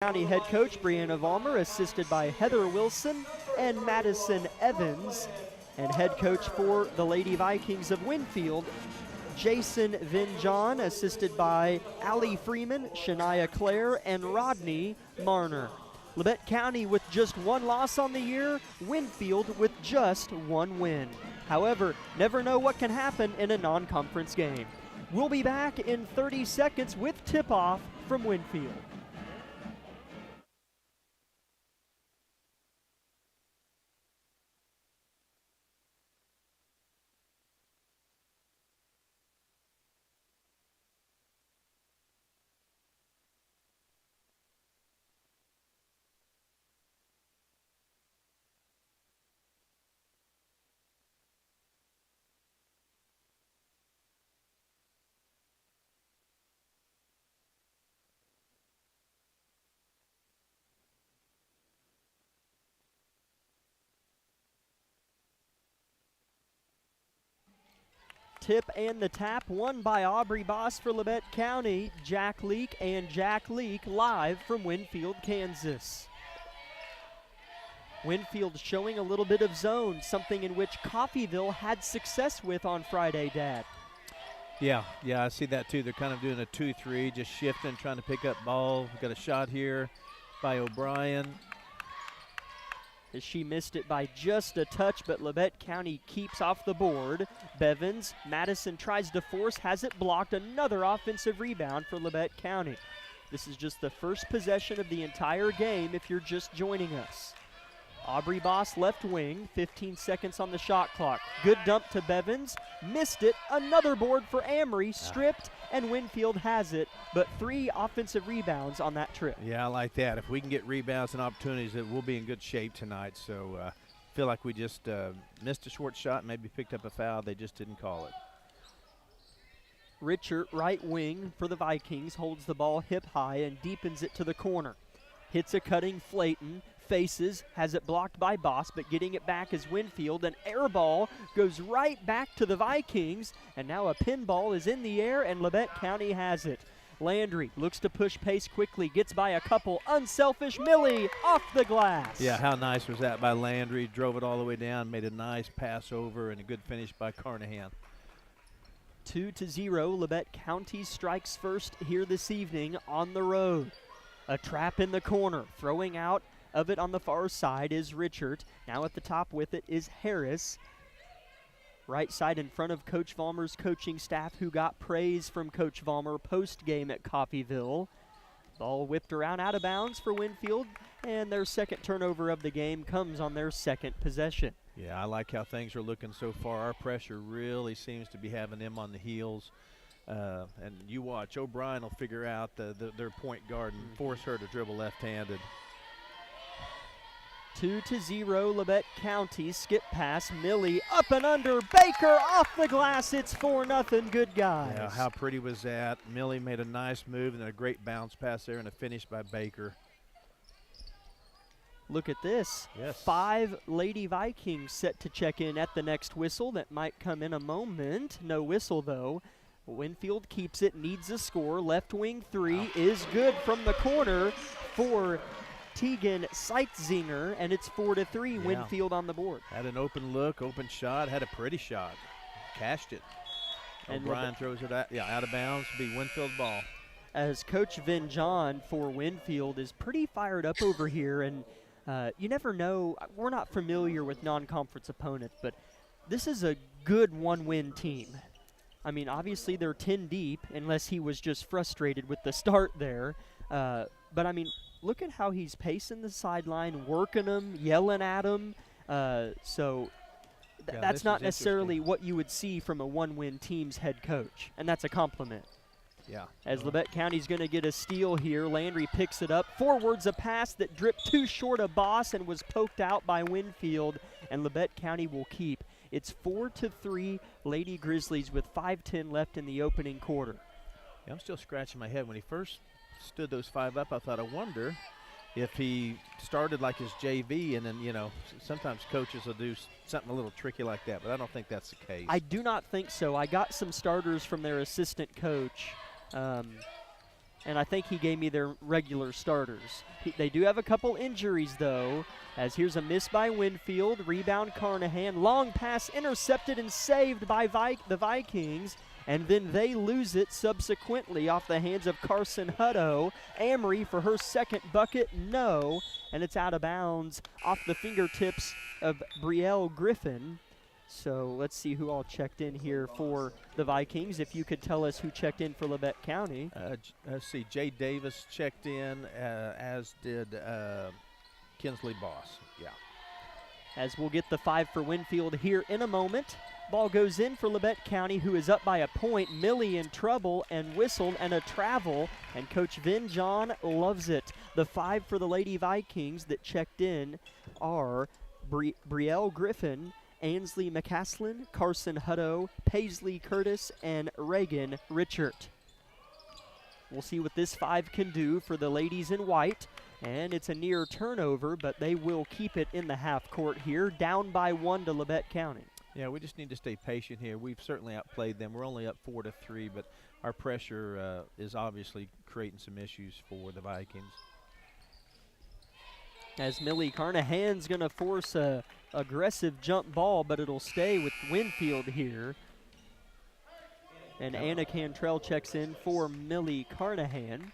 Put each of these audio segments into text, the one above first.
County head coach Brianna Vollmer, assisted by Heather Wilson and Madison Evans. And head coach for the Lady Vikings of Winfield, Jason Vinjon, assisted by Allie Freeman, Shania Clare, and Rodney Marner. Labette County with just one loss on the year, Winfield with just one win. However, never know what can happen in a non-conference game. We'll be back in 30 seconds with tip-off from Winfield. Tip and the tap won by Aubrey Boss for Labette County. Jack Leak and Jack Leak live from Winfield, Kansas. Winfield showing a little bit of zone, something in which Coffeyville had success with on Friday, Dad. Yeah, I see that too. They're kind of doing a 2-3, just shifting, trying to pick up ball. We've got a shot here by O'Brien. As she missed it by just a touch, but Labette County keeps off the board. Bevins, Madison tries to force, has it blocked. Another offensive rebound for Labette County. This is just the first possession of the entire game if you're just joining us. Aubrey Boss left wing, 15 seconds on the shot clock. Good dump to Bevins, missed it. Another board for Amory, stripped, and Winfield has it, but 3 offensive rebounds on that trip. Yeah, I like that. If we can get rebounds and opportunities, we'll be in good shape tonight. So feel like we just missed a short shot, maybe picked up a foul. They just didn't call it. Richard, right wing for the Vikings, holds the ball hip high and deepens it to the corner. Hits a cutting Flayton, faces, has it blocked by Boss, but getting it back is Winfield. An air ball goes right back to the Vikings, and now a pinball is in the air, and Labette County has it. Landry looks to push pace quickly, gets by a couple. Unselfish Millie off the glass. Yeah, how nice was that by Landry? Drove it all the way down, made a nice pass over, and a good finish by Carnahan. 2-0, Labette County strikes first here this evening on the road. A trap in the corner, throwing out of it on the far side is Richard. Now at the top with it is Harris. Right side in front of Coach Vollmer's coaching staff, who got praise from Coach Vollmer post-game at Coffeyville. Ball whipped around out of bounds for Winfield, and their second turnover of the game comes on their second possession. Yeah, I like how things are looking so far. Our pressure really seems to be having them on the heels. And you watch, O'Brien will figure out their point guard and force her to dribble left-handed. 2-0, Labette County. Skip pass, Millie up and under, Baker off the glass. It's 4-0, good guys. Yeah, how pretty was that? Millie made a nice move and then a great bounce pass there and a finish by Baker. Look at this. Yes. 5 Lady Vikings set to check in at the next whistle. That might come in a moment. No whistle, though. Winfield keeps it, needs a score. Left wing 3 is good from the corner for Tegan Seitzinger, and it's 4-3, yeah. Winfield on the board. Had an open look, open shot, had a pretty shot. Cashed it. And O'Brien throws it out of bounds, be Winfield ball. As Coach Vinjon for Winfield is pretty fired up over here, and you never know, we're not familiar with non-conference opponents, but this is a good one-win team. I mean, obviously they're 10 deep, unless he was just frustrated with the start there. But, I mean, look at how he's pacing the sideline, working them, yelling at them. So that's not necessarily what you would see from a one-win team's head coach, and that's a compliment. Yeah. As Labette County's going to get a steal here, Landry picks it up. Forwards a pass that dripped too short of Boss and was poked out by Winfield, and Labette County will keep. It's 4-3 Lady Grizzlies with 5:10 left in the opening quarter. Yeah, I'm still scratching my head. When he first stood those 5 up, I thought, I wonder if he started like his JV, and then, you know, sometimes coaches will do something a little tricky like that, but I don't think that's the case. I do not think so. I got some starters from their assistant coach and I think he gave me their regular starters. They do have a couple injuries, though, as here's a miss by Winfield. Rebound Carnahan. Long pass intercepted and saved by the Vikings, and then they lose it subsequently off the hands of Carson Hutto. Amory for her second bucket, no, and it's out of bounds off the fingertips of Brielle Griffin. So let's see who all checked in here for the Vikings. If you could tell us who checked in for Labette County. Let's see, Jay Davis checked in, as did Kinsley Boss. Yeah. As we'll get the 5 for Winfield here in a moment. Ball goes in for Labette County, who is up by a point. Millie in trouble and whistled, and a travel, and Coach Vin John loves it. The 5 for the Lady Vikings that checked in are Brielle Griffin, Ainsley McCaslin, Carson Hutto, Paisley Curtis, and Reagan Richard. We'll see what this 5 can do for the ladies in white. And it's a near turnover, but they will keep it in the half court here, down by 1 to Labette County. Yeah, we just need to stay patient here. We've certainly outplayed them. We're only up 4-3, but our pressure is obviously creating some issues for the Vikings. As Millie Carnahan's going to force a aggressive jump ball, but it'll stay with Winfield here. And Anna Cantrell checks in for Millie Carnahan.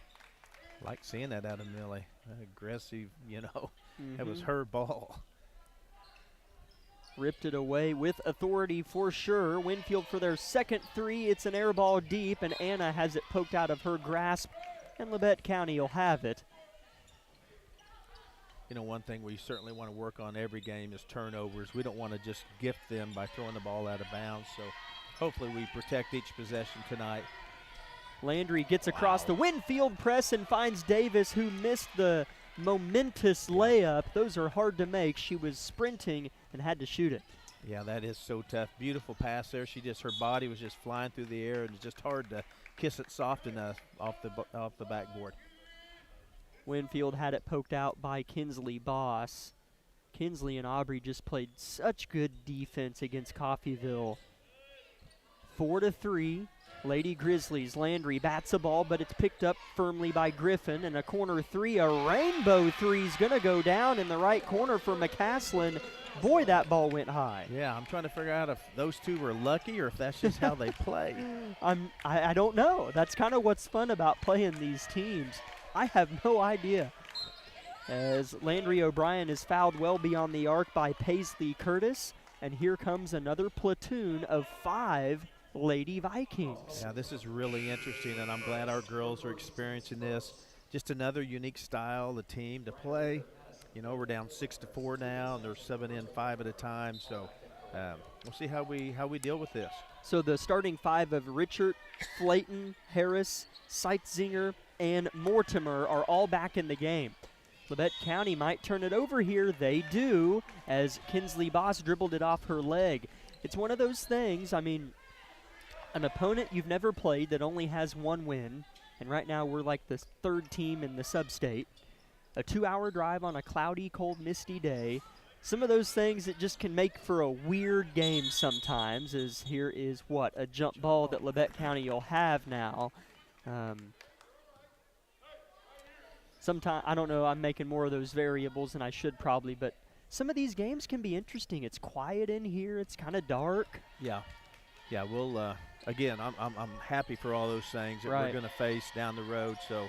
Like seeing that out of Millie. Aggressive, you know. That was her ball. Ripped it away with authority for sure. Winfield for their second 3. It's an air ball deep, and Anna has it poked out of her grasp, and Labette County will have it. You know, one thing we certainly want to work on every game is turnovers. We don't want to just gift them by throwing the ball out of bounds, so hopefully we protect each possession tonight. Landry gets across the Winfield press and finds Davis, who missed the momentous layup. Those are hard to make. She was sprinting and had to shoot it. Yeah, that is so tough. Beautiful pass there. Her body was just flying through the air, and it's just hard to kiss it soft enough off the backboard. Winfield had it poked out by Kinsley Boss. Kinsley and Aubrey just played such good defense against Coffeyville. 4-3. Lady Grizzlies. Landry bats a ball, but it's picked up firmly by Griffin. And a corner 3, a rainbow 3 is going to go down in the right corner for McCaslin. Boy, that ball went high. Yeah, I'm trying to figure out if those two were lucky or if that's just how they play. I don't know. That's kind of what's fun about playing these teams. I have no idea. As Landry O'Brien is fouled well beyond the arc by Paisley Curtis. And here comes another platoon of 5 Lady Vikings. Yeah, this is really interesting, and I'm glad our girls are experiencing this. Just another unique style of the team to play. You know, we're down 6-4 now, and they're subbing in 5 at a time. So we'll see how we deal with this. So the starting 5 of Richard, Flayton, Harris, Seitzinger, and Mortimer are all back in the game. Labette County might turn it over here. They do, as Kinsley Boss dribbled it off her leg. It's one of those things, I mean, an opponent you've never played that only has 1 win, and right now we're like the 3rd team in the sub-state. A 2-hour drive on a cloudy, cold, misty day. Some of those things that just can make for a weird game sometimes, as here is a jump ball that Labette County will have now. Sometimes, I don't know, I'm making more of those variables than I should probably, but some of these games can be interesting. It's quiet in here. It's kind of dark. Yeah, we'll, again, I'm happy for all those things that we're going to face down the road. So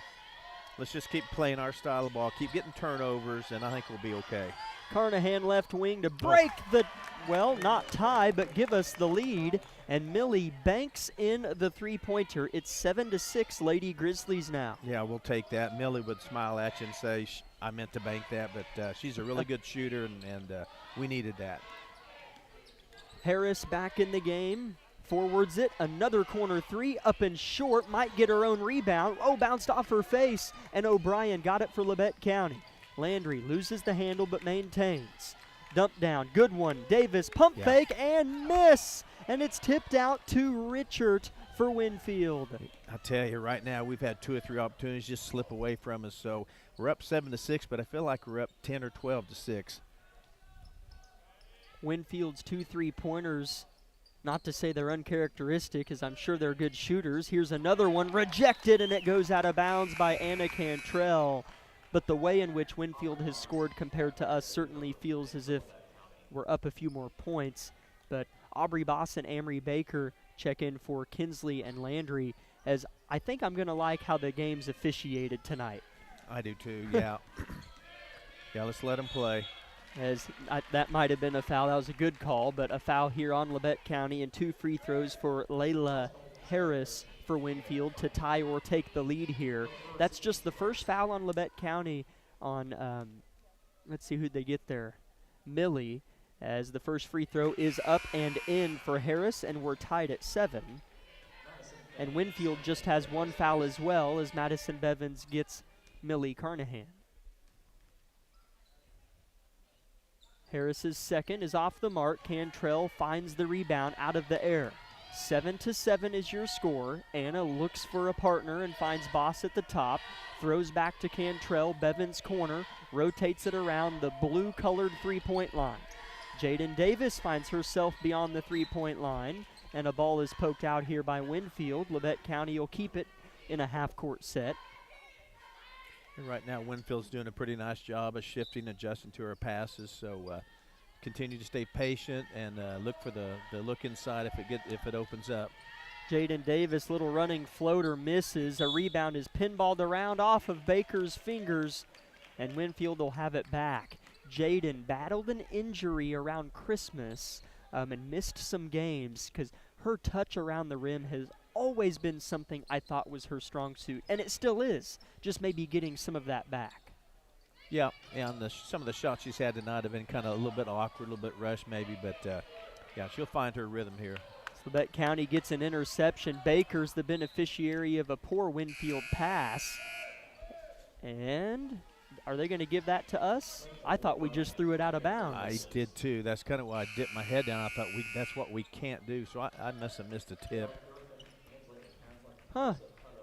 let's just keep playing our style of ball, keep getting turnovers, and I think we'll be okay. Carnahan left wing to break the, well, not tie, but give us the lead. And Millie banks in the 3-pointer. It's 7-6 Lady Grizzlies now. Yeah, we'll take that. Millie would smile at you and say, I meant to bank that, but she's a really good shooter, and we needed that. Harris back in the game. Forwards it. Another corner 3 up and short. Might get her own rebound. Oh, bounced off her face. And O'Brien got it for Labette County. Landry loses the handle but maintains. Dump down. Good one. Davis pump fake and miss. And it's tipped out to Richard for Winfield. I tell you, right now we've had 2 or 3 opportunities just slip away from us. So we're up 7-6, but I feel like we're up 10 or 12-6. Winfield's 2 3-pointers Not to say they're uncharacteristic, as I'm sure they're good shooters. Here's another one rejected, and it goes out of bounds by Anna Cantrell. But the way in which Winfield has scored compared to us certainly feels as if we're up a few more points. But Aubrey Boss and Amory Baker check in for Kinsley and Landry, as I think I'm going to like how the game's officiated tonight. I do too, yeah. Yeah, let's let them play. As that might have been a foul. That was a good call, but a foul here on Labette County, and 2 free throws for Layla Harris for Winfield to tie or take the lead here. That's just the first foul on Labette County on, let's see who'd they get there. Millie, as the first free throw is up and in for Harris, and we're tied at 7. And Winfield just has 1 foul as well, as Madison Bevins gets Millie Carnahan. Harris's second is off the mark. Cantrell finds the rebound out of the air. 7-7 is your score. Anna looks for a partner and finds Boss at the top. Throws back to Cantrell. Bevins corner. Rotates it around the blue-colored three-point line. Jaden Davis finds herself beyond the three-point line, and a ball is poked out here by Winfield. Labette County will keep it in a half-court set. And right now, Winfield's doing a pretty nice job of shifting, adjusting to her passes. So continue to stay patient and look for the look inside if it opens up. Jaden Davis, little running floater, misses. A rebound is pinballed around off of Baker's fingers, and Winfield will have it back. Jaden battled an injury around Christmas and missed some games because her touch around the rim has always been something I thought was her strong suit, and it still is, just maybe getting some of that back. Yeah, and some of the shots she's had tonight have been kind of a little bit awkward, a little bit rushed maybe, but yeah, she'll find her rhythm here. Labette County gets an interception. Baker's the beneficiary of a poor Winfield pass. And are they going to give that to us? I thought we just threw it out of bounds. I did too. That's kind of why I dipped my head down. I thought that's what we can't do, so I must have missed a tip. Huh.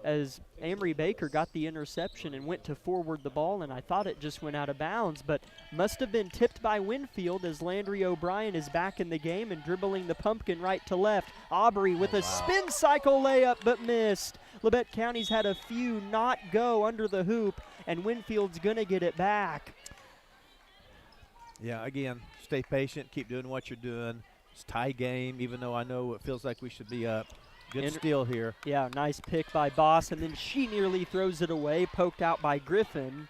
As Amory Baker got the interception and went to forward the ball, and I thought it just went out of bounds, but must have been tipped by Winfield, as Landry O'Brien is back in the game and dribbling the pumpkin right to left. Aubrey with a spin cycle layup, but missed. Labette County's had a few not go under the hoop, and Winfield's going to get it back. Yeah, again, stay patient, keep doing what you're doing. It's tie game, even though I know it feels like we should be up. Good steal here. Yeah, nice pick by Boss, and then she nearly throws it away, poked out by Griffin.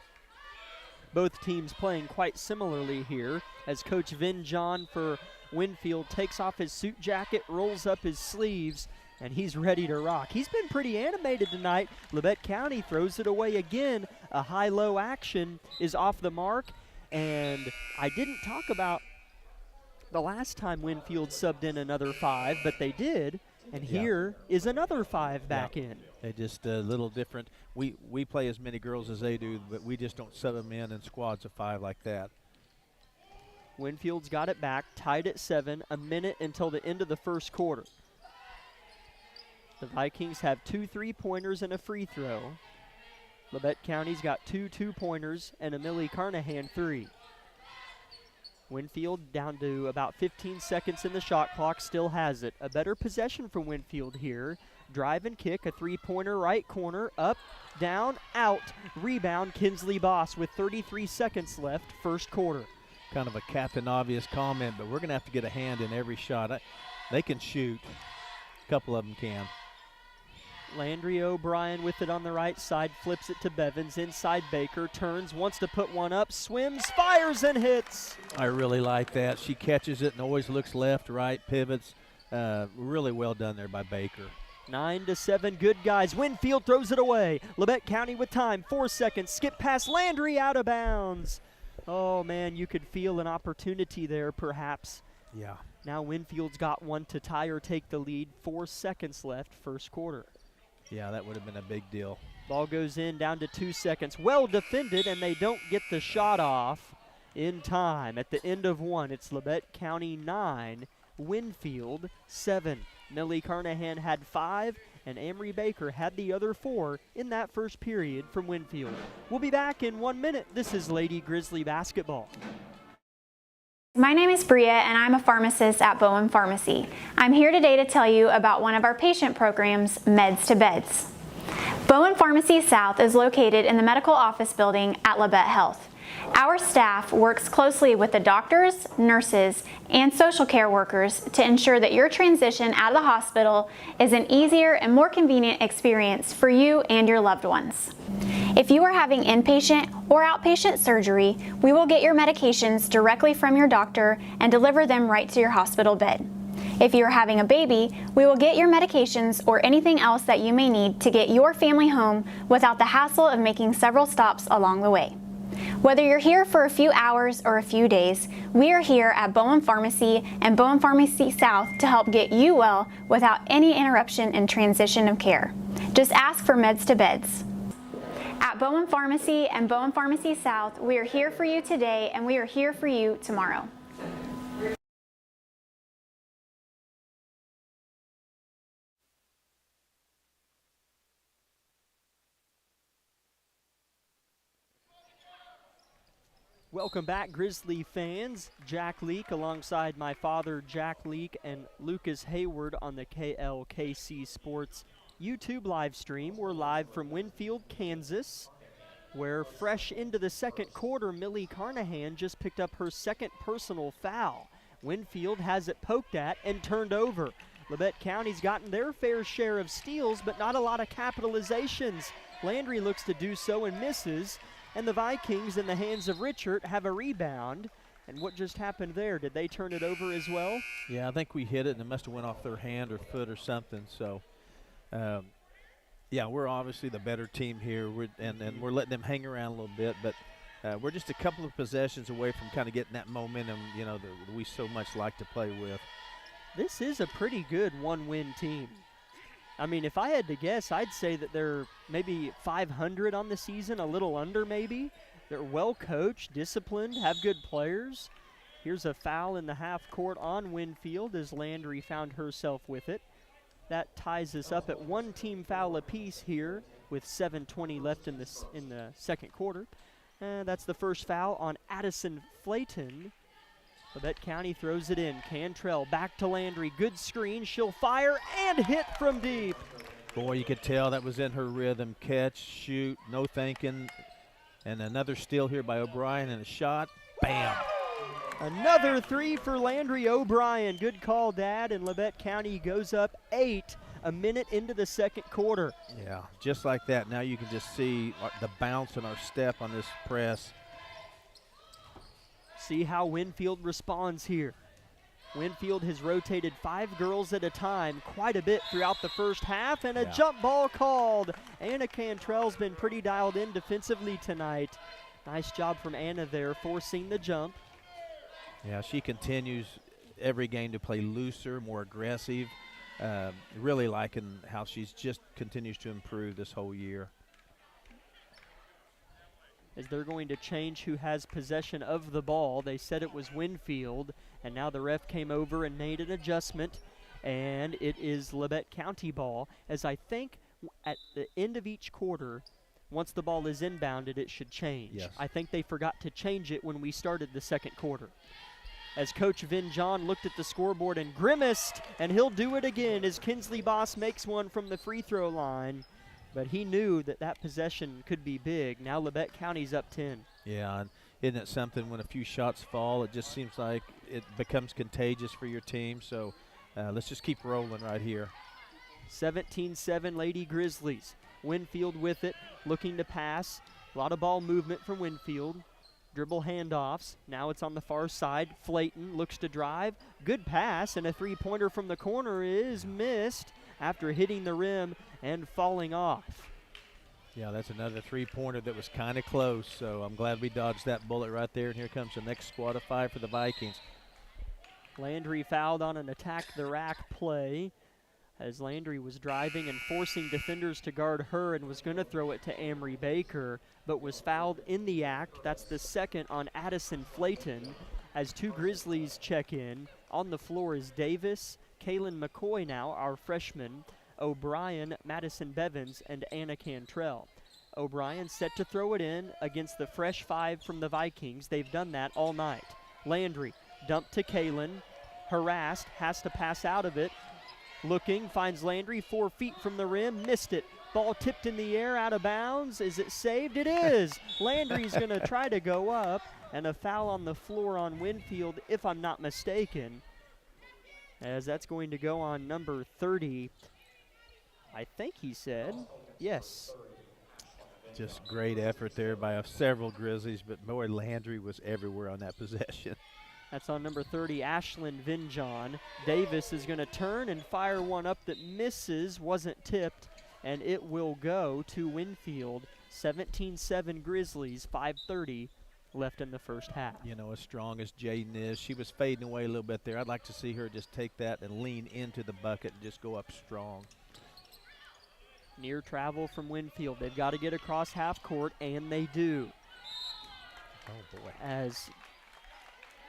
Both teams playing quite similarly here, as Coach Vin John for Winfield takes off his suit jacket, rolls up his sleeves, and he's ready to rock. He's been pretty animated tonight. Labette County throws it away again. A high-low action is off the mark, and I didn't talk about the last time Winfield subbed in another 5, but they did. And here is another 5 back in. They just a little different. We play as many girls as they do, but we just don't sub them in squads of 5 like that. Winfield's got it back, tied at 7, a minute until the end of the first quarter. The Vikings have 2 3-pointers and a free throw. Labette County's got 2 2-pointers and a Millie Carnahan 3. Winfield down to about 15 seconds in the shot clock, still has it. A better possession from Winfield here. Drive and kick, a 3-pointer right corner, up, down, out. Rebound, Kinsley Boss with 33 seconds left, first quarter. Kind of a Captain Obvious comment, but we're going to have to get a hand in every shot. They can shoot. A couple of them can. Landry O'Brien with it on the right side, flips it to Bevins, inside Baker, turns, wants to put one up, swims, fires, and hits. I really like that. She catches it and always looks left, right, pivots. Really well done there by Baker. 9-7, good guys. Winfield throws it away. Labette County with time, 4 seconds, skip past Landry, out of bounds. Oh, man, you could feel an opportunity there, perhaps. Yeah. Now Winfield's got one to tie or take the lead, 4 seconds left, first quarter. Yeah, that would have been a big deal. Ball goes in, down to 2 seconds. Well defended, and they don't get the shot off in time. At the end of 1, it's Labette County 9, Winfield 7. Millie Carnahan had 5, and Amory Baker had the other 4 in that first period from Winfield. We'll be back in 1 minute. This is Lady Grizzly Basketball. My name is Bria and I'm a pharmacist at Bowen Pharmacy. I'm here today to tell you about one of our patient programs, Meds to Beds. Bowen Pharmacy South is located in the medical office building at Labette Health. Our staff works closely with the doctors, nurses, and social care workers to ensure that your transition out of the hospital is an easier and more convenient experience for you and your loved ones. If you are having inpatient or outpatient surgery, we will get your medications directly from your doctor and deliver them right to your hospital bed. If you are having a baby, we will get your medications or anything else that you may need to get your family home without the hassle of making several stops along the way. Whether you're here for a few hours or a few days, we are here at Bowen Pharmacy and Bowen Pharmacy South to help get you well without any interruption in transition of care. Just ask for Meds to Beds. At Bowen Pharmacy and Bowen Pharmacy South, we are here for you today and we are here for you tomorrow. Welcome back, Grizzly fans. Jack Leak alongside my father, Jack Leak, and Lucas Hayward on the KLKC Sports YouTube live stream. We're live from Winfield, Kansas, where fresh into the second quarter, Millie Carnahan just picked up her second personal foul. Winfield has it poked at and turned over. Labette County's gotten their fair share of steals, but not a lot of capitalizations. Landry looks to do so and misses. And the Vikings, in the hands of Richard, have a rebound. And what just happened there? Did they turn it over as well? Yeah, I think we hit it, and it must have went off their hand or foot or something. So, yeah, we're obviously the better team here, and we're letting them hang around a little bit. But we're just a couple of possessions away from kind of getting that momentum, you know, that we so much like to play with. This is a pretty good one-win team. I mean, if I had to guess, I'd say that they're maybe 500 on the season, a little under maybe. They're well coached, disciplined, have good players. Here's a foul in the half court on Winfield as Landry found herself with it. That ties us up at one team foul apiece here with 7:20 left in the second quarter. That's the first foul on Addison Flayton. Labette County throws it in. Cantrell back to Landry. Good screen. She'll fire and hit from deep. Boy, you could tell that was in her rhythm. Catch, shoot, no thinking. And another steal here by O'Brien and a shot. Bam. Another three for Landry O'Brien. Good call, Dad. And Labette County goes up 8 a minute into the second quarter. Yeah, just like that. Now you can just see the bounce in our step on this press. See how Winfield responds here. Winfield has rotated 5 girls at a time quite a bit throughout the first half, and a jump ball called. Anna Cantrell's been pretty dialed in defensively tonight. Nice job from Anna there, forcing the jump. Yeah, she continues every game to play looser, more aggressive. Really liking how she's just continues to improve this whole year. As they're going to change who has possession of the ball. They said it was Winfield, and now the ref came over and made an adjustment, and it is Labette County ball, as I think at the end of each quarter, once the ball is inbounded, it should change. Yes. I think they forgot to change it when we started the second quarter. As Coach Vin John looked at the scoreboard and grimaced, and he'll do it again as Kinsley Boss makes one from the free throw line. But he knew that that possession could be big. Now Labette County's up 10. Yeah, and isn't it something when a few shots fall, it just seems like it becomes contagious for your team. So let's just keep rolling right here. 17-7 Lady Grizzlies. Winfield with it, looking to pass. A lot of ball movement from Winfield. Dribble handoffs. Now it's on the far side. Flayton looks to drive. Good pass, and a three-pointer from the corner is missed after hitting the rim and falling off. Yeah, that's another three-pointer that was kind of close, so I'm glad we dodged that bullet right there. And here comes the next squad of 5 for the Vikings. Landry fouled on an attack-the-rack play as Landry was driving and forcing defenders to guard her and was going to throw it to Amory Baker, but was fouled in the act. That's the second on Addison Flayton as 2 Grizzlies check in. On the floor is Davis, Kaylin McCoy now, our freshman, O'Brien, Madison Bevins, and Anna Cantrell. O'Brien set to throw it in against the fresh 5 from the Vikings. They've done that all night. Landry Dump to Kaylin. Harassed, has to pass out of it. Looking, finds Landry 4 feet from the rim, missed it. Ball tipped in the air, out of bounds. Is it saved? It is. Landry's going to try to go up, and a foul on the floor on Winfield, if I'm not mistaken, as that's going to go on number 30. I think he said. Yes. Just great effort there by several Grizzlies, but boy, Landry was everywhere on that possession. That's on number 30, Ashlyn Vinjon. Davis is going to turn and fire one up that misses, wasn't tipped, and it will go to Winfield. 17-7 Grizzlies, 5:30 left in the first half. You know, as strong as Jaden is, she was fading away a little bit there. I'd like to see her just take that and lean into the bucket and just go up strong. Near travel from Winfield. They've got to get across half court, and they do. Oh, boy. As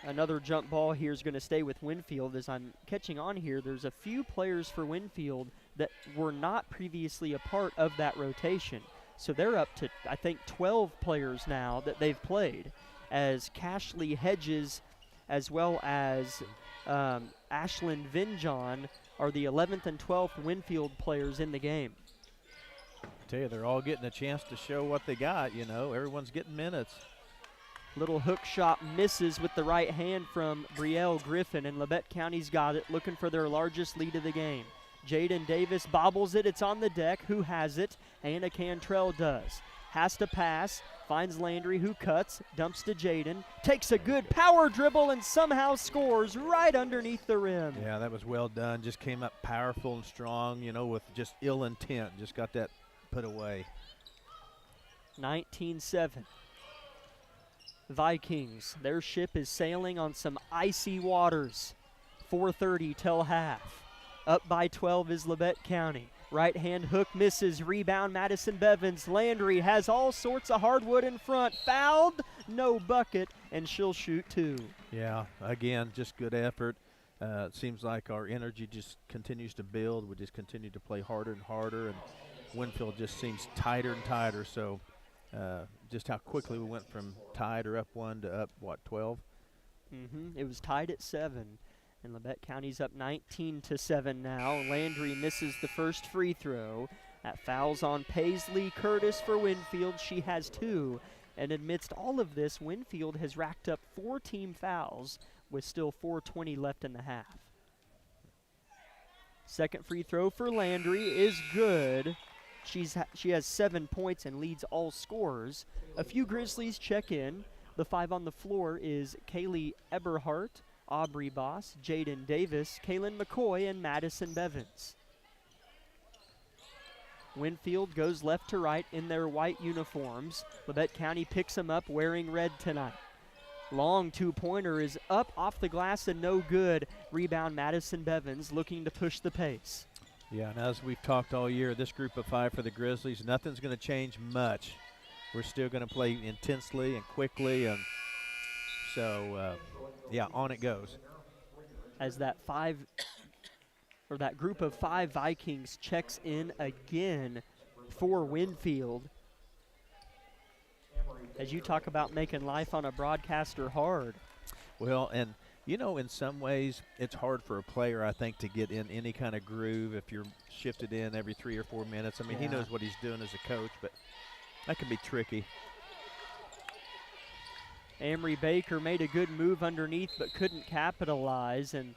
another jump ball here is going to stay with Winfield. As I'm catching on here, there's a few players for Winfield that were not previously a part of that rotation. So they're up to, I think, 12 players now that they've played, as Cashley Hedges as well as Ashlyn Vinjon are the 11th and 12th Winfield players in the game. I tell you, they're all getting a chance to show what they got, you know. Everyone's getting minutes. Little hook shot misses with the right hand from Brielle Griffin, and Labette County's got it, looking for their largest lead of the game. Jaden Davis bobbles it. It's on the deck. Who has it? Anna Cantrell does. Has to pass. Finds Landry, who cuts. Dumps to Jaden. Takes a good power dribble and somehow scores right underneath the rim. Yeah, that was well done. Just came up powerful and strong, you know, with just ill intent. Just got that put away. 19-7. Vikings, their ship is sailing on some icy waters. 4:30 till half. Up by 12 is Labette County. Right hand hook misses. Rebound Madison Bevins. Landry has all sorts of hardwood in front. Fouled, no bucket, and she'll shoot two. Yeah, again, just good effort. It seems like our energy just continues to build. We just continue to play harder and harder, and Winfield just seems tighter and tighter. So just how quickly we went from tied or up 1 to up, what, 12? It was tied at 7. And Labette County's up 19-7 now. Landry misses the first free throw. That foul's on Paisley Curtis for Winfield. She has 2. And amidst all of this, Winfield has racked up 4 team fouls with still 4:20 left in the half. Second free throw for Landry is good. She has 7 points and leads all scorers. A few Grizzlies check in. The 5 on the floor is Kaylee Eberhardt, Aubrey Boss, Jaden Davis, Kaylin McCoy, and Madison Bevins. Winfield goes left to right in their white uniforms. Labette County picks them up wearing red tonight. Long two-pointer is up off the glass and no good. Rebound Madison Bevins looking to push the pace. Yeah, and as we've talked all year, this group of 5 for the Grizzlies, nothing's going to change much. We're still going to play intensely and quickly, and so yeah, on it goes. As that group of 5 Vikings checks in again for Winfield. As you talk about making life on a broadcaster hard. Well, and you know, in some ways, it's hard for a player, I think, to get in any kind of groove if you're shifted in every 3 or 4 minutes. I mean, he knows what he's doing as a coach, but that can be tricky. Amory Baker made a good move underneath but couldn't capitalize, and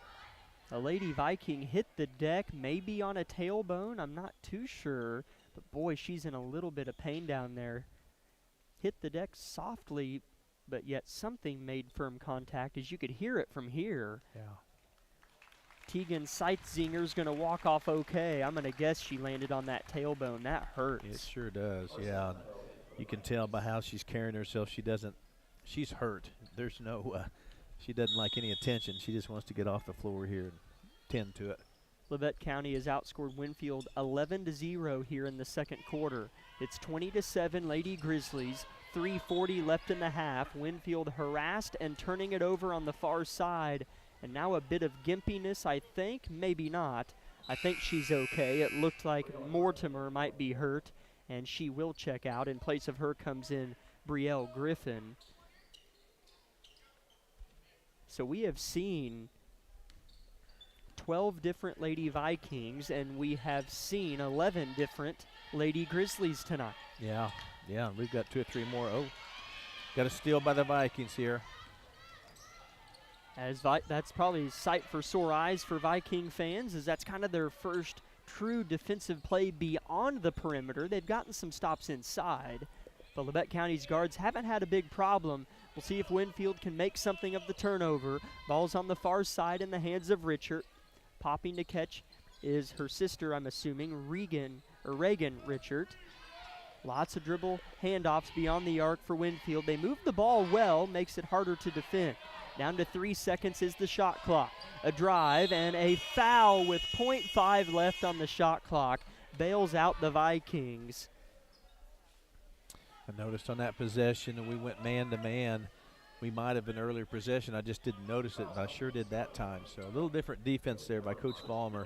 a Lady Viking hit the deck, maybe on a tailbone. I'm not too sure, but boy, she's in a little bit of pain down there. Hit the deck softly, but yet something made firm contact, as you could hear it from here. Yeah. Tegan Seitzinger's going to walk off okay. I'm going to guess she landed on that tailbone. That hurts. It sure does, yeah. You can tell by how she's carrying herself. She's hurt. There's no, she doesn't like any attention. She just wants to get off the floor here and tend to it. Labette County has outscored Winfield 11-0 here in the second quarter. It's 20-7 Lady Grizzlies. 3:40 left in the half. Winfield harassed and turning it over on the far side. And now a bit of gimpiness, I think. Maybe not. I think she's okay. It looked like Mortimer might be hurt, and she will check out. In place of her comes in Brielle Griffin. So we have seen 12 different Lady Vikings, and we have seen 11 different Lady Grizzlies tonight. Yeah, we've got 2 or 3 more. Oh, got a steal by the Vikings here. That's probably sight for sore eyes for Viking fans, as that's kind of their first true defensive play beyond the perimeter. They've gotten some stops inside, but Labette County's guards haven't had a big problem. We'll see if Winfield can make something of the turnover. Ball's on the far side in the hands of Richard. Popping to catch is her sister, I'm assuming, Reagan Richard. Lots of dribble handoffs beyond the arc for Winfield. They move the ball well, makes it harder to defend. Down to 3 seconds is the shot clock. A drive and a foul with .5 left on the shot clock. Bails out the Vikings. I noticed on that possession, and we went man-to-man. We might have been earlier possession. I just didn't notice it, but I sure did that time. So a little different defense there by Coach Vollmer.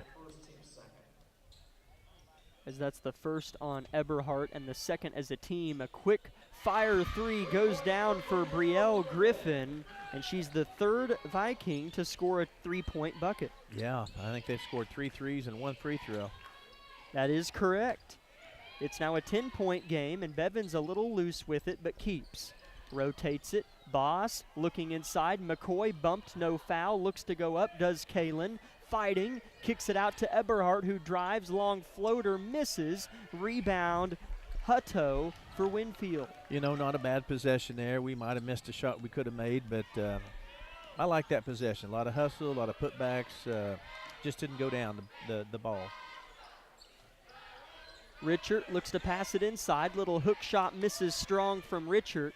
As that's the first on Eberhardt and the second as a team. A quick fire 3 goes down for Brielle Griffin, and she's the 3rd Viking to score a 3-point bucket. Yeah, I think they've scored 3 threes and 1 free throw. That is correct. It's now a 10-point game, and Bevan's a little loose with it, but keeps. Rotates it. Boss looking inside. McCoy bumped, no foul. Looks to go up, does Kalen. Fighting, kicks it out to Eberhardt, who drives, long floater, misses. Rebound, Hutto for Winfield. You know, not a bad possession there. We might have missed a shot we could have made, but I like that possession. A lot of hustle, a lot of putbacks. Just didn't go down the ball. Richard looks to pass it inside. Little hook shot misses strong from Richard.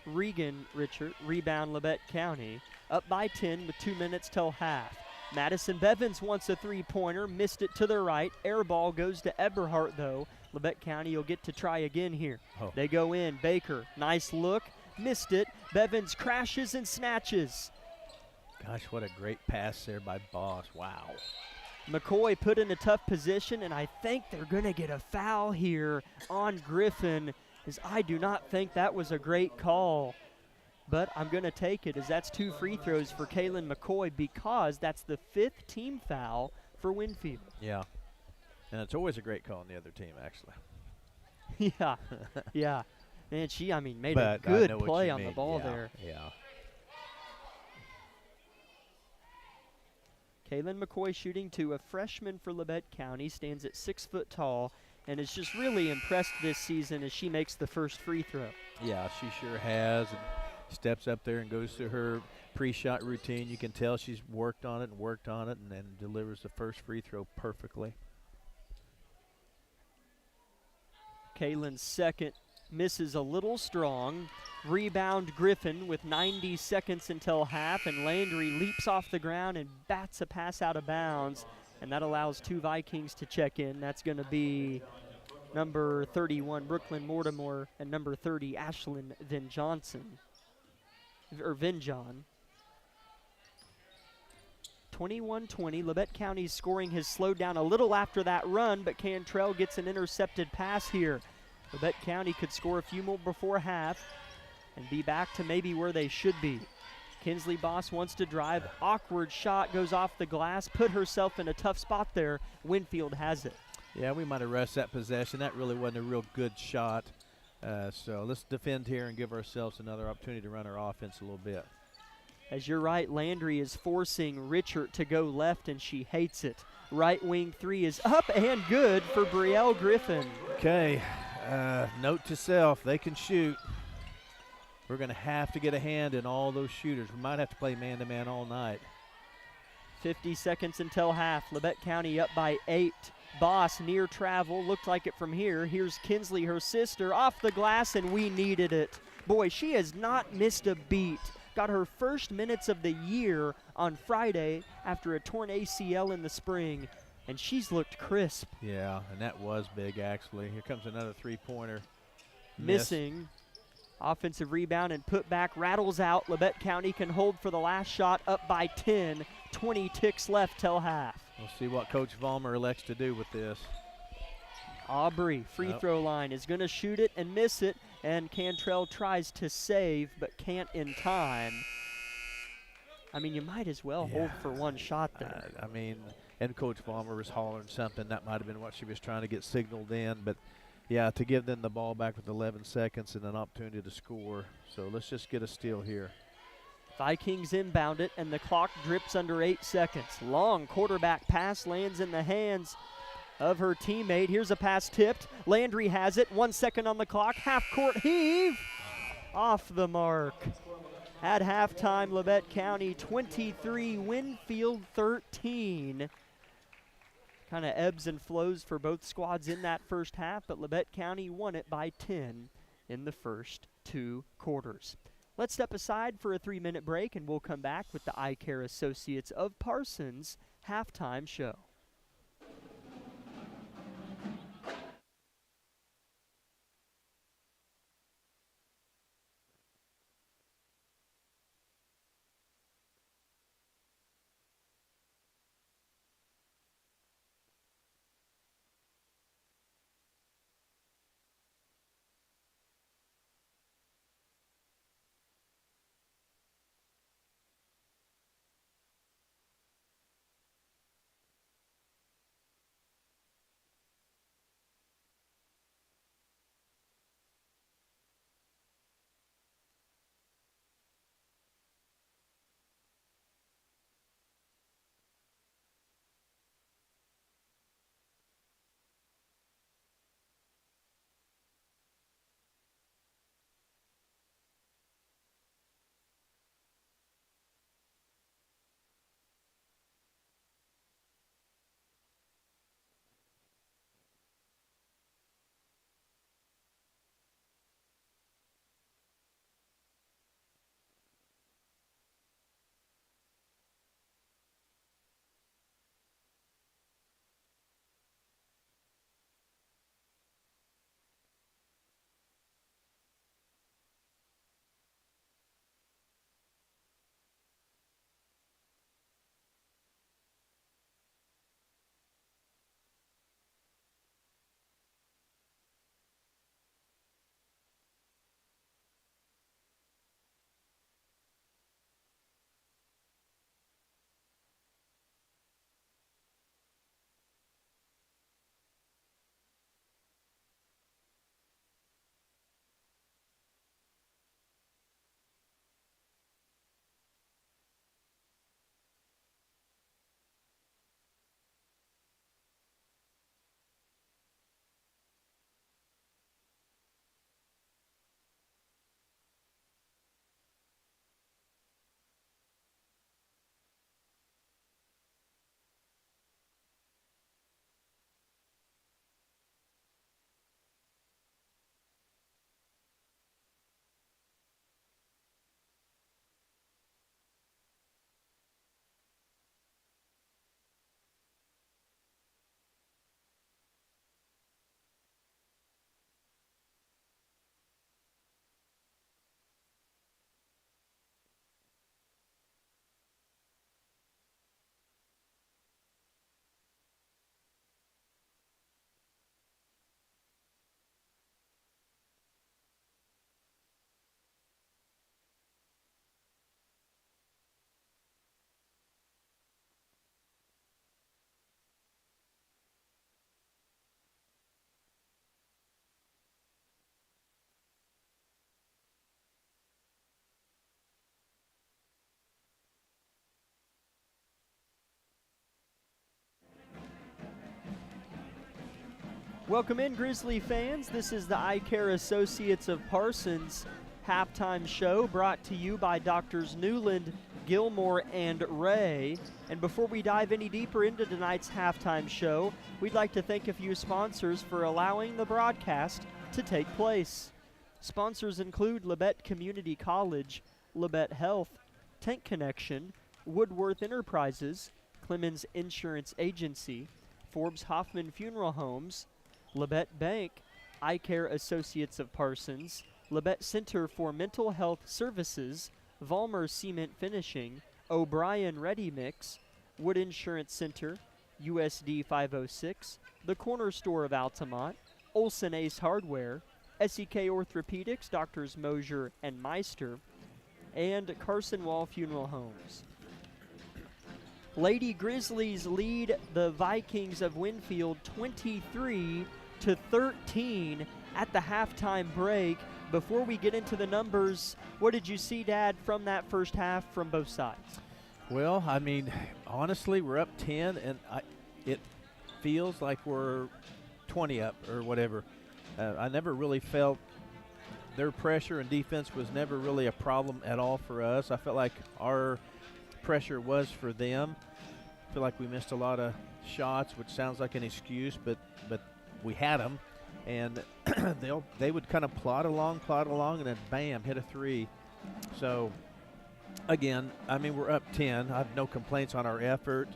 Regan Richard, rebound Labette County. Up by 10 with 2 minutes till half. Madison Bevins wants a 3-pointer, missed it to the right. Air ball goes to Eberhardt, though. Labette County will get to try again here. Oh. They go in. Baker, nice look, missed it. Bevins crashes and snatches. Gosh, what a great pass there by Boss. Wow. McCoy put in a tough position, and I think they're going to get a foul here on Griffin, as I do not think that was a great call. But I'm going to take it, as that's 2 free throws for Kaylin McCoy, because that's the 5th team foul for Winfield. Yeah. And it's always a great call on the other team, actually. Yeah. Yeah. Man, she, made a good play on the ball there. Yeah. Kaylin McCoy shooting 2, a freshman for Labette County, stands at 6 foot tall, and is just really impressed this season as she makes the first free throw. Yeah, she sure has. And steps up there and goes through her pre-shot routine. You can tell she's worked on it, and then delivers the first free throw perfectly. Kaylin's second misses a little strong. Rebound Griffin with 90 seconds until half, and Landry leaps off the ground and bats a pass out of bounds, and that allows 2 Vikings to check in. That's going to be number 31, Brooklyn Mortimer, and number 30, Ashlyn Vinjon. 21-20. Labette County's scoring has slowed down a little after that run, but Cantrell gets an intercepted pass here. Labette County could score a few more before half and be back to maybe where they should be. Kinsley Boss wants to drive. Awkward shot goes off the glass. Put herself in a tough spot there. Winfield has it. Yeah, we might have rushed that possession. That really wasn't a real good shot. So let's defend here and give ourselves another opportunity to run our offense a little bit. As you're right, Landry is forcing Richard to go left, and she hates it. Right wing 3 is up and good for Brielle Griffin. Okay, note to self, they can shoot. We're going to have to get a hand in all those shooters. We might have to play man-to-man all night. 50 seconds until half. Labette County up by 8. Boss near travel. Looked like it from here. Here's Kinsley, her sister, off the glass, and we needed it. Boy, she has not missed a beat. Got her first minutes of the year on Friday after a torn ACL in the spring, and she's looked crisp. Yeah, and that was big, actually. Here comes another 3-pointer. Missing. Offensive rebound and put back, rattles out. Labette County can hold for the last shot, up by 10. 20 ticks left till half. We'll see what Coach Vollmer elects to do with this. Aubrey, free throw line, is going to shoot it and miss it, and Cantrell tries to save but can't in time. I mean, you might as well hold for one shot there. I mean, and Coach Vollmer was hollering something. That might have been what she was trying to get signaled in. But, yeah, to give them the ball back with 11 seconds and an opportunity to score. So let's just get a steal here. Vikings inbound it, and the clock drips under 8 seconds. Long quarterback pass lands in the hands of her teammate. Here's a pass tipped. Landry has it. 1 second on the clock. Half-court heave. Off the mark. At halftime, Labette County 23, Winfield 13. Kind of ebbs and flows for both squads in that first half, but Labette County won it by 10 in the first 2 quarters. Let's step aside for a 3-minute break, and we'll come back with the Eye Care Associates of Parsons halftime show. Welcome in, Grizzly fans. This is the Eye Care Associates of Parsons halftime show, brought to you by Doctors Newland, Gilmore, and Ray. And before we dive any deeper into tonight's halftime show, we'd like to thank a few sponsors for allowing the broadcast to take place. Sponsors include Labette Community College, Labette Health, Tank Connection, Woodworth Enterprises, Clemens Insurance Agency, Forbes Hoffman Funeral Homes, Labette Bank, Eye Care Associates of Parsons, Labette Center for Mental Health Services, Vollmer Cement Finishing, O'Brien Ready Mix, Wood Insurance Center, USD 506, The Corner Store of Altamont, Olson Ace Hardware, SEK Orthopedics, Doctors Mosier and Meister, and Carson Wall Funeral Homes. Lady Grizzlies lead the Vikings of Winfield 23-13 at the halftime break. Before we get into the numbers, what did you see, Dad, from that first half from both sides? Well, I mean, honestly, we're up 10, and it feels like we're 20 up or whatever. I never really felt their pressure and defense was never really a problem at all for us. I felt like our pressure was for them. I feel like we missed a lot of shots, which sounds like an excuse, but we had them. And they would kind of plod along, and then bam, hit a three. So, again, I mean, we're up 10. I have no complaints on our effort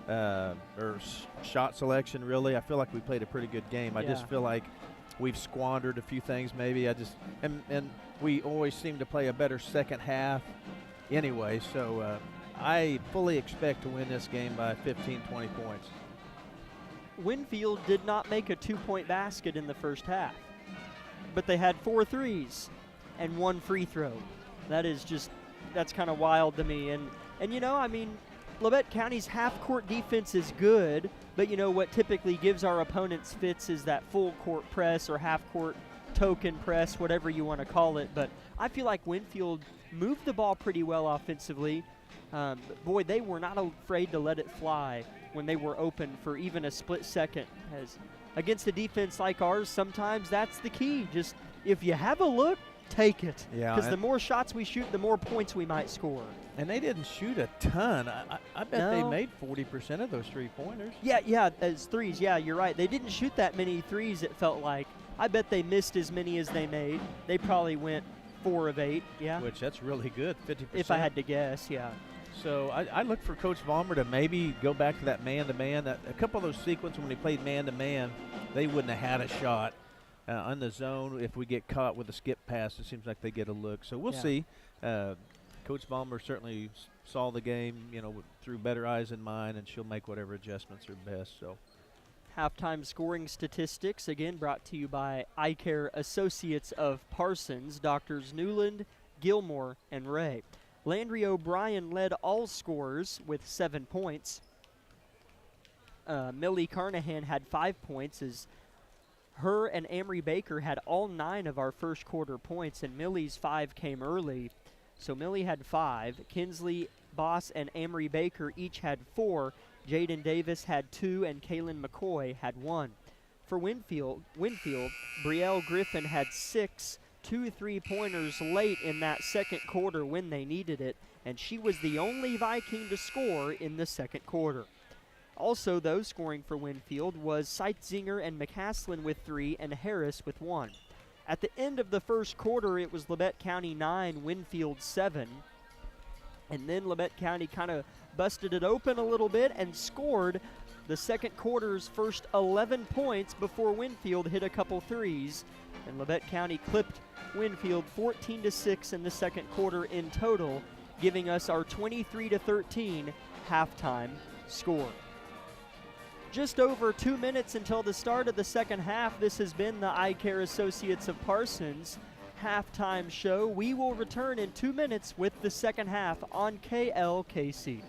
or shot selection, really. I feel like we played a pretty good game. I just feel like we've squandered a few things maybe. And we always seem to play a better second half anyway. So I fully expect to win this game by 15, 20 points. Winfield did not make a 2-point basket in the first half, but they had 4 threes and 1 free throw. That's kind of wild to me. And you know, I mean, Labette County's half-court defense is good, but you know what typically gives our opponents fits is that full-court press or half-court token press, whatever you want to call it. But I feel like Winfield moved the ball pretty well offensively. But boy, they were not afraid to let it fly when they were open for even a split second. As against a defense like ours, sometimes that's the key. Just if you have a look, take it. Yeah. Because the more shots we shoot, the more points we might score. And they didn't shoot a ton. I bet they made 40% of those three-pointers. Yeah, as threes. Yeah, you're right. They didn't shoot that many threes, it felt like. I bet they missed as many as they made. They probably went 4 of 8, yeah. Which, that's really good, 50%. If I had to guess, yeah. So I look for Coach Vollmer to maybe go back to that man-to-man. A couple of those sequences when he played man-to-man, they wouldn't have had a shot. On the zone, if we get caught with a skip pass, it seems like they get a look. So we'll see. Coach Vollmer certainly saw the game, you know, through better eyes than mine, and she'll make whatever adjustments are best. So, halftime scoring statistics, again brought to you by Eye Care Associates of Parsons, Doctors Newland, Gilmore, and Ray. Landry O'Brien led all scorers with 7 points. Millie Carnahan had 5 points as her and Amory Baker had all 9 of our first quarter points, and Millie's 5 came early. So Millie had 5. Kinsley Boss and Amory Baker each had 4. Jaden Davis had 2, and Kaylin McCoy had 1. For Winfield, Brielle Griffin had 6, 2 3-pointers late in that second quarter when they needed it, and she was the only Viking to score in the second quarter. Also, though, scoring for Winfield was Seitzinger and McCaslin with 3 and Harris with 1. At the end of the first quarter, it was Labette County 9, Winfield 7. And then Labette County kind of busted it open a little bit and scored the second quarter's first 11 points before Winfield hit a couple threes. And Labette County clipped Winfield 14-6 in the second quarter in total, giving us our 23-13 halftime score. Just over 2 minutes until the start of the second half. This has been the Eye Care Associates of Parsons halftime show. We will return in 2 minutes with the second half on KLKC.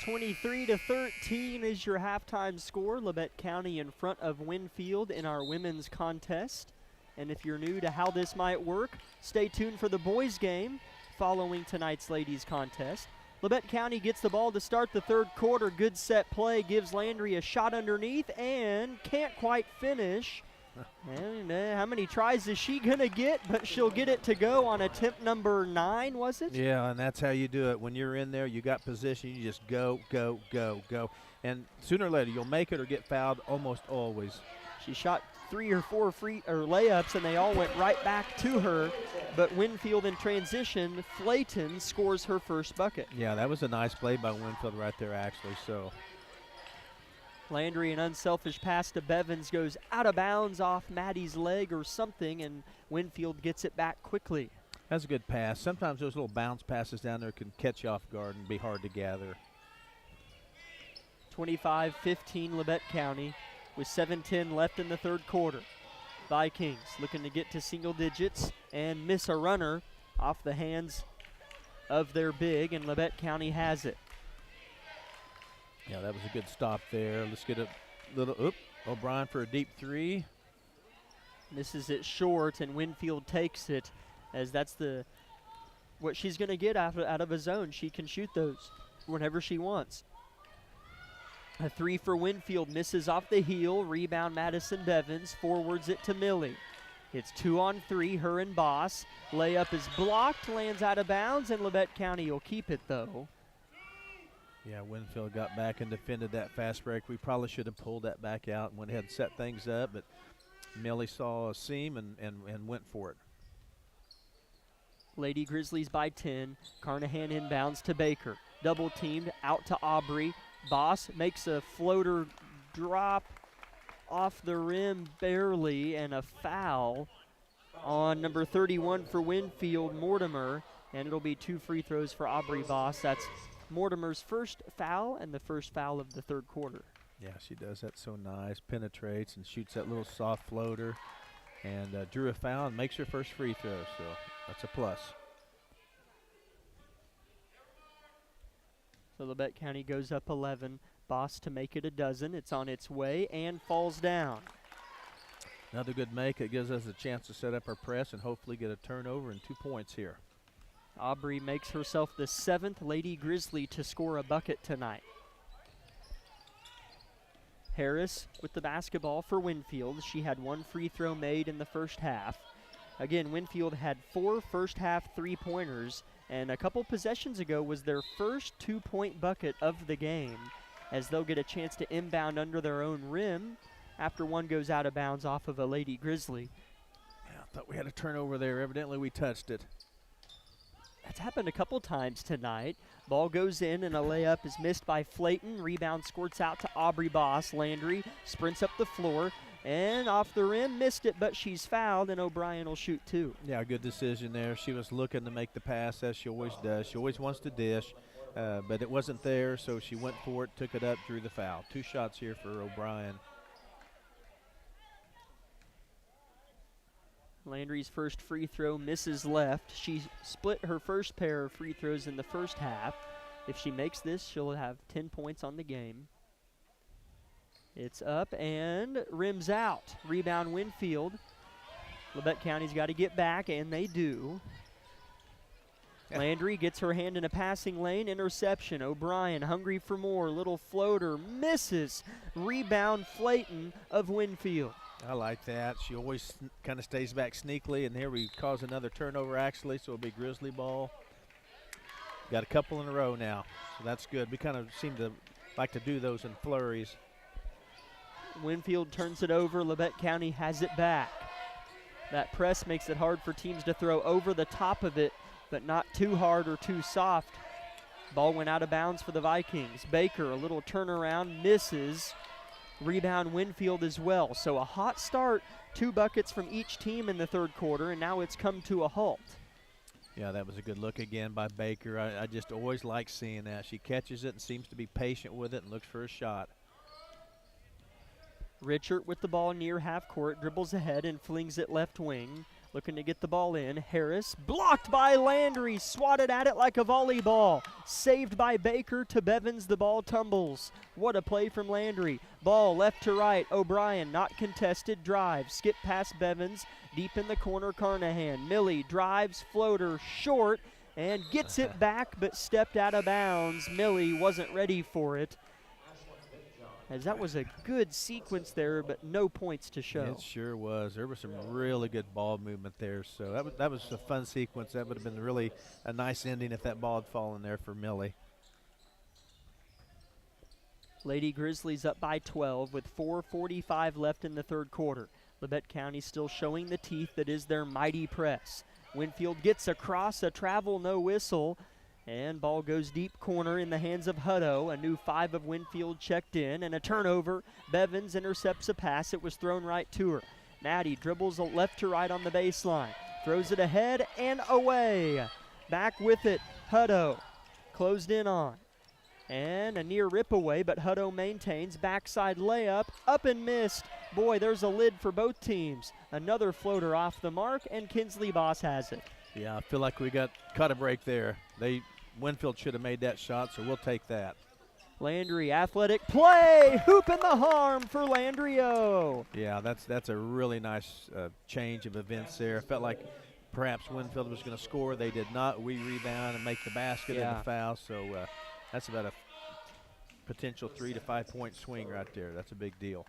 23-13 is your halftime score. Labette County in front of Winfield in our women's contest. And if you're new to how this might work, stay tuned for the boys game following tonight's ladies contest. Labette County gets the ball to start the third quarter. Good set play, gives Landry a shot underneath and can't quite finish. And how many tries is she going to get? But she'll get it to go on attempt number 9, was it? Yeah, and that's how you do it. When you're in there, you got position, you just go, go, go, go. And sooner or later, you'll make it or get fouled almost always. She shot 3 or 4 layups, and they all went right back to her. But Winfield in transition, Flayton scores her first bucket. Yeah, that was a nice play by Winfield right there, actually. So Landry, an unselfish pass to Bevins, goes out of bounds off Maddie's leg or something, and Winfield gets it back quickly. That's a good pass. Sometimes those little bounce passes down there can catch you off guard and be hard to gather. 25-15 Labette County with 7:10 left in the third quarter. Vikings looking to get to single digits and miss a runner off the hands of their big, and Labette County has it. Yeah, that was a good stop there. Let's get a little, O'Brien for a deep 3. Misses it short, and Winfield takes it, as that's what she's going to get out of a zone. She can shoot those whenever she wants. A 3 for Winfield, misses off the heel. Rebound Madison Bevins, forwards it to Millie. It's 2 on 3, her and Boss. Layup is blocked, lands out of bounds, and Labette County will keep it though. Yeah, Winfield got back and defended that fast break. We probably should have pulled that back out and went ahead and set things up, but Millie saw a seam and went for it. Lady Grizzlies by 10. Carnahan inbounds to Baker. Double teamed out to Aubrey. Boss makes a floater drop off the rim barely, and a foul on number 31 for Winfield, Mortimer, and it'll be 2 free throws for Aubrey Boss. That's Mortimer's first foul and the first foul of the third quarter. Yeah, she does that so nice. Penetrates and shoots that little soft floater, and drew a foul and makes her first free throw, so that's a plus. So Labette County goes up 11. Boss to make it a dozen. It's on its way and falls down. Another good make. It gives us a chance to set up our press and hopefully get a turnover and 2 points here. Aubrey makes herself the 7th Lady Grizzly to score a bucket tonight. Harris with the basketball for Winfield. She had 1 free throw made in the first half. Again, Winfield had 4 first half 3-pointers, and a couple possessions ago was their first 2-point bucket of the game, as they'll get a chance to inbound under their own rim after one goes out of bounds off of a Lady Grizzly. Yeah, I thought we had a turnover there. Evidently we touched it. That's happened a couple times tonight. Ball goes in and a layup is missed by Flayton. Rebound squirts out to Aubrey Boss. Landry sprints up the floor and off the rim, missed it, but she's fouled, and O'Brien will shoot 2. Yeah, good decision there. She was looking to make the pass, as she always does. She always wants to dish, but it wasn't there, so she went for it, took it up, drew the foul. 2 shots here for O'Brien. Landry's first free throw misses left. She split her first pair of free throws in the first half. If she makes this, she'll have 10 points on the game. It's up and rims out. Rebound Winfield. Labette County's got to get back, and they do. Landry gets her hand in a passing lane. Interception. O'Brien hungry for more. Little floater. Misses. Rebound Flayton of Winfield. I like that. She always kind of stays back sneakily, and here we cause another turnover actually, so it'll be Grizzly ball. Got a couple in a row now, so that's good. We kind of seem to like to do those in flurries. Winfield turns it over. Labette County has it back. That press makes it hard for teams to throw over the top of it, but not too hard or too soft. Ball went out of bounds for the Vikings. Baker, a little turnaround, misses. Rebound Winfield as well. So a hot start, 2 buckets from each team in the third quarter, and now it's come to a halt. Yeah, that was a good look again by Baker. I just always like seeing that. She catches it and seems to be patient with it and looks for a shot. Richard with the ball near half court, dribbles ahead and flings it left wing. looking to get the ball in. Harris blocked by Landry, swatted at it like a volleyball. Saved by Baker to Bevins, the ball tumbles. What a play from Landry. Ball left to right, O'Brien not contested, drive, skip past Bevins, deep in the corner Carnahan. Millie drives, floater short, and gets it back but stepped out of bounds. Millie wasn't ready for it. As that was a good sequence there, but no points to show. It sure was. There was some really good ball movement there. So that was a fun sequence. That would have been really a nice ending if that ball had fallen there for Millie. Lady Grizzlies up by 12 with 4:45 left in the third quarter. Labette County still showing the teeth that is their mighty press. Winfield gets across, a travel, no whistle. And ball goes deep corner in the hands of Hutto. A new 5 of Winfield checked in, and a turnover. Bevins intercepts a pass. It was thrown right to her. Maddie dribbles left to right on the baseline. Throws it ahead and away. Back with it, Hutto. Closed in on. And a near rip away, but Hutto maintains. Backside layup, up and missed. Boy, there's a lid for both teams. Another floater off the mark, and Kinsley Boss has it. Yeah, I feel like we cut a break there. Winfield should have made that shot, so we'll take that. Landry, athletic play, hoop in the harm for Landrio. Yeah, that's a really nice change of events there. It felt like perhaps Winfield was going to score. They did not. We rebound and make the basket and the foul, so that's about a potential 3 to 5 point swing right there. That's a big deal.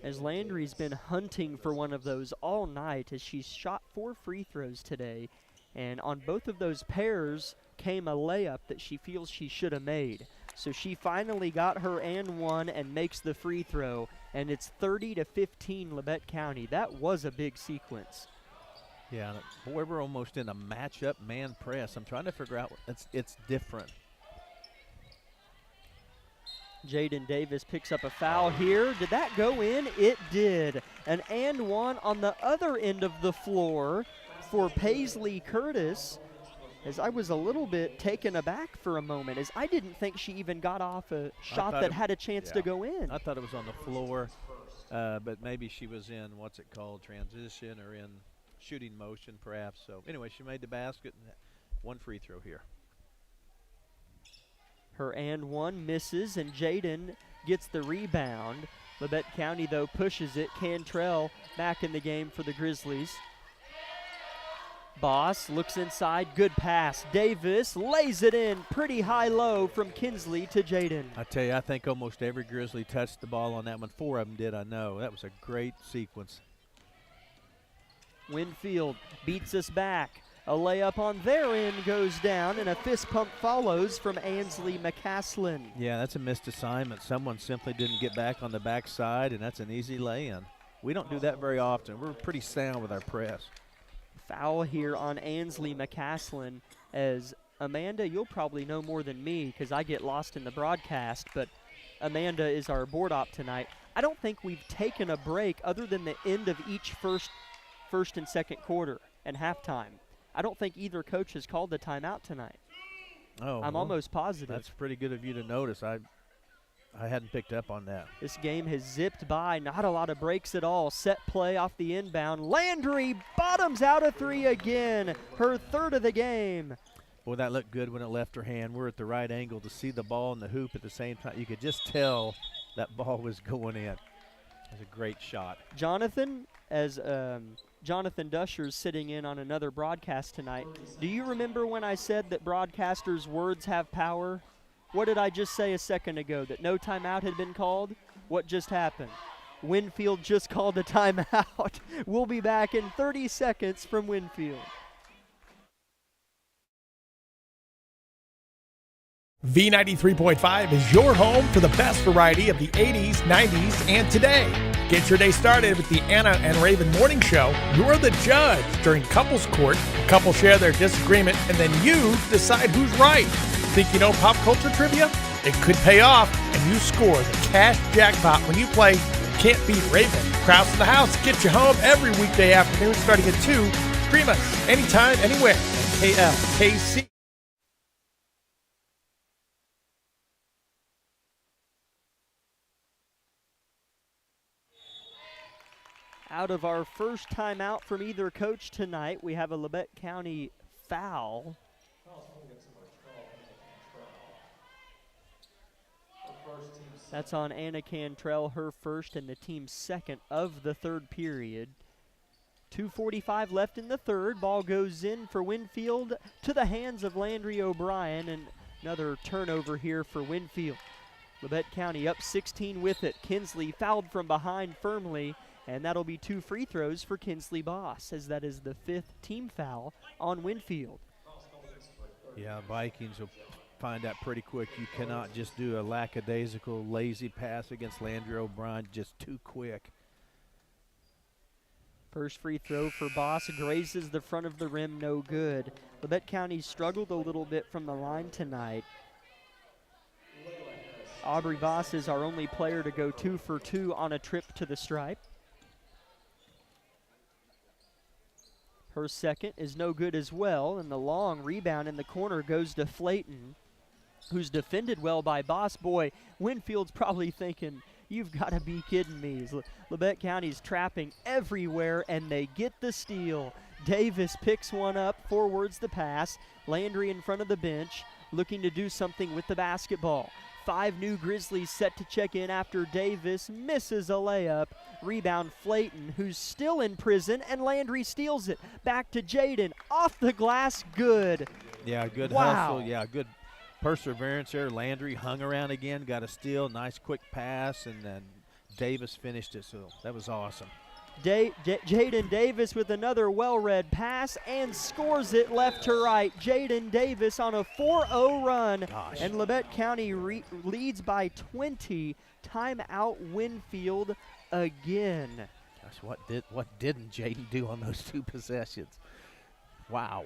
As Landry's been hunting for one of those all night, as she's shot 4 free throws today. And on both of those pairs came a layup that she feels she should have made. So she finally got her and one and makes the free throw. And it's 30-15 Labette County. That was a big sequence. Yeah, boy, we're almost in a matchup man press. I'm trying to figure out it's different. Jaden Davis picks up a foul here. Did that go in? It did. An and one on the other end of the floor for Paisley Curtis, as I was a little bit taken aback for a moment, as I didn't think she even got off a shot that had a chance to go in. I thought it was on the floor, but maybe she was in, transition or in shooting motion perhaps. So anyway, she made the basket and one free throw here. Her and one misses, and Jaden gets the rebound. Labette County, though, pushes it. Cantrell back in the game for the Grizzlies. Boss looks inside, good pass. Davis lays it in pretty high-low from Kinsley to Jaden. I tell you, I think almost every Grizzly touched the ball on that one. 4 of them did, I know. That was a great sequence. Winfield beats us back. A layup on their end goes down, and a fist pump follows from Ansley McCaslin. Yeah, that's a missed assignment. Someone simply didn't get back on the backside, and that's an easy lay-in. We don't do that very often. We're pretty sound with our press. Foul here on Ansley McCaslin, as Amanda, you'll probably know more than me because I get lost in the broadcast, but Amanda is our board op tonight. I don't think we've taken a break other than the end of each first and second quarter and halftime. I don't think either coach has called the timeout tonight. Oh, I'm almost positive. That's pretty good of you to notice. I hadn't picked up on that. This game has zipped by, not a lot of breaks at all. Set play off the inbound. Landry bottoms out a 3 again, her 3rd of the game. Boy, that looked good when it left her hand. We're at the right angle to see the ball in the hoop at the same time. You could just tell that ball was going in. It was a great shot. Jonathan, as Jonathan Dusher's sitting in on another broadcast tonight, do you remember when I said that broadcasters' words have power? What did I just say a second ago? That no timeout had been called? What just happened? Winfield just called a timeout. We'll be back in 30 seconds from Winfield. V93.5 is your home for the best variety of the 80s, 90s, and today. Get your day started with the Anna and Raven Morning Show. You're the judge during couples court. Couples share their disagreement, and then you decide who's right. Think you know pop culture trivia? It could pay off, and you score the cash jackpot when you play Can't Beat Raven. Krause in the House gets you home every weekday afternoon starting at 2. Stream us anytime, anywhere at KLKC. Out of our first timeout from either coach tonight, we have a Labette County foul. That's on Anna Cantrell, her first and the team's second of the third period. 2:45 left in the third. Ball goes in for Winfield to the hands of Landry O'Brien, and another turnover here for Winfield. Labette County up 16 with it. Kinsley fouled from behind firmly, and that'll be 2 free throws for Kinsley Boss, as that is the 5th team foul on Winfield. Yeah, Vikings will find out pretty quick. You cannot just do a lackadaisical, lazy pass against Landry O'Brien, just too quick. First free throw for Boss grazes the front of the rim, no good. Labette County struggled a little bit from the line tonight. Aubrey Boss is our only player to go 2 for 2 on a trip to the stripe. Her second is no good as well, and the long rebound in the corner goes to Flayton, who's defended well by Boss. Boy, Winfield's probably thinking, you've got to be kidding me. Labette County's trapping everywhere, and they get the steal. Davis picks one up, forwards the pass. Landry in front of the bench, looking to do something with the basketball. 5 new Grizzlies set to check in after Davis misses a layup. Rebound Flayton, who's still in prison, and Landry steals it. Back to Jaden, off the glass, good. Yeah, good Wow. hustle. Yeah, good perseverance there. Landry hung around again, got a steal, nice quick pass, and then Davis finished it, so that was awesome. Jaden Davis with another well-read pass and scores it left to right. Jaden Davis on a 4-0 run. Gosh. And Labette County leads by 20. Timeout Winfield again. Gosh, what didn't Jaden do on those 2 possessions? Wow,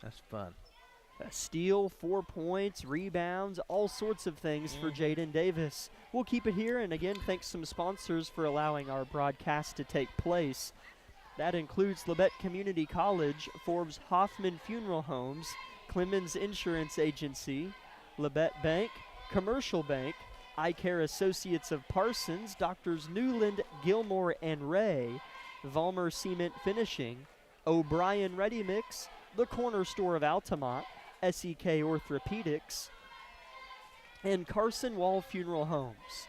that's fun. A steal, 4 points, rebounds, all sorts of things for Jaden Davis. We'll keep it here, and again, thanks some sponsors for allowing our broadcast to take place. That includes Labette Community College, Forbes Hoffman Funeral Homes, Clemens Insurance Agency, Labette Bank, Commercial Bank, Eye Care Associates of Parsons, Doctors Newland, Gilmore, and Ray, Vollmer Cement Finishing, O'Brien Ready Mix, the Corner Store of Altamont, SEK Orthopedics, and Carson Wall Funeral Homes.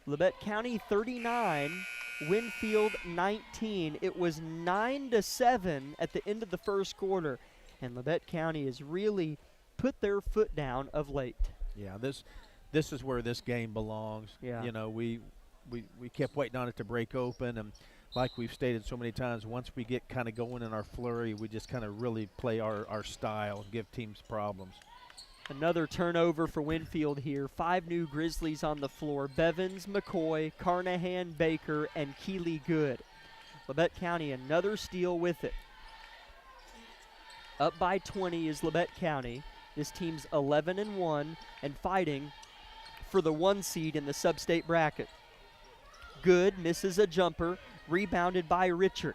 Labette County 39, Winfield 19. It was 9-7 at the end of the first quarter, and Labette County has really put their foot down of late. Yeah, this is where this game belongs. Yeah. You know, we kept waiting on it to break open, and like we've stated so many times, once we get kind of going in our flurry, we just kind of really play our style and give teams problems. Another turnover for Winfield here. 5 new Grizzlies on the floor. Bevins, McCoy, Carnahan, Baker, and Keeley Good. Labette County another steal with it. Up by 20 is Labette County. This team's 11-1 and fighting for the 1 seed in the sub-state bracket. Good misses a jumper, rebounded by Richard.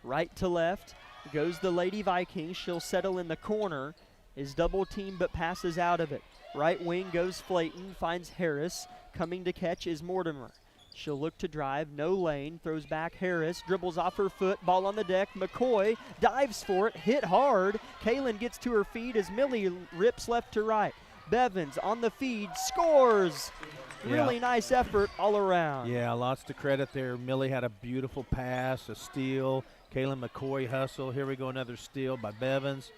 Right to left goes the Lady Vikings. She'll settle in the corner. Is double teamed but passes out of it. Right wing goes Flayton, finds Harris. Coming to catch is Mortimer. She'll look to drive, no lane, throws back Harris, dribbles off her foot, ball on the deck. McCoy dives for it, hit hard. Kaylin gets to her feet as Millie rips left to right. Bevins on the feed, scores! Really nice effort all around. Yeah, lots to credit there. Millie had a beautiful pass, a steal. Kaylin McCoy hustle. Here we go, another steal by Bevins.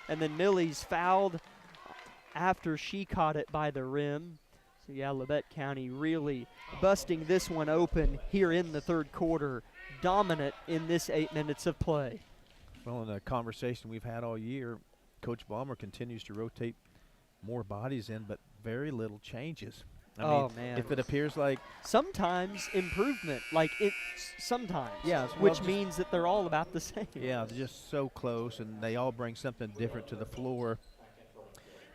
And then Millie's fouled after she caught it by the rim. So yeah, Labette County really busting this one open here in the third quarter. Dominant in this 8 minutes of play. Well, in the conversation we've had all year, Coach Ballmer continues to rotate more bodies in, but very little changes. I mean, man. if it appears like Sometimes improvement, like it's sometimes. Yeah, well, which just- means that they're all about the same. yeah, they're just so close, and they all bring something different to the floor.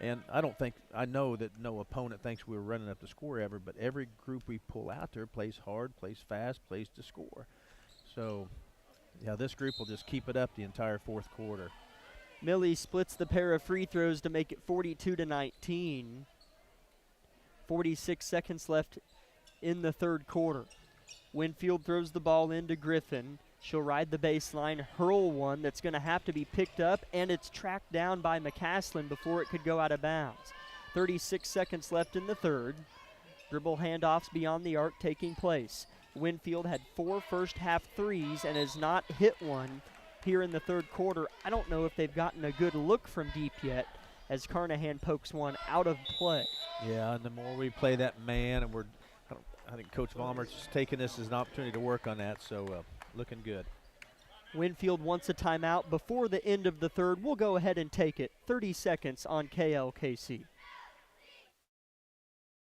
And I know that no opponent thinks we're running up the score ever, but every group we pull out there plays hard, plays fast, plays to score. So, yeah, this group will just keep it up the entire fourth quarter. Millie splits the pair of free throws to make it 42-19. 46 seconds left in the third quarter. Winfield throws the ball into Griffin. She'll ride the baseline, hurl one that's going to have to be picked up, and it's tracked down by McCaslin before it could go out of bounds. 36 seconds left in the third. Dribble handoffs beyond the arc taking place. Winfield had 4 first-half threes and has not hit one here in the third quarter. I don't know if they've gotten a good look from deep yet, as Carnahan pokes one out of play. Yeah, and the more we play that man, and I think Coach Vollmer's taking this as an opportunity to work on that, so looking good. Winfield wants a timeout before the end of the third. We'll go ahead and take it. 30 seconds on KLKC.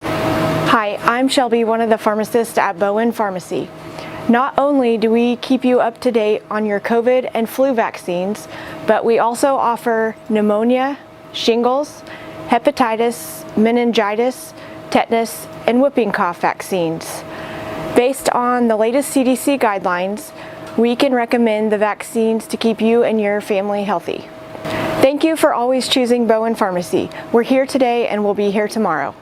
Hi, I'm Shelby, one of the pharmacists at Bowen Pharmacy. Not only do we keep you up to date on your COVID and flu vaccines, but we also offer pneumonia, shingles, hepatitis, meningitis, tetanus, and whooping cough vaccines. Based on the latest CDC guidelines, we can recommend the vaccines to keep you and your family healthy. Thank you for always choosing Bowen Pharmacy. We're here today and we'll be here tomorrow.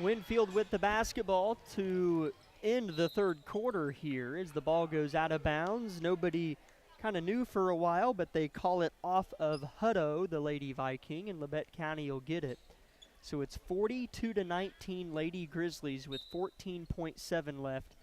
Winfield with the basketball to end the third quarter here as the ball goes out of bounds. Nobody kind of knew for a while, but they call it off of Hutto, the Lady Viking, and Labette County will get it. So it's 42-19 Lady Grizzlies with 14.7 left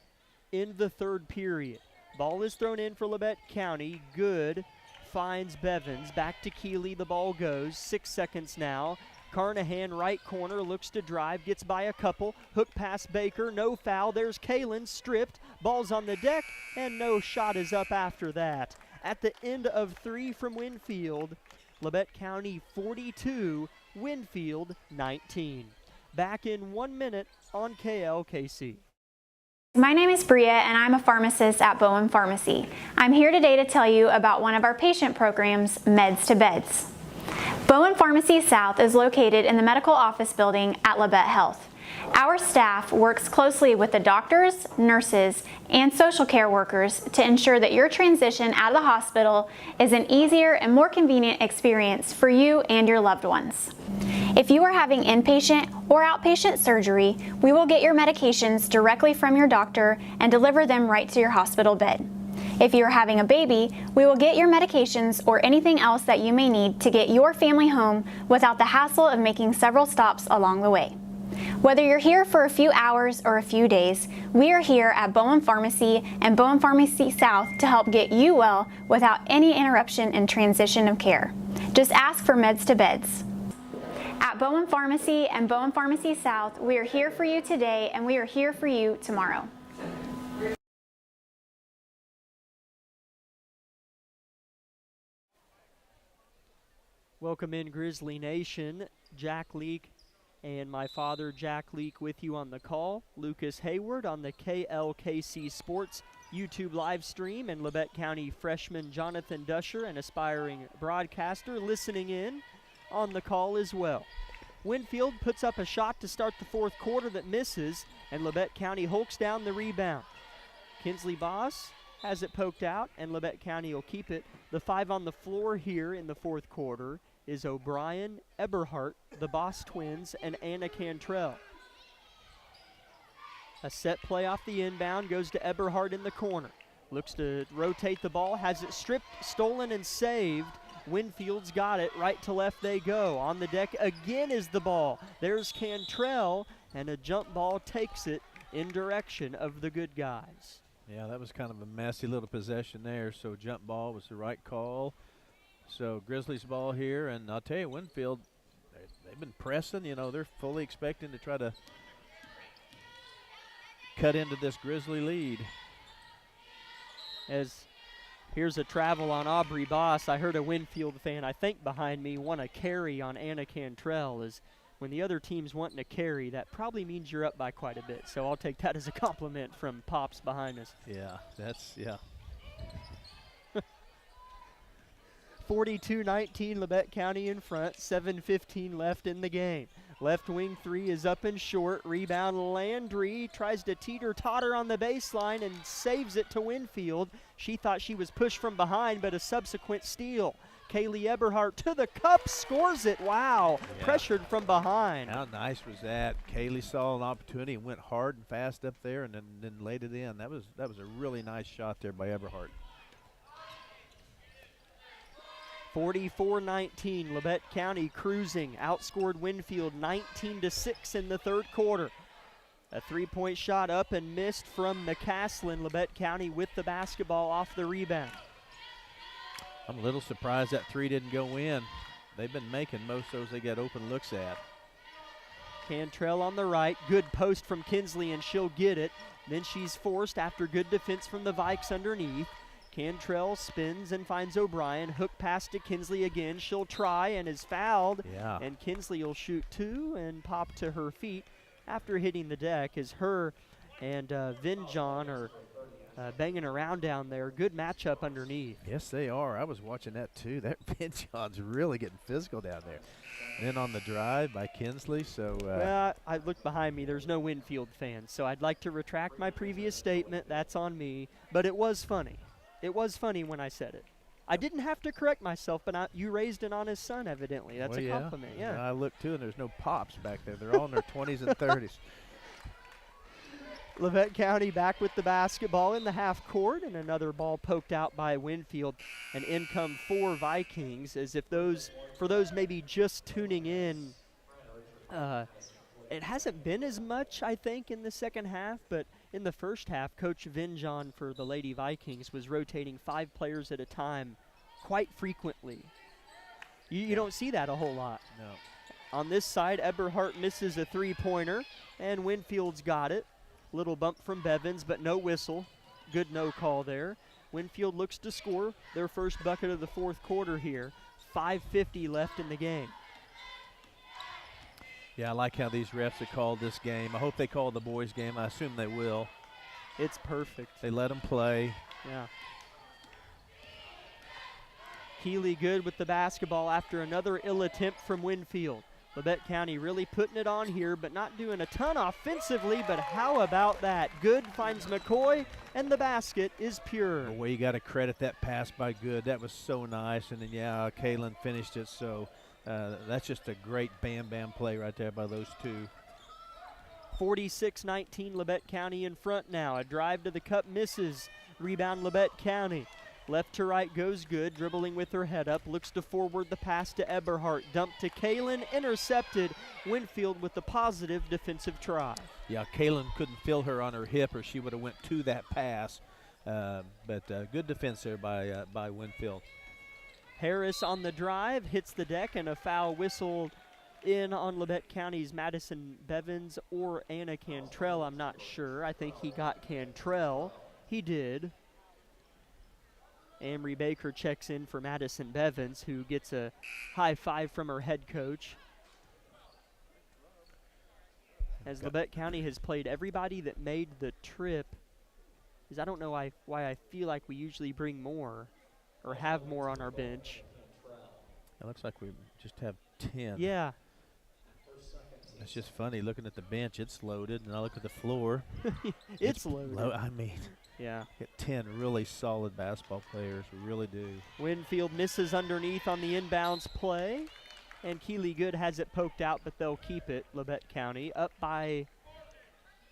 in the third period. Ball is thrown in for Labette County. Good. Finds Bevins. Back to Keeley. The ball goes. 6 seconds now. Carnahan, right corner, looks to drive, gets by a couple. Hook pass Baker, no foul. There's Kalen, stripped. Ball's on the deck, and no shot is up after that. At the end of 3 from Winfield, Labette County 42, Winfield 19. Back in 1 minute on KLKC. My name is Bria and I'm a pharmacist at Bowen Pharmacy. I'm here today to tell you about one of our patient programs, Meds to Beds. Bowen Pharmacy South is located in the medical office building at Labette Health. Our staff works closely with the doctors, nurses, and social care workers to ensure that your transition out of the hospital is an easier and more convenient experience for you and your loved ones. If you are having inpatient or outpatient surgery, we will get your medications directly from your doctor and deliver them right to your hospital bed. If you are having a baby, we will get your medications or anything else that you may need to get your family home without the hassle of making several stops along the way. Whether you're here for a few hours or a few days, we are here at Bowen Pharmacy and Bowen Pharmacy South to help get you well without any interruption in transition of care. Just ask for Meds to Beds. At Bowen Pharmacy and Bowen Pharmacy South, we are here for you today and we are here for you tomorrow. Welcome in, Grizzly Nation. Jack Leak and my father, Jack Leak, with you on the call. Lucas Hayward on the KLKC Sports YouTube live stream, and Labette County freshman Jonathan Dusher, an aspiring broadcaster, listening in on the call as well. Winfield puts up a shot to start the fourth quarter that misses, and Labette County hulks down the rebound. Kinsley Boss has it poked out, and Labette County will keep it. The 5 on the floor here in the fourth quarter is O'Brien, Eberhardt, the Boss twins, and Anna Cantrell. A set play off the inbound goes to Eberhardt in the corner. Looks to rotate the ball, has it stripped, stolen, and saved. Winfield's got it. Right to left they go. On the deck again is the ball. There's Cantrell, and a jump ball takes it in direction of the good guys. Yeah, that was kind of a messy little possession there, so jump ball was the right call. So Grizzlies ball here, and I'll tell you, Winfield, they've been pressing. You know, they're fully expecting to try to cut into this Grizzly lead. As here's a travel on Aubrey Boss. I heard a Winfield fan, I think behind me, want a carry on Anna Cantrell as when the other team's wanting to carry, that probably means you're up by quite a bit. So I'll take that as a compliment from Pops behind us. Yeah, yeah. 42-19, Labette County in front, 7:15 left in the game. Left wing three is up and short. Rebound Landry tries to teeter-totter on the baseline and saves it to Winfield. She thought she was pushed from behind, but a subsequent steal. Kaylee Eberhardt to the cup, scores it. Wow, Yeah. Pressured from behind. How nice was that? Kaylee saw an opportunity and went hard and fast up there and then laid it in. That was a really nice shot there by Eberhardt. 44-19, Labette County cruising, outscored Winfield 19-6 in the third quarter. A three-point shot up and missed from McCaslin. Labette County with the basketball off the rebound. I'm a little surprised that three didn't go in. They've been making most of those they get open looks at. Cantrell on the right, good post from Kinsley and she'll get it. Then she's forced after good defense from the Vikes underneath. Cantrell spins and finds O'Brien. Hook pass to Kinsley again. She'll try and is fouled. Yeah. And Kinsley will shoot two and pop to her feet after hitting the deck as her and Vinjon are banging around down there. Good matchup underneath. Yes, they are. I was watching that too. That Vinjon's really getting physical down there. Then on the drive by Kinsley. So well, I look behind me. There's no Winfield fans, so I'd like to retract my previous statement. That's on me. But it was funny. It was funny when I said it. I didn't have to correct myself, but you raised an honest son, evidently. That's a compliment, yeah. I look, too, and there's no Pops back there. They're all in their 20s and 30s. Labette County back with the basketball in the half court, and another ball poked out by Winfield. And in come 4 Vikings, as if for those maybe just tuning in, it hasn't been as much, I think, in the second half, but in the first half, Coach Vinjon for the Lady Vikings was rotating 5 players at a time quite frequently. You don't see that a whole lot. No. On this side, Eberhardt misses a three-pointer, and Winfield's got it. Little bump from Bevins, but no whistle. Good no call there. Winfield looks to score their first bucket of the fourth quarter here. 5:50 left in the game. Yeah, I like how these refs have called this game. I hope they call the boys' game. I assume they will. It's perfect. They let them play. Yeah. Keeley good with the basketball after another ill attempt from Winfield. Labette County really putting it on here, but not doing a ton offensively, but how about that? Good finds McCoy, and the basket is pure. Well, you got to credit that pass by Good. That was so nice. And then, yeah, Kaylin finished it. So that's just a great bam-bam play right there by those two. 46-19, Labette County in front now. A drive to the cup misses. Rebound Labette County. Left to right goes Good, dribbling with her head up, looks to forward the pass to Eberhardt. Dump to Kaylin, intercepted. Winfield with the positive defensive try. Yeah, Kaylin couldn't feel her on her hip or she would have went to that pass. But good defense there by Winfield. Harris on the drive, hits the deck, and a foul whistled in on Labette County's Madison Bevins or Anna Cantrell. I'm not sure. I think he got Cantrell. He did. Amory Baker checks in for Madison Bevins, who gets a high five from her head coach. As Labette County has played everybody that made the trip, because I don't know why I feel like we usually bring more or have more on our bench. It looks like we just have 10. Yeah. It's just funny looking at the bench. It's loaded, and I look at the floor. it's loaded. I mean, yeah. Get 10 really solid basketball players. We really do. Winfield misses underneath on the inbounds play, and Keeley Good has it poked out, but they'll keep it. Labette County up by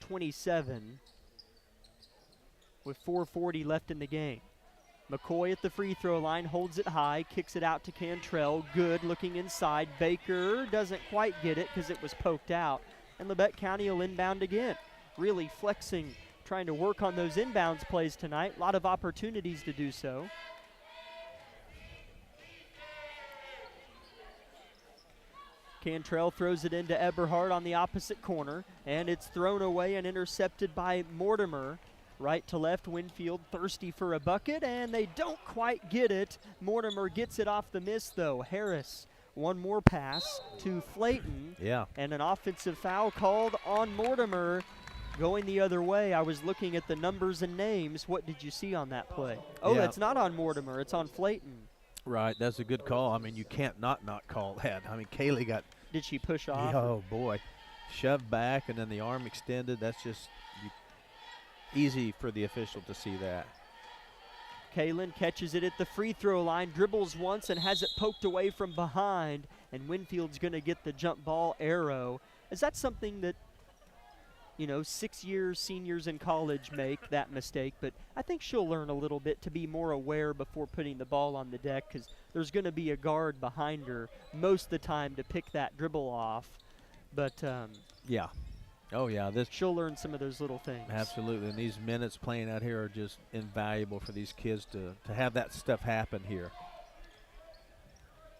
27 with 4:40 left in the game. McCoy at the free throw line, holds it high, kicks it out to Cantrell. Good looking inside. Baker doesn't quite get it because it was poked out. And Labette County will inbound again. Really flexing, trying to work on those inbounds plays tonight. A lot of opportunities to do so. Cantrell throws it into Eberhardt on the opposite corner, and it's thrown away and intercepted by Mortimer. Right to left, Winfield thirsty for a bucket, and they don't quite get it. Mortimer gets it off the miss, though. Harris One more pass to Flayton. Yeah. And an offensive foul called on Mortimer. Going the other way, I was looking at the numbers and names. What did you see on that play? Oh, Yeah. it's not on Mortimer. It's on Flayton. Right, that's a good call. I mean, you can't not call that. I mean, Kaylee got. Did she push off? Oh, boy. Shoved back and then the arm extended. That's just easy for the official to see that. Kaylin catches it at the free throw line, dribbles once and has it poked away from behind, and Winfield's going to get the jump ball arrow. Is that something that, 6-year seniors in college make that mistake? But I think she'll learn a little bit to be more aware before putting the ball on the deck, because there's going to be a guard behind her most of the time to pick that dribble off. But yeah. Oh, yeah. She'll learn some of those little things. Absolutely. And these minutes playing out here are just invaluable for these kids to have that stuff happen here.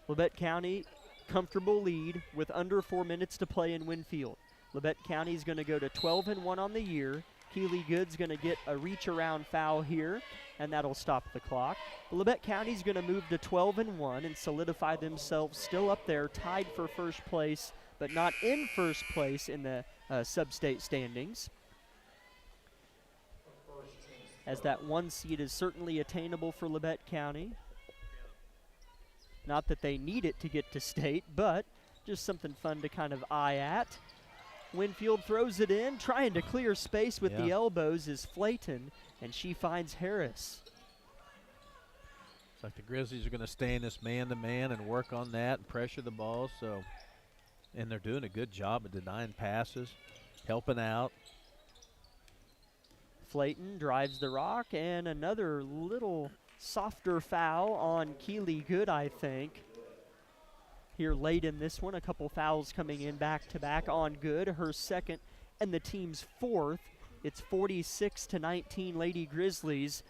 Labette County, comfortable lead with under 4 minutes to play in Winfield. Labette County's going to go to 12-1 on the year. Keeley Good's going to get a reach-around foul here, and that'll stop the clock. Labette County's going to move to 12-1 and solidify themselves still up there, tied for first place, but not in first place in the sub-state standings, as that 1 seed is certainly attainable for Labette County. Not that they need it to get to state, but just something fun to kind of eye at. Winfield throws it in, trying to clear space with the elbows is Flayton, and she finds Harris. It's like the Grizzlies are going to stay in this man-to-man and work on that and pressure the ball. And they're doing a good job of denying passes, helping out. Flayton drives the rock, and another little softer foul on Keeley Good, I think. Here late in this one, a couple fouls coming in back-to-back on Good, her second and the team's fourth. It's 46-19 Lady Grizzlies.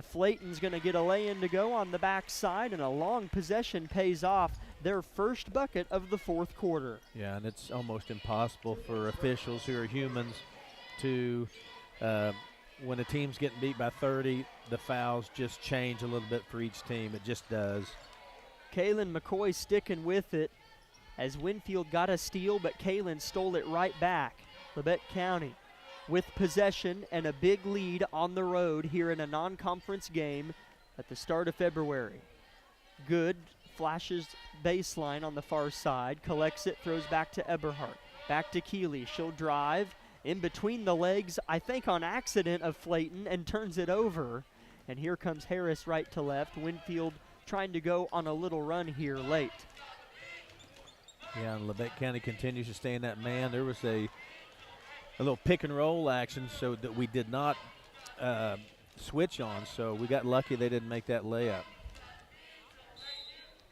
Flayton's going to get a lay-in to go on the backside, and a long possession pays off. Their first bucket of the fourth quarter. Yeah, and it's almost impossible for officials who are humans to, when a team's getting beat by 30, the fouls just change a little bit for each team. It just does. Kaylin McCoy sticking with it as Winfield got a steal, but Kaylin stole it right back. Labette County with possession and a big lead on the road here in a non-conference game at the start of February. Good flashes baseline on the far side, collects it, throws back to Eberhardt. Back to Keeley. She'll drive in between the legs, I think on accident, of Flayton, and turns it over. And here comes Harris right to left. Winfield trying to go on a little run here late. Yeah, and Labette County continues to stay in that man. There was a little pick and roll action so that we did not switch on, so we got lucky they didn't make that layup.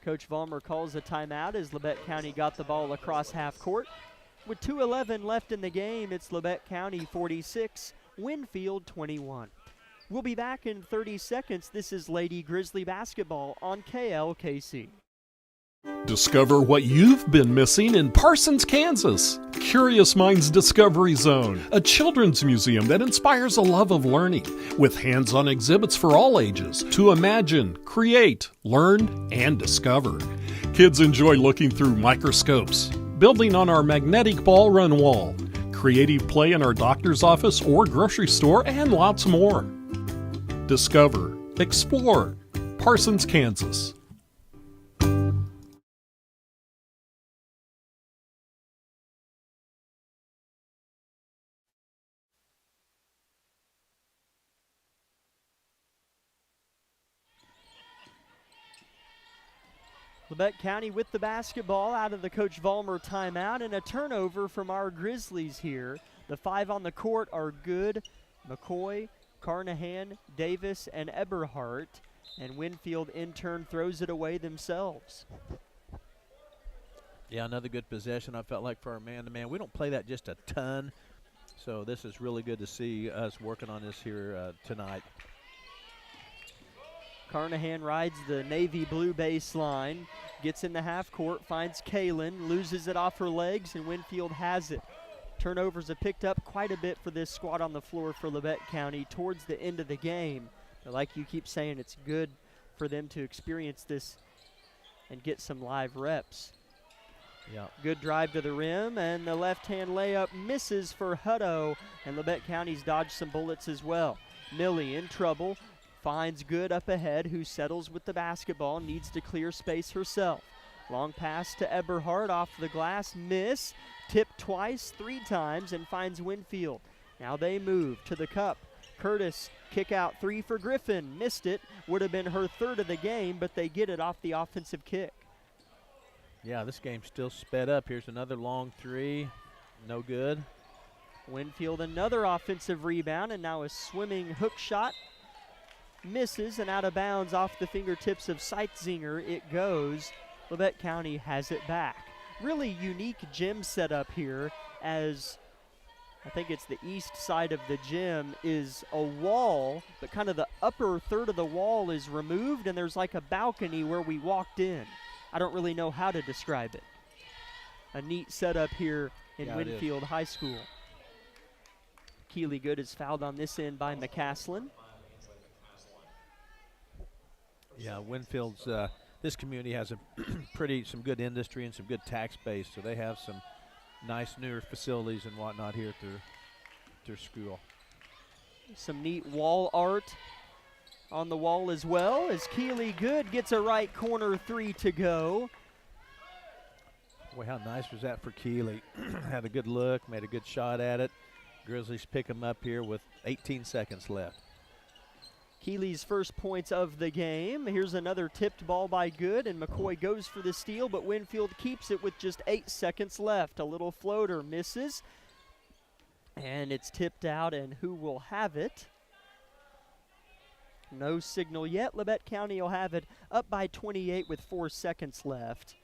Coach Vollmer calls a timeout as Labette County got the ball across half court. With 2:11 left in the game, it's Labette County 46, Winfield 21. We'll be back in 30 seconds. This is Lady Grizzly basketball on KLKC. Discover what you've been missing in Parsons, Kansas. Curious Minds Discovery Zone, a children's museum that inspires a love of learning, with hands-on exhibits for all ages to imagine, create, learn, and discover. Kids enjoy looking through microscopes, building on our magnetic ball run wall, creative play in our doctor's office or grocery store, and lots more. Discover, explore, Parsons, Kansas. Labette County with the basketball out of the Coach Vollmer timeout, and a turnover from our Grizzlies here. The 5 on the court are Good, McCoy, Carnahan, Davis, and Eberhardt, and Winfield in turn throws it away themselves. Yeah, another good possession, I felt like, for our man-to-man. We don't play that just a ton, so this is really good to see us working on this here tonight. Carnahan rides the navy blue baseline, gets in the half court, finds Kaylin, loses it off her legs, and Winfield has it. Turnovers have picked up quite a bit for this squad on the floor for Labette County towards the end of the game. But like you keep saying, it's good for them to experience this and get some live reps. Yeah. Good drive to the rim, and the left-hand layup misses for Hutto, and Labette County's dodged some bullets as well. Millie in trouble, finds Good up ahead, who settles with the basketball, needs to clear space herself. Long pass to Eberhardt, off the glass, miss, tipped twice, 3 times, and finds Winfield. Now they move to the cup. Curtis, kick out 3 for Griffin, missed it, would have been her 3rd of the game, but they get it off the offensive kick. Yeah, this game's still sped up. Here's another long 3, no good. Winfield another offensive rebound, and now a swimming hook shot. Misses and out of bounds off the fingertips of Seitzinger. It goes. Labette County has it back. Really unique gym setup here, as I think it's the east side of the gym is a wall, but kind of the upper third of the wall is removed, and there's like a balcony where we walked in. I don't really know how to describe it. A neat setup here in Winfield High School. Keely Good is fouled on this end by McCaslin. Yeah, Winfield's, this community has a some good industry and some good tax base, so they have some nice newer facilities and whatnot here at their school. Some neat wall art on the wall as well, as Keely Good gets a right corner 3 to go. Boy, how nice was that for Keely? Had a good look, made a good shot at it. Grizzlies pick them up here with 18 seconds left. Keely's first points of the game. Here's another tipped ball by Good, and McCoy goes for the steal, but Winfield keeps it with just 8 seconds left. A little floater misses, and it's tipped out, and who will have it? No signal yet. Labette County will have it up by 28 with 4 seconds left.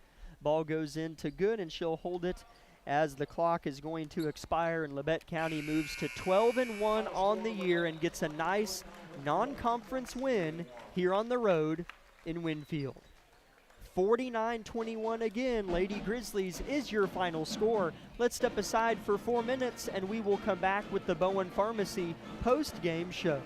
Ball goes into Good, and she'll hold it as the clock is going to expire, and Labette County moves to 12-1 on the year and gets a nice non-conference win here on the road in Winfield. 49-21 again. Lady Grizzlies is your final score. Let's step aside for 4 minutes, and we will come back with the Bowen Pharmacy post-game show.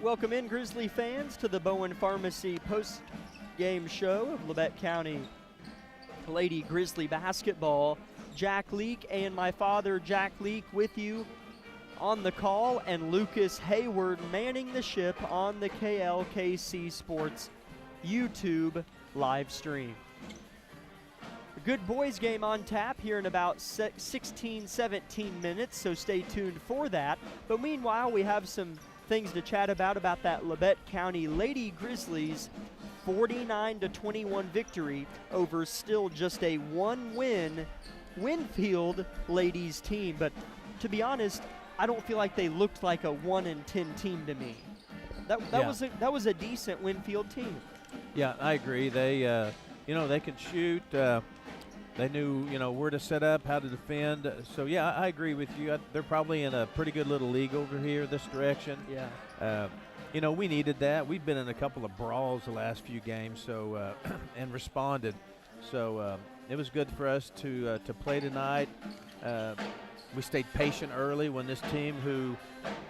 Welcome in, Grizzly fans, to the Bowen Pharmacy post-game show of Labette County Lady Grizzly basketball. Jack Leak and my father, Jack Leak, with you on the call, and Lucas Hayward manning the ship on the KLKC Sports YouTube live stream. A good boys game on tap here in about 16, 17 minutes, so stay tuned for that. But meanwhile, we have some things to chat about that Labette County Lady Grizzlies 49-21 victory over still just a one-win Winfield ladies team. But to be honest, I don't feel like they looked like a 1-10 team to me. That was a decent Winfield team. Yeah, I agree. They they can shoot. They knew where to set up, how to defend. So yeah, I agree with you. They're probably in a pretty good little league over here this direction. Yeah. We needed that. We've been in a couple of brawls the last few games, so and responded. So it was good for us to play tonight. We stayed patient early when this team, who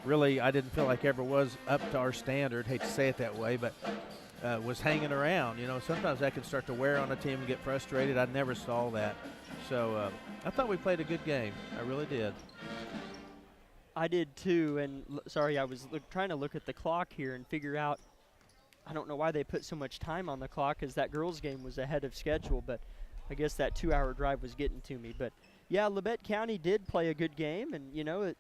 really I didn't feel like ever was up to our standard, hate to say it that way, but was hanging around. Sometimes that can start to wear on a team and get frustrated. I never saw that. So I thought we played a good game. I really did. I did too, and sorry, I was trying to look at the clock here and figure out, I don't know why they put so much time on the clock, as that girls game was ahead of schedule, but I guess that 2-hour drive was getting to me. But yeah, Labette County did play a good game, and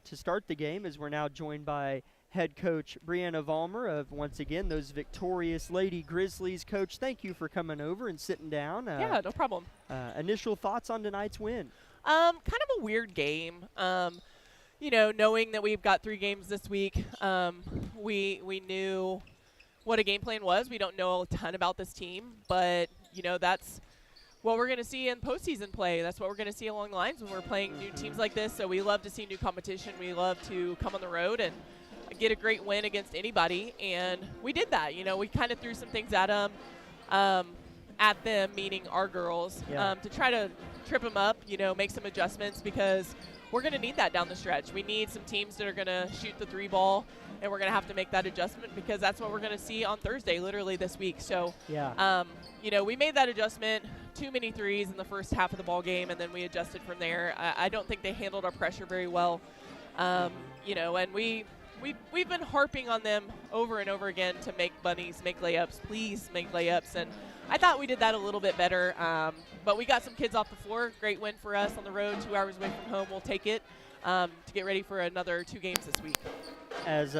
to start the game, as we're now joined by head coach Brianna Vollmer of, once again, those victorious Lady Grizzlies. Coach, thank you for coming over and sitting down. Yeah, no problem. Initial thoughts on tonight's win? Kind of a weird game. Knowing that we've got 3 games this week, we knew what a game plan was. We don't know a ton about this team, but, that's what we're going to see in postseason play. That's what we're going to see along the lines when we're playing new teams like this. So we love to see new competition. We love to come on the road and get a great win against anybody, and we did that. We kind of threw some things at them, meaning our girls, to try to trip them up, make some adjustments, because we're going to need that down the stretch. We need some teams that are going to shoot the 3 ball, and we're going to have to make that adjustment, because that's what we're going to see on Thursday, literally this week. So, we made that adjustment. Too many threes in the first half of the ball game, and then we adjusted from there. I don't think they handled our pressure very well, and We've been harping on them over and over again to make bunnies, make layups, please make layups, and I thought we did that a little bit better, but we got some kids off the floor. Great win for us on the road, 2 hours away from home. We'll take it to get ready for another 2 games this week. As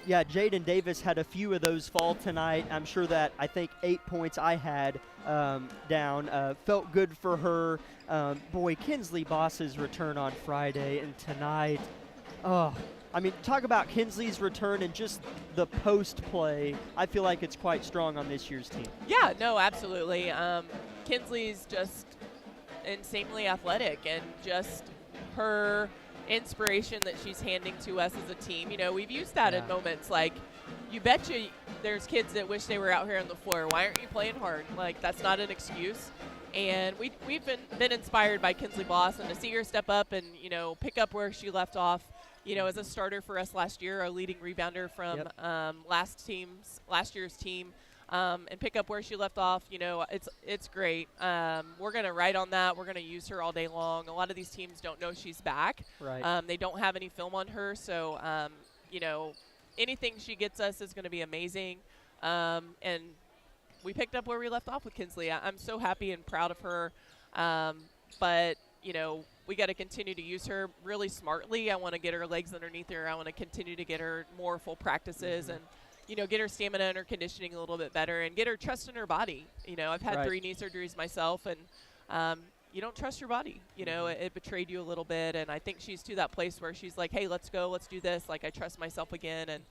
Jaden Davis had a few of those fall tonight. I'm sure that, I think, 8 points I had down felt good for her. Boy, Kinsley Boss's return on Friday, and tonight, talk about Kinsley's return and just the post play. I feel like it's quite strong on this year's team. Yeah, no, absolutely. Kinsley's just insanely athletic, and just her inspiration that she's handing to us as a team. We've used that in moments like, you betcha there's kids that wish they were out here on the floor. Why aren't you playing hard? Like, that's not an excuse. And we've been inspired by Kinsley Boss, and to see her step up and, pick up where she left off, as a starter for us last year, a leading rebounder from last year's team, and pick up where she left off, it's great. We're going to ride on that. We're going to use her all day long. A lot of these teams don't know she's back. Right. They don't have any film on her, so, anything she gets us is going to be amazing. And we picked up where we left off with Kinsley. I'm so happy and proud of her. But, we got to continue to use her really smartly. I want to get her legs underneath her. I want to continue to get her more full practices and, get her stamina and her conditioning a little bit better, and get her trust in her body. I've had 3 knee surgeries myself, and you don't trust your body. It betrayed you a little bit, and I think she's to that place where she's like, hey, let's go, let's do this. Like, I trust myself again, and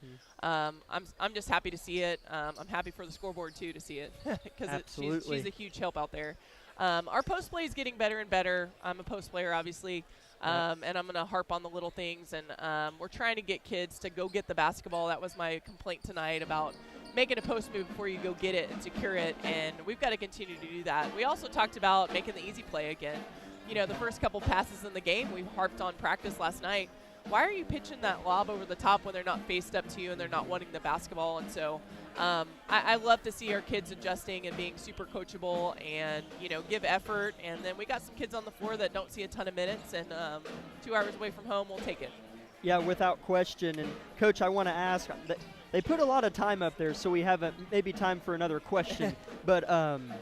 I'm just happy to see it. I'm happy for the scoreboard, too, to see it, because she's a huge help out there. Our post play is getting better and better. I'm a post player, obviously, and I'm going to harp on the little things. And we're trying to get kids to go get the basketball. That was my complaint tonight about making a post move before you go get it and secure it. And we've got to continue to do that. We also talked about making the easy play again. The first couple passes in the game, we harped on practice last night. why are you pitching that lob over the top when they're not faced up to you and they're not wanting the basketball? And so I love to see our kids adjusting and being super coachable and, give effort. And then we got some kids on the floor that don't see a ton of minutes, and 2 hours away from home, we'll take it. Yeah, without question. And, Coach, I want to ask, they put a lot of time up there, so we have maybe time for another question. But I'm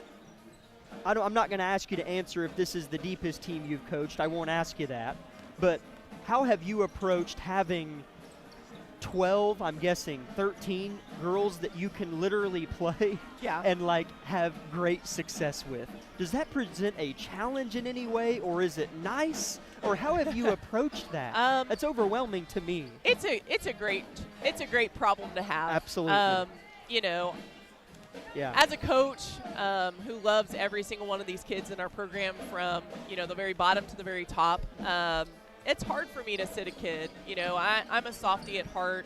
not going to ask you to answer if this is the deepest team you've coached. I won't ask you that. But how have you approached having 12, I'm guessing 13 girls that you can literally play and have great success with? Does that present a challenge in any way, or is it nice, or how have you approached that? It's overwhelming to me. It's a great problem to have. Absolutely. As a coach who loves every single one of these kids in our program from the very bottom to the very top, it's hard for me to sit a kid. I'm a softie at heart.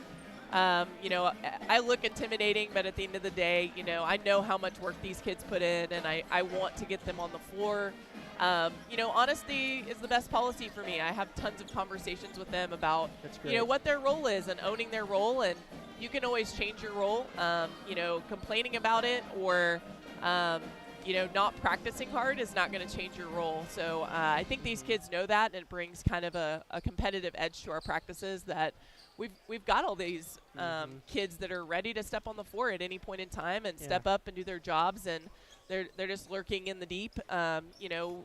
I look intimidating, but at the end of the day, I know how much work these kids put in, and I want to get them on the floor. Honesty is the best policy for me. I have tons of conversations with them about, what their role is and owning their role, and you can always change your role. Complaining about it or not practicing hard is not going to change your role. So I think these kids know that, and it brings kind of a competitive edge to our practices, that we've got all these kids that are ready to step on the floor at any point in time and step up and do their jobs, and they're just lurking in the deep.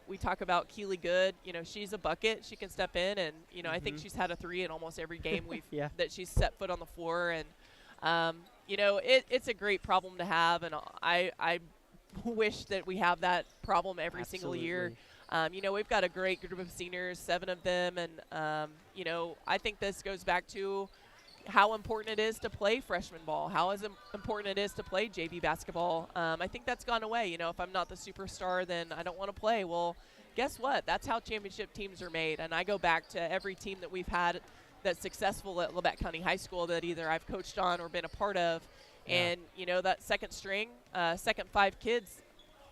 We talk about Keely Good. She's a bucket. She can step in, and I think she's had a 3 in almost every game that she's set foot on the floor, and it's a great problem to have, and I wish that we have that problem every single year. We've got a great group of seniors, 7 of them, and I think this goes back to how important it is to play freshman ball, how important it is to play JV basketball. I think that's gone away. If I'm not the superstar, then I don't want to play. Well, guess what? That's how championship teams are made, and I go back to every team that we've had that's successful at Labette County High School that either I've coached on or been a part of. And, that second string, second 5 kids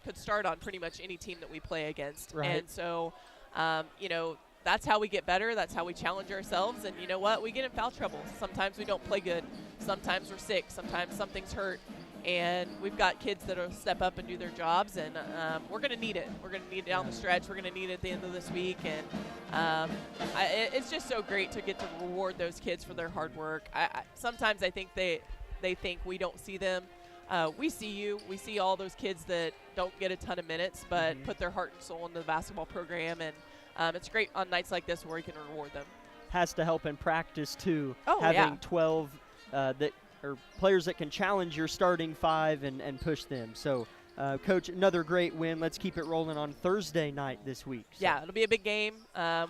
could start on pretty much any team that we play against. Right. And so, that's how we get better. That's how we challenge ourselves. And you know what? We get in foul trouble. Sometimes we don't play good. Sometimes we're sick. Sometimes something's hurt. And we've got kids that will step up and do their jobs. And we're going to need it. We're going to need it down the stretch. We're going to need it at the end of this week. And it's just so great to get to reward those kids for their hard work. Sometimes I think they think we don't see them. We see you. We see all those kids that don't get a ton of minutes but put their heart and soul into the basketball program, and it's great on nights like this where we can reward them. Has to help in practice too. Having 12 that are players that can challenge your starting 5 and push them. So Coach, another great win. Let's keep it rolling on Thursday night this week. So. Yeah, it'll be a big game.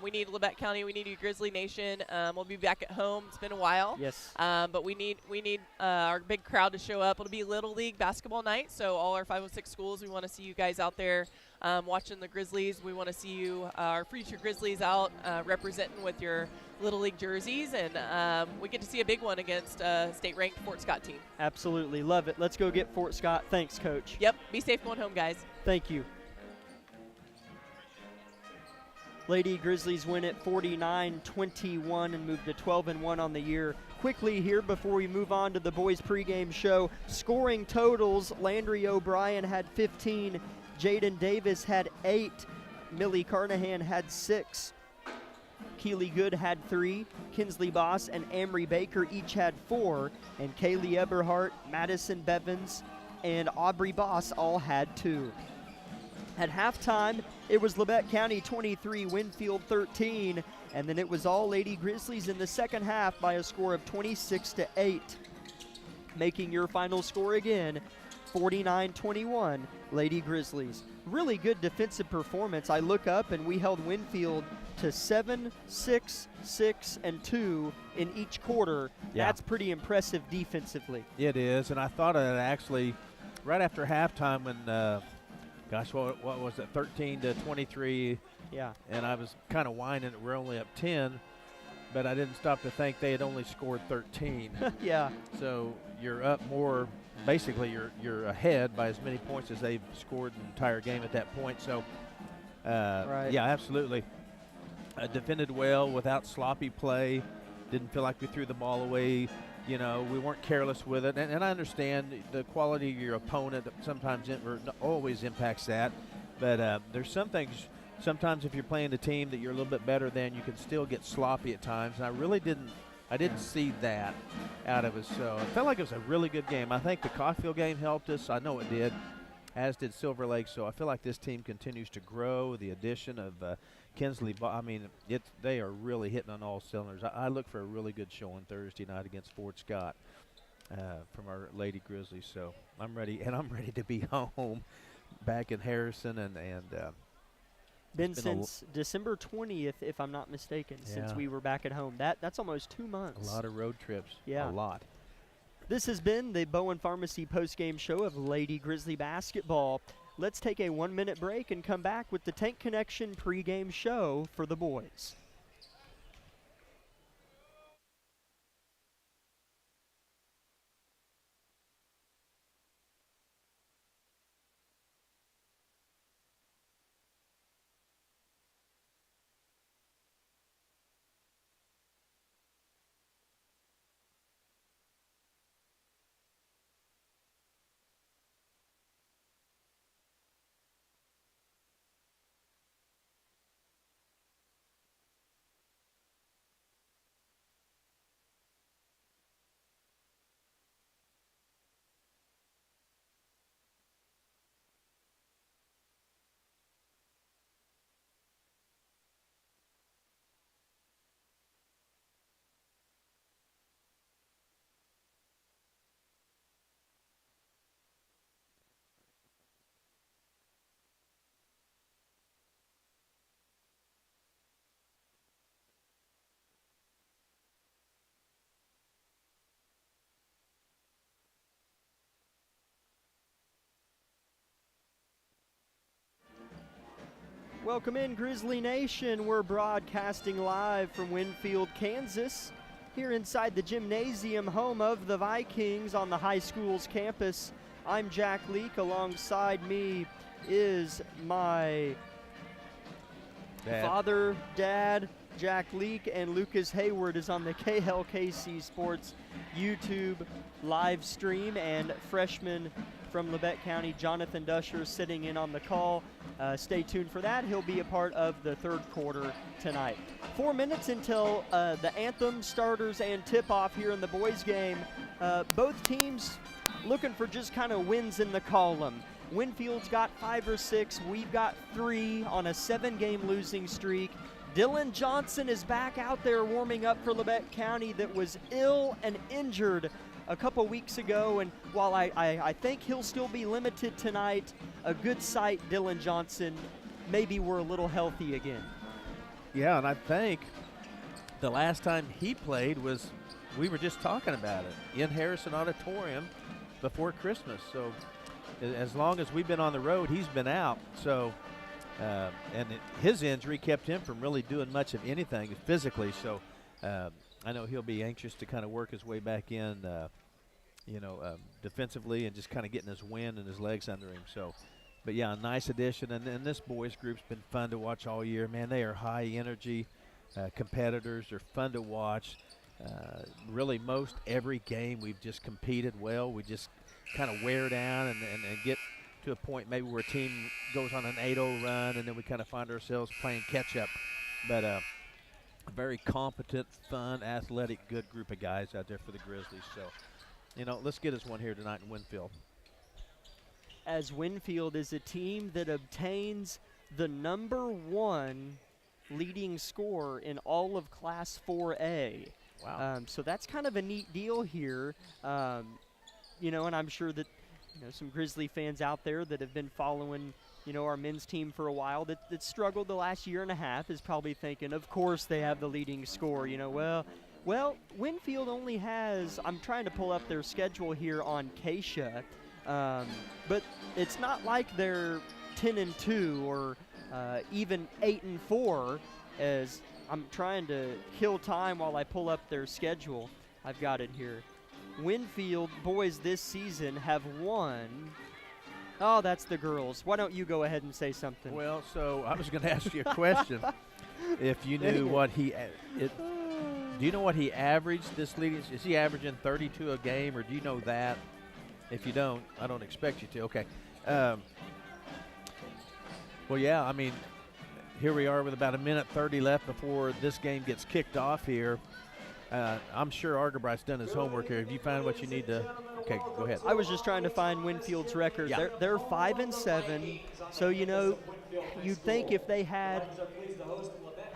We need Labette County. We need you, Grizzly Nation. We'll be back at home. It's been a while. Yes. But we need our big crowd to show up. It'll be Little League basketball night, so all our 506 schools, we want to see you guys out there watching the Grizzlies. We want to see you, our future Grizzlies, out representing with your Little League jerseys, and we get to see a big one against state-ranked Fort Scott team. Absolutely. Love it. Let's go get Fort Scott. Thanks, Coach. Yep. Be safe going home, guys. Thank you. Lady Grizzlies win it 49-21 and move to 12-1 on the year. Quickly here before we move on to the boys pregame show, scoring totals, Landry O'Brien had 15, Jaden Davis had 8, Millie Carnahan had 6, Keely Good had 3, Kinsley Boss and Amory Baker each had 4, and Kaylee Eberhardt, Madison Bevins, and Aubrey Boss all had 2. At halftime, it was Labette County 23, Winfield 13, and then it was all Lady Grizzlies in the second half by a score of 26-8. Making your final score again, 49-21, Lady Grizzlies. Really good defensive performance. I look up and we held Winfield to 7, 6, 6, and 2 in each quarter. Yeah. That's pretty impressive defensively. It is, and I thought it actually right after halftime when what was it, 13-23? Yeah. And I was kind of whining that we're only up 10, but I didn't stop to think they had only scored 13. Yeah. So you're up more. Basically, you're ahead by as many points as they've scored the entire game at that point. So, right. Yeah, absolutely. Defended well without sloppy play. Didn't feel like we threw the ball away. You know, we weren't careless with it. And I understand the quality of your opponent sometimes always impacts that. But there's some things, sometimes if you're playing a team that you're a little bit better than, you can still get sloppy at times. And I didn't see that out of us. So I felt like it was a really good game. I think the Caulfield game helped us. I know it did, as did Silver Lake. So I feel like this team continues to grow. The addition of Kinsley, I mean, they are really hitting on all cylinders. I look for a really good showing Thursday night against Fort Scott from our Lady Grizzlies. So I'm ready, and I'm ready to be home back in Harrison. And been since December 20th, if I'm not mistaken, since we were back at home. That's almost 2 months. A lot of road trips. Yeah. A lot. This has been the Bowen Pharmacy postgame show of Lady Grizzly basketball. Let's take a 1-minute break and come back with the Tank Connection pregame show for the boys. Welcome in, Grizzly Nation. We're broadcasting live from Winfield, Kansas, here inside the gymnasium, home of the Vikings on the high school's campus. I'm Jack Leake. Alongside me is my father, dad, Jack Leake, and Lucas Hayward is on the KLKC Sports YouTube live stream, and freshman from Labette County, Jonathan Dusher, sitting in on the call. Stay tuned for that. He'll be a part of the third quarter tonight. 4 minutes until the anthem, starters, and tip-off here in the boys' game. Both teams looking for just kind of wins in the column. Winfield's got 5 or 6. We've got 3 on a 7-game losing streak. Dylan Johnson is back out there warming up for Labette County, that was ill and injured a couple weeks ago, and while I think he'll still be limited tonight, a good sight, Dylan Johnson. Maybe we're a little healthy again. Yeah, and I think the last time he played was, we were just talking about it, in Harrison Auditorium before Christmas. So as long as we've been on the road, he's been out. So his injury kept him from really doing much of anything physically. So I know he'll be anxious to kind of work his way back in, defensively, and just kind of getting his wind and his legs under him. So, but yeah, a nice addition. And this boys group's been fun to watch all year. Man, they are high energy competitors. They're fun to watch. Really, most every game we've just competed well. We just kind of wear down and get to a point maybe where a team goes on an 8-0 run, and then we kind of find ourselves playing catch-up. But a very competent, fun, athletic, good group of guys out there for the Grizzlies. So, let's get us one here tonight in Winfield. As Winfield is a team that obtains the #1 leading scorer in all of Class 4A. Wow. So that's kind of a neat deal here. And I'm sure that some Grizzly fans out there that have been following our men's team for a while that struggled the last year and a half is probably thinking, of course they have the leading scorer. Well, Winfield only has, I'm trying to pull up their schedule here on Keisha, but it's not like they're 10-2 or even 8-4, as I'm trying to kill time while I pull up their schedule. I've got it here. Winfield boys this season have won. Oh, that's the girls. Why don't you go ahead and say something? Well, so I was going to ask you a question. If you knew what Do you know what he averaged this leading? Is he averaging 32 a game, or do you know that? If you don't, I don't expect you to. Okay. Well, yeah, I mean, here we are with about 1:30 left before this game gets kicked off here. I'm sure Argerbright's done his homework here. Have you found what you need to? Okay, go ahead. I was just trying to find Winfield's record. Yeah. They're 5-7, so you'd think if they had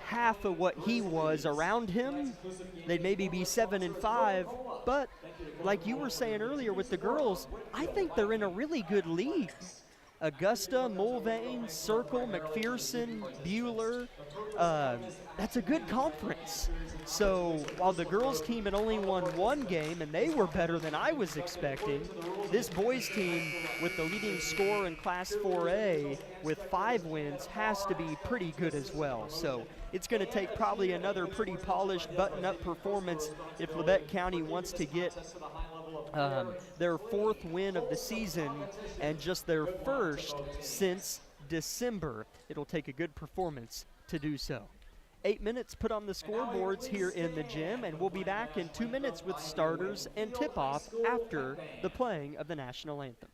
half of what he was around him, they'd maybe be 7-5. But like you were saying earlier with the girls, I think they're in a really good league. Augusta, Mulvane, Circle, McPherson, Bueller. That's a good conference. So while the girls team had only won one game and they were better than I was expecting, this boys team with the leading scorer in Class 4A with 5 wins has to be pretty good as well. So it's going to take probably another pretty polished button-up performance if Labette County wants to get their 4th win of the season and just their 1st since December. It'll take a good performance to do so. 8 minutes put on the scoreboards here in the gym, and we'll be back in 2 minutes with starters and tip-off after the playing of the national anthem.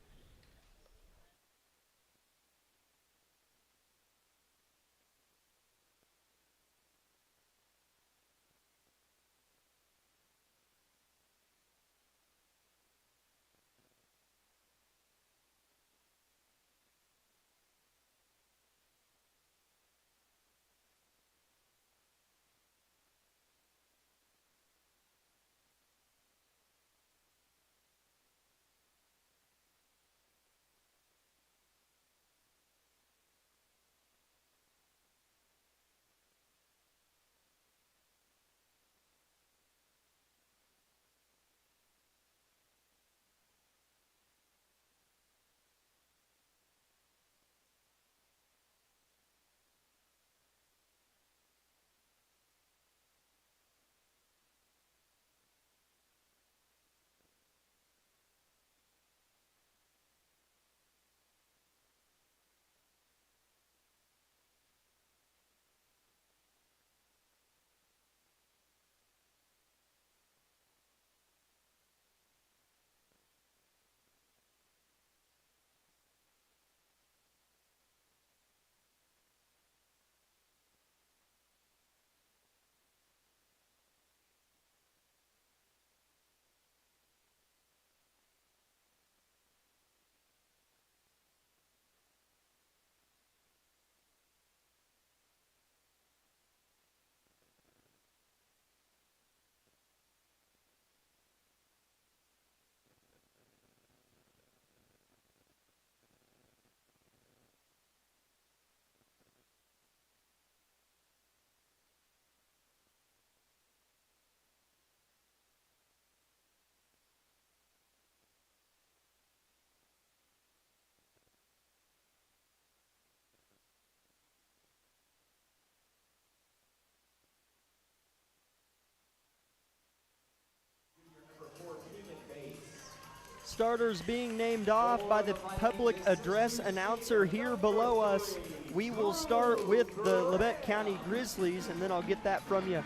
Starters being named off by the public address announcer here below us. We will start with the Labette County Grizzlies, and then I'll get that from you.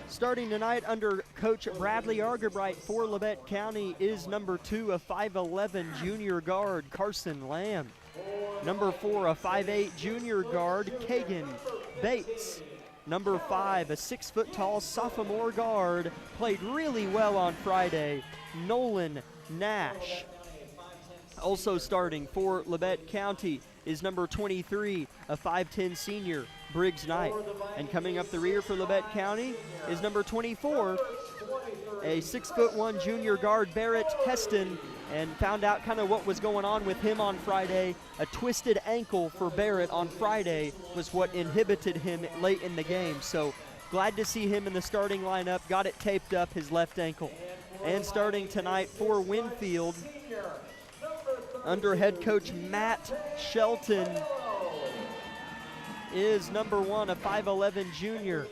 Starting tonight under Coach Bradley Argerbright for Labette County is number 2, a 5'11 junior guard, Carson Lamb. Number 4, a 5'8 junior guard, Kagan Bates. Number 5, a 6-foot-tall sophomore guard, played really well on Friday, Nolan Nash. Also starting for Labette County is number 23, a 5'10 senior, Briggs Knight. And coming up the rear for Labette County is number 24, a 6'1 junior guard, Barrett Heston. And found out kind of what was going on with him on Friday. A twisted ankle for Barrett on Friday was what inhibited him late in the game. So glad to see him in the starting lineup. Got it taped up, his left ankle. And starting tonight for Winfield, under head coach Matt Shelton, is number 1, a 5'11 junior,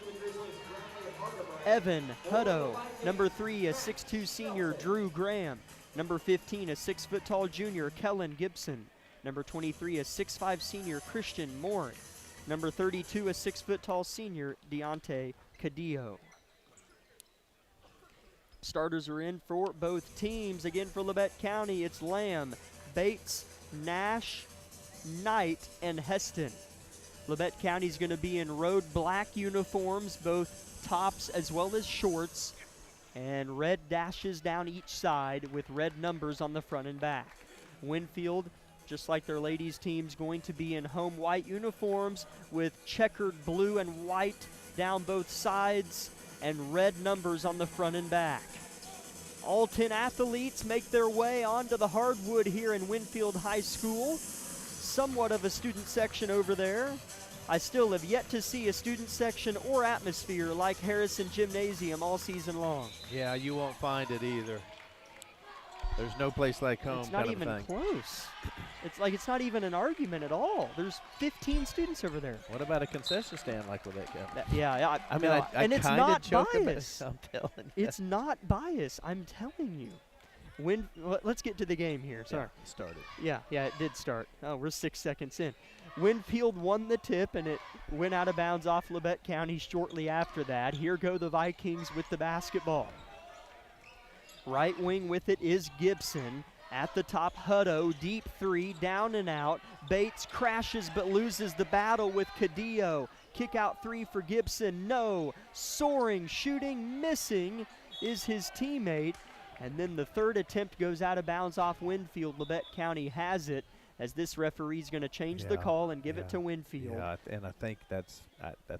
Evan Hutto. Number 3, a 6'2 senior, Drew Graham. Number 15, a 6-foot-tall junior, Kellen Gibson. Number 23, a 6'5 senior, Christian Moore. Number 32, a 6-foot-tall senior, Deontay Cadillo. Starters are in for both teams. Again for Labette County, it's Lamb, Bates, Nash, Knight, and Heston. Labette County's going to be in road black uniforms, both tops as well as shorts, and red dashes down each side with red numbers on the front and back. Winfield, just like their ladies teams, going to be in home white uniforms with checkered blue and white down both sides and red numbers on the front and back. All 10 athletes make their way onto the hardwood here in Winfield High School. Somewhat of a student section over there. I still have yet to see a student section or atmosphere like Harrison Gymnasium all season long. Yeah, you won't find it either. There's no place like home. It's not kind even of thing. close. It's like it's not even an argument at all. There's 15 students over there. What about a concession stand like with that guy? Yeah, I mean, I and it's kind of not joke about it. bias. I'm telling you. It's not bias. I'm telling you. Let's get to the game here. Sorry. Yeah, it started. Yeah, it did start. Oh, we're 6 seconds in. Winfield won the tip, and it went out of bounds off Labette County shortly after that. Here go the Vikings with the basketball. Right wing with it is Gibson. At the top, Hutto, deep three, down and out. Bates crashes but loses the battle with Cadillo. Kick out three for Gibson, no. Soaring, shooting, missing is his teammate. And then the third attempt goes out of bounds off Winfield. Labette County has it, as this referee's going to change the call and give it to Winfield. Yeah, and I think that's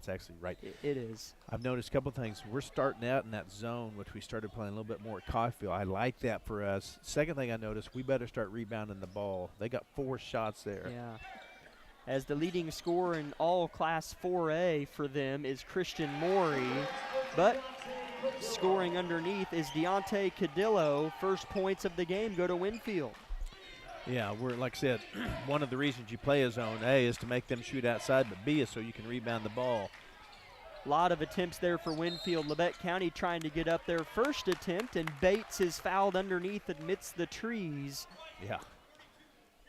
actually right. It is. I've noticed a couple things. We're starting out in that zone, which we started playing a little bit more at Caulfield. I like that for us. Second thing I noticed, we better start rebounding the ball. They got 4 shots there. Yeah. As the leading scorer in all Class 4A for them is Christian Morey, but scoring underneath is Deontay Cadillo. First points of the game go to Winfield. Yeah, we're, like I said, one of the reasons you play a zone A is to make them shoot outside, but B is so you can rebound the ball. A lot of attempts there for Winfield. Labette County trying to get up their first attempt, and Bates is fouled underneath amidst the trees. Yeah.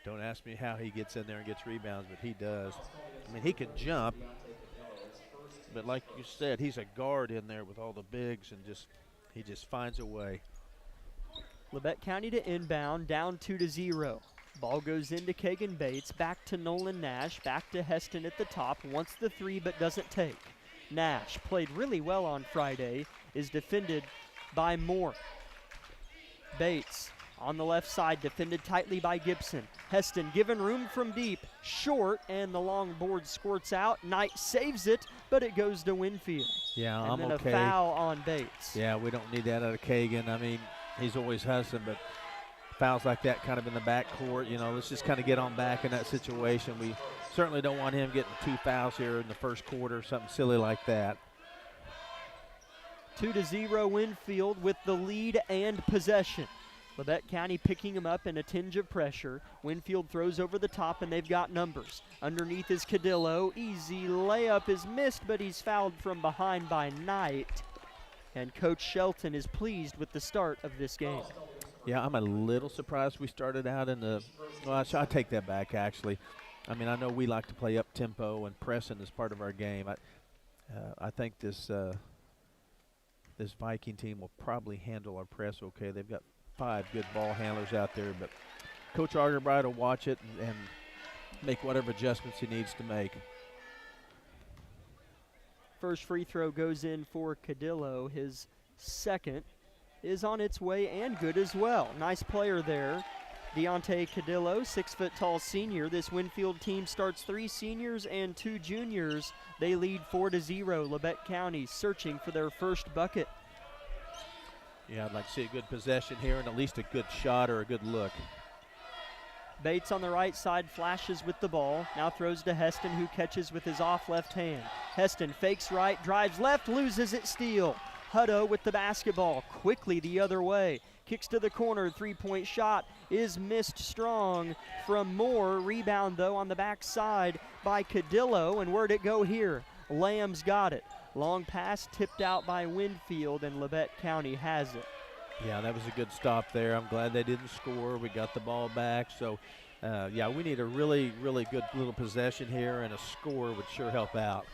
Don't ask me how he gets in there and gets rebounds, but he does. I mean, he can jump, but like you said, he's a guard in there with all the bigs, and he just finds a way. Labette County to inbound, down 2-0. Ball goes into Kagan Bates, back to Nolan Nash, back to Heston at the top, wants the three but doesn't take. Nash, played really well on Friday, is defended by Moore. Bates on the left side, defended tightly by Gibson. Heston given room from deep, short, and the long board squirts out. Knight saves it, but it goes to Winfield. Yeah, and I'm then okay. a foul on Bates. Yeah, we don't need that out of Kagan. I mean, he's always hustling, but fouls like that kind of in the backcourt, let's just kind of get on back in that situation. We certainly don't want him getting 2 fouls here in the first quarter, something silly like that. 2-0 Winfield with the lead and possession. Labette County picking him up in a tinge of pressure. Winfield throws over the top, and they've got numbers. Underneath is Cadillo. Easy layup is missed, but he's fouled from behind by Knight. And Coach Shelton is pleased with the start of this game. Yeah, I'm a little surprised we started out in the – well, I take that back, actually. I mean, I know we like to play up-tempo and pressing as part of our game. I think this Viking team will probably handle our press okay. They've got 5 good ball handlers out there, but Coach Argerbright will watch it and make whatever adjustments he needs to make. First free throw goes in for Cadillo. His second is on its way and good as well. Nice player there. Deontay Cadillo, 6-foot-tall senior. This Winfield team starts 3 seniors and 2 juniors. They lead 4-0. Labette County searching for their first bucket. Yeah, I'd like to see a good possession here and at least a good shot or a good look. Bates on the right side flashes with the ball. Now throws to Heston, who catches with his off left hand. Heston fakes right, drives left, loses it, steal. Hutto with the basketball, quickly the other way. Kicks to the corner, three-point shot is missed strong from Moore. Rebound, though, on the backside by Cadillo, and where'd it go here? Lamb's got it. Long pass tipped out by Winfield, and Labette County has it. Yeah, that was a good stop there. I'm glad they didn't score. We got the ball back. So, yeah, we need a really, really good little possession here, and a score would sure help out.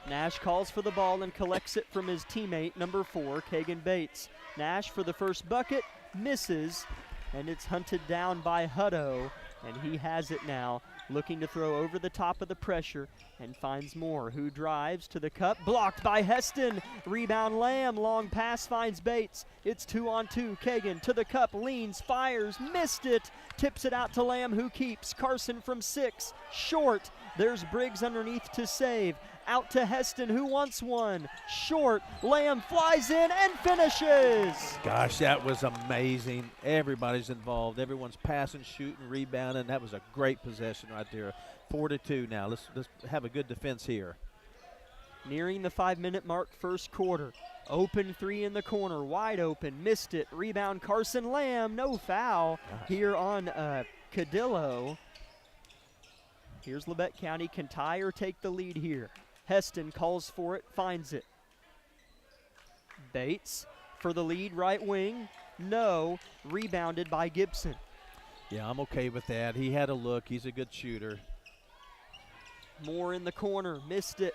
Nash calls for the ball and collects it from his teammate, number 4, Kagan Bates. Nash for the first bucket, misses, and it's hunted down by Hutto, and he has it now, looking to throw over the top of the pressure and finds Moore, who drives to the cup, blocked by Heston. Rebound Lamb, long pass finds Bates. It's 2-on-2. Kagan to the cup, leans, fires, missed it, tips it out to Lamb, who keeps. Carson from 6, short. There's Briggs underneath to save. Out to Heston, who wants one. Short. Lamb flies in and finishes. Gosh, that was amazing. Everybody's involved. Everyone's passing, shooting, rebounding. That was a great possession right there. 4-2 now. Let's have a good defense here. Nearing the 5-minute mark, first quarter. Open 3 in the corner, wide open, missed it. Rebound Carson Lamb, no foul here on Cadillo. Here's Labette County, can tie or take the lead here. Heston calls for it, finds it. Bates for the lead, right wing, no, rebounded by Gibson. Yeah, I'm okay with that. He had a look, he's a good shooter. Moore in the corner, missed it.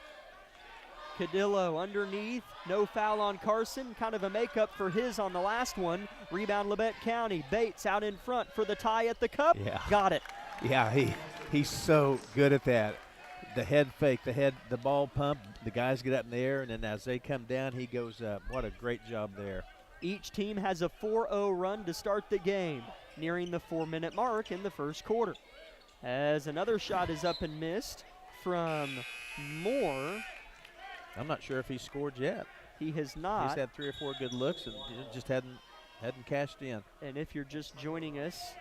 Cadillo underneath, no foul on Carson, kind of a makeup for his on the last one. Rebound Labette County, Bates out in front for the tie at the cup, got it. Yeah, he's so good at that. The head fake, the ball pump, the guys get up in the air, and then as they come down, he goes up. What a great job there. Each team has a 4-0 run to start the game, nearing the 4-minute mark in the first quarter. As another shot is up and missed from Moore. I'm not sure if he scored yet. He has not. He's had 3 or 4 good looks and just hadn't cashed in. And if you're just joining us,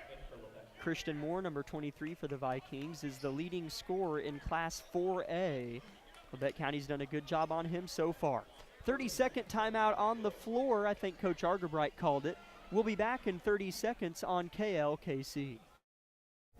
Christian Moore, number 23 for the Vikings, is the leading scorer in Class 4A. Labette County's done a good job on him so far. 30-second timeout on the floor. I think Coach Argerbright called it. We'll be back in 30 seconds on KLKC.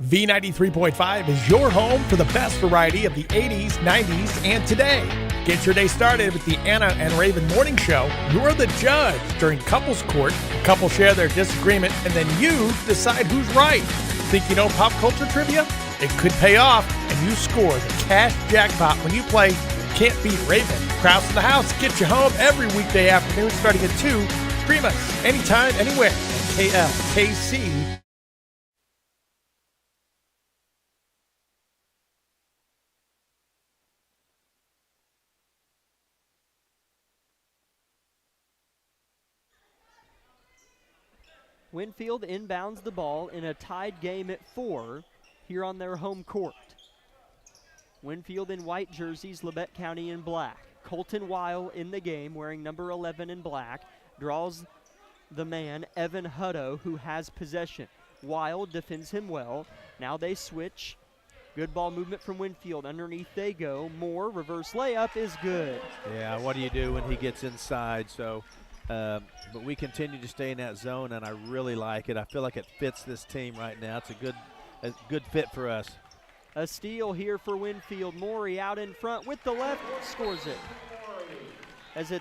V93.5 is your home for the best variety of the 80s, 90s, and today. Get your day started with the Anna and Raven Morning Show. You're the judge during couples court. Couples share their disagreement, and then you decide who's right. Think you know pop culture trivia? It could pay off, and you score the cash jackpot when you play Can't Beat Raven. Krause in the house gets you home every weekday afternoon starting at 2. Stream us anytime, anywhere at KLKC. Winfield inbounds the ball in a tied game at 4 here on their home court. Winfield in white jerseys, Labette County in black. Colton Weil in the game wearing number 11 in black, draws the man, Evan Hutto, who has possession. Weil defends him well. Now they switch. Good ball movement from Winfield. Underneath they go. Moore, reverse layup is good. Yeah, what do you do when he gets inside? So, but we continue to stay in that zone, and I really like it. I feel like it fits this team right now. It's a good fit for us. A steal here for Winfield. Morey out in front with the left, scores it. As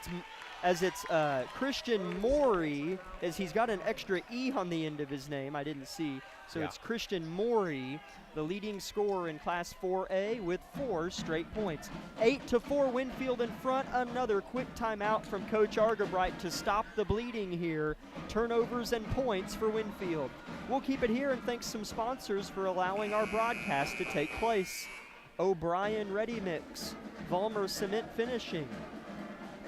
it's Christian Morey, as he's got an extra E on the end of his name, I didn't see. So it's Christian Morey, the leading scorer in Class 4A with 4 straight points. 8-4 Winfield in front. Another quick timeout from Coach Argerbright to stop the bleeding here. Turnovers and points for Winfield. We'll keep it here and thank some sponsors for allowing our broadcast to take place. O'Brien Ready Mix, Vollmer Cement Finishing,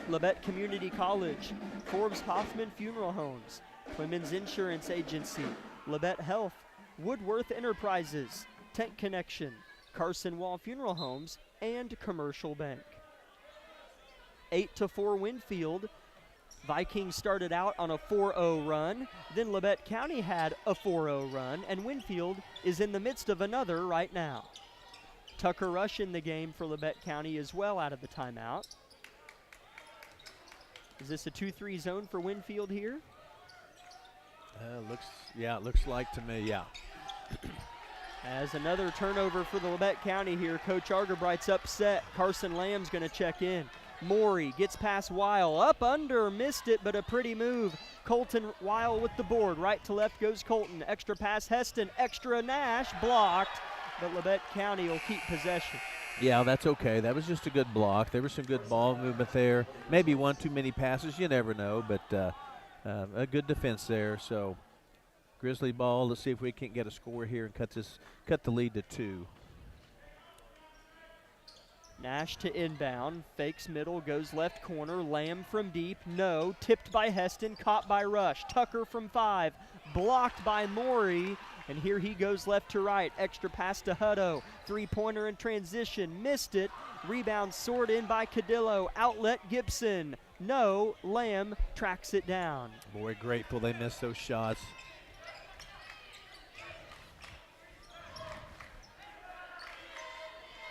Labette Community College, Forbes Hoffman Funeral Homes, Clemens Insurance Agency, Labette Health, Woodworth Enterprises, Tent Connection, Carson Wall Funeral Homes, and Commercial Bank. 8-4 Winfield. Vikings started out on a 4-0 run, then Labette County had a 4-0 run, and Winfield is in the midst of another right now. Tucker Rush in the game for Labette County as well out of the timeout. Is this a 2-3 zone for Winfield here? It looks like to me, yeah. As another turnover for the Labette County here, Coach Argerbright's upset. Carson Lamb's going to check in. Morey gets past Weil, up under, missed it, but a pretty move. Colton Weil with the board, right to left goes Colton. Extra pass Heston, extra Nash, blocked, but Labette County will keep possession. Yeah, that's okay. That was just a good block. There was some good ball movement there. Maybe one too many passes. You never know, but a good defense there. So Grizzly ball. Let's see if we can get a score here and cut the lead to 2. Nash to inbound, fakes middle, goes left corner, Lamb from deep, no, tipped by Heston, caught by Rush, Tucker from 5, blocked by Morey, and here he goes left to right, extra pass to Hutto, three-pointer in transition, missed it, rebound soared in by Cadillo, outlet Gibson, no, Lamb tracks it down. Boy, grateful they missed those shots.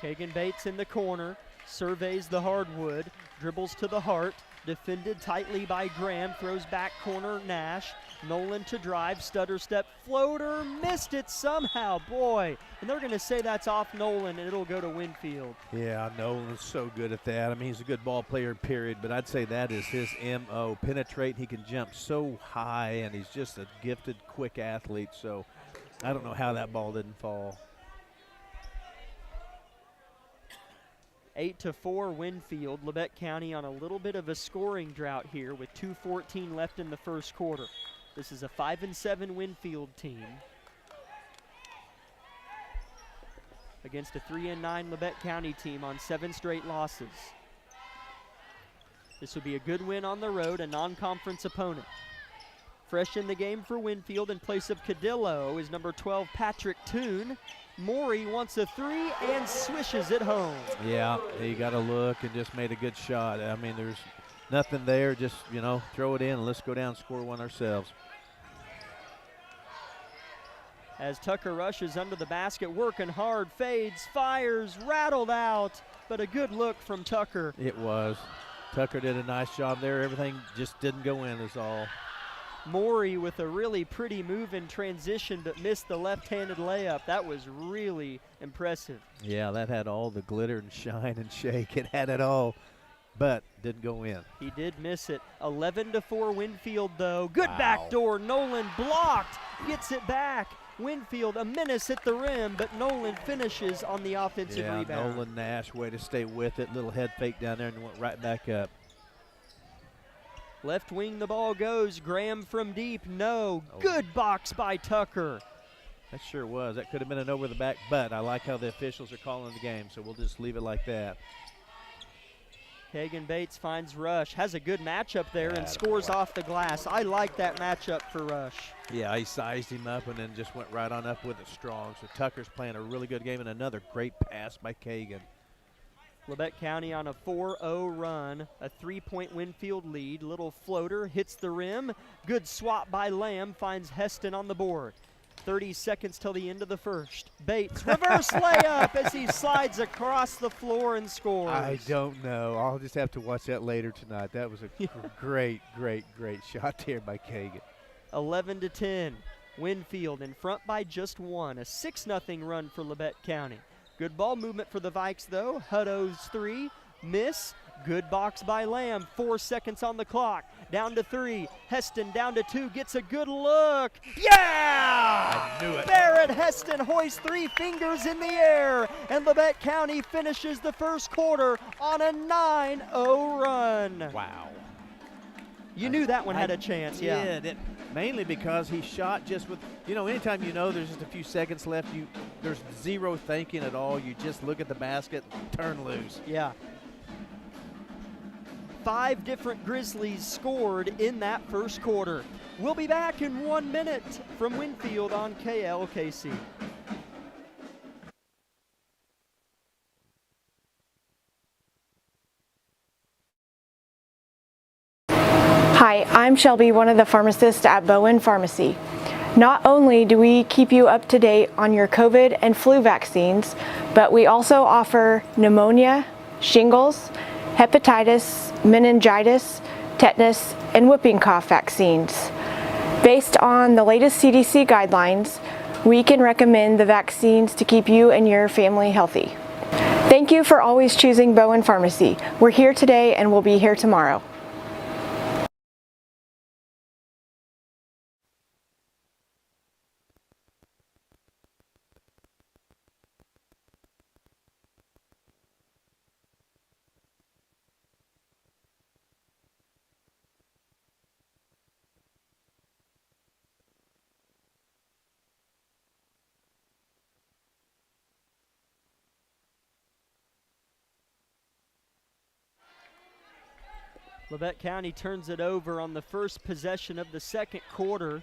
Kagan Bates in the corner, surveys the hardwood, dribbles to the heart, defended tightly by Graham, throws back corner Nash, Nolan to drive, stutter step, floater, missed it somehow, boy. And they're going to say that's off Nolan and it'll go to Winfield. Yeah, Nolan's so good at that. I mean, he's a good ball player, period, but I'd say that is his M.O. Penetrate, he can jump so high, and he's just a gifted, quick athlete, so I don't know how that ball didn't fall. 8-4 Winfield. Labette County on a little bit of a scoring drought here with 2:14 left in the first quarter. This is a 5-7 Winfield team against a 3-9 Labette County team on 7 straight losses. This will be a good win on the road, a non-conference opponent. Fresh in the game for Winfield in place of Cadillo is number 12 Patrick Toon. Morey wants a 3 and swishes it home. Yeah, he got a look and just made a good shot. I mean, there's nothing there. Just, you know, throw it in and let's go down and score one ourselves. As Tucker rushes under the basket, working hard, fades, fires, rattled out, but a good look from Tucker. It was. Tucker did a nice job there. Everything just didn't go in is all. Morey with a really pretty move in transition, but missed the left-handed layup. That was really impressive. Yeah, that had all the glitter and shine and shake. It had it all, but didn't go in. He did miss it. 11-4 Winfield, though. Good Wow. backdoor. Nolan blocked, gets it back. Winfield a menace at the rim, but Nolan finishes on the offensive rebound. Nolan Nash, way to stay with it. Little head fake down there and went right back up. Left wing the ball goes. Graham from deep, no. Good box by Tucker. That sure was. That could have been an over the back, but I like how the officials are calling the game, so we'll just leave it like that. Kagan Bates finds Rush, has a good matchup there and scores off the glass. I like that matchup for Rush. Yeah, he sized him up and then just went right on up with it strong. So Tucker's playing a really good game and another great pass by Kagan. Labette County on a 4-0 run, a 3-point Winfield lead. Little floater hits the rim. Good swap by Lamb, finds Heston on the board. 30 seconds till the end of the first. Bates, reverse layup as he slides across the floor and scores. I don't know. I'll just have to watch that later tonight. That was a great, great, great shot there by Kagan. 11-10. Winfield in front by just 1. A 6-0 run for Labette County. Good ball movement for the Vikes, though. Hutto's 3, miss. Good box by Lamb. 4 seconds on the clock. Down to 3. Heston down to 2. Gets a good look. Yeah! I knew it. Barrett Heston hoists 3 fingers in the air. And Labette County finishes the first quarter on a 9-0 run. Wow. You knew that one had a chance, yeah. Yeah, did. Mainly because he shot just with, you know, anytime you know there's just a few seconds left, there's zero thinking at all. You just look at the basket and turn loose. Yeah. 5 different Grizzlies scored in that first quarter. We'll be back in 1 minute from Winfield on KLKC. Hi, I'm Shelby, one of the pharmacists at Bowen Pharmacy. Not only do we keep you up to date on your COVID and flu vaccines, but we also offer pneumonia, shingles, hepatitis, meningitis, tetanus, and whooping cough vaccines. Based on the latest CDC guidelines, we can recommend the vaccines to keep you and your family healthy. Thank you for always choosing Bowen Pharmacy. We're here today and we'll be here tomorrow. Labette County turns it over on the first possession of the second quarter.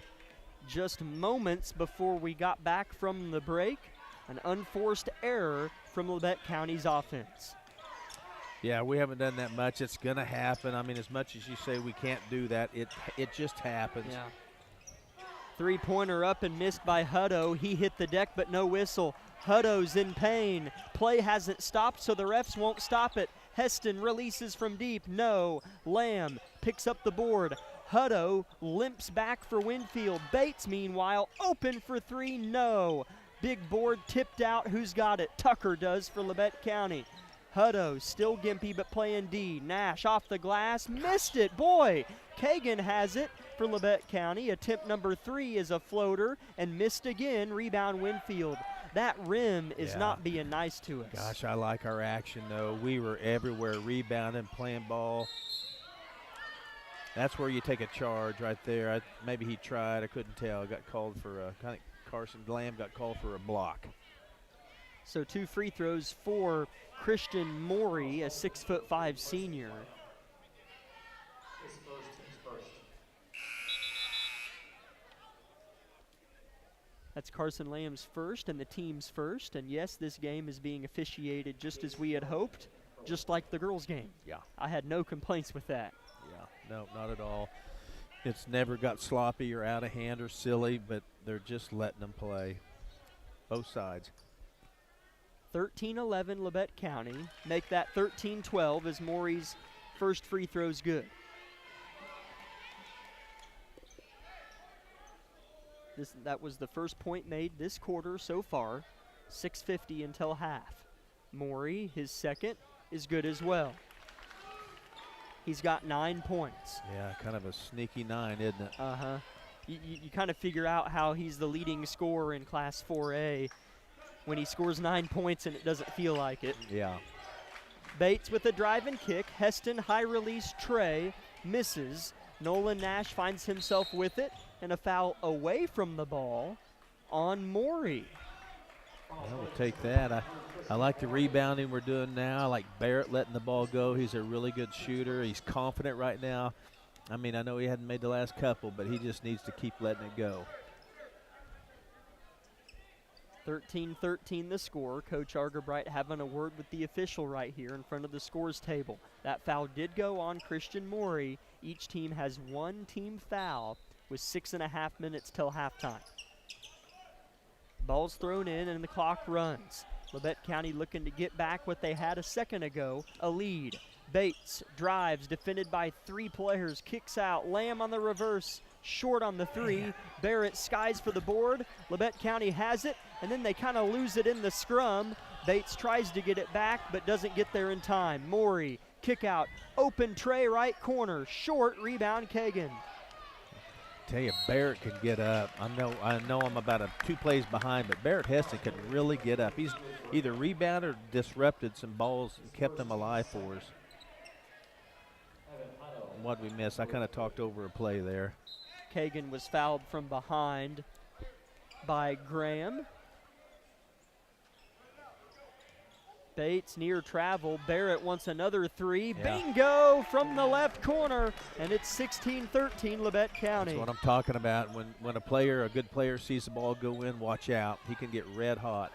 Just moments before we got back from the break, an unforced error from Labette County's offense. Yeah, we haven't done that much. It's going to happen. I mean, as much as you say we can't do that, it just happens. Yeah. Three-pointer up and missed by Hutto. He hit the deck, but no whistle. Hutto's in pain. Play hasn't stopped, so the refs won't stop it. Heston releases from deep. No. Lamb picks up the board. Hutto limps back for Winfield. Bates, meanwhile, open for three. No. Big board tipped out. Who's got it? Tucker does for Labette County. Hutto still gimpy but playing D. Nash off the glass. Missed it. Boy, Kagan has it for Labette County. Attempt number 3 is a floater and missed again. Rebound Winfield. That rim is not being nice to us. Gosh, I like our action, though. We were everywhere, rebounding, playing ball. That's where you take a charge right there. Maybe he tried. I couldn't tell. Got called for I think Carson Lamb got called for a block. So 2 free throws for Christian Morey, a 6'5" senior. That's Carson Lamb's first and the team's first. And yes, this game is being officiated just as we had hoped, just like the girls' game. Yeah. I had no complaints with that. Yeah, no, not at all. It's never got sloppy or out of hand or silly, but they're just letting them play. Both sides. 13-11 Labette County. Make that 13-12 as Morey's first free throw's good. That was the first point made this quarter so far. 6:50 until half. Morey, his second, is good as well. He's got 9 points. Yeah, kind of a sneaky 9, isn't it? Uh-huh. You kind of figure out how he's the leading scorer in Class 4A when he scores 9 points and it doesn't feel like it. Yeah. Bates with a drive and kick. Heston high release tray misses. Nolan Nash finds himself with it, and a foul away from the ball on Morey. Yeah, we'll take that. I like the rebounding we're doing now. I like Barrett letting the ball go. He's a really good shooter. He's confident right now. I mean, I know he hadn't made the last couple, but he just needs to keep letting it go. 13-13 the score. Coach Argerbright having a word with the official right here in front of the scores table. That foul did go on Christian Morey. Each team has 1 team foul with 6.5 minutes till halftime. Ball's thrown in and the clock runs. Labette County looking to get back what they had a second ago, a lead. Bates drives, defended by 3 players, kicks out. Lamb on the reverse, short on the 3. Barrett skies for the board. Labette County has it, and then they kind of lose it in the scrum. Bates tries to get it back, but doesn't get there in time. Morey, kick out, open tray, right corner, short, rebound Kagan. Tell you, Barrett can get up. I know I'm about 2 plays behind, but Barrett Heston can really get up. He's either rebounded or disrupted some balls and kept them alive for us. What we miss? I kind of talked over a play there. Kagan was fouled from behind by Graham. Bates near travel. Barrett wants another 3. Yeah. Bingo from the left corner, and it's 16-13 Labette County. That's what I'm talking about. When a good player sees the ball go in, watch out. He can get red hot.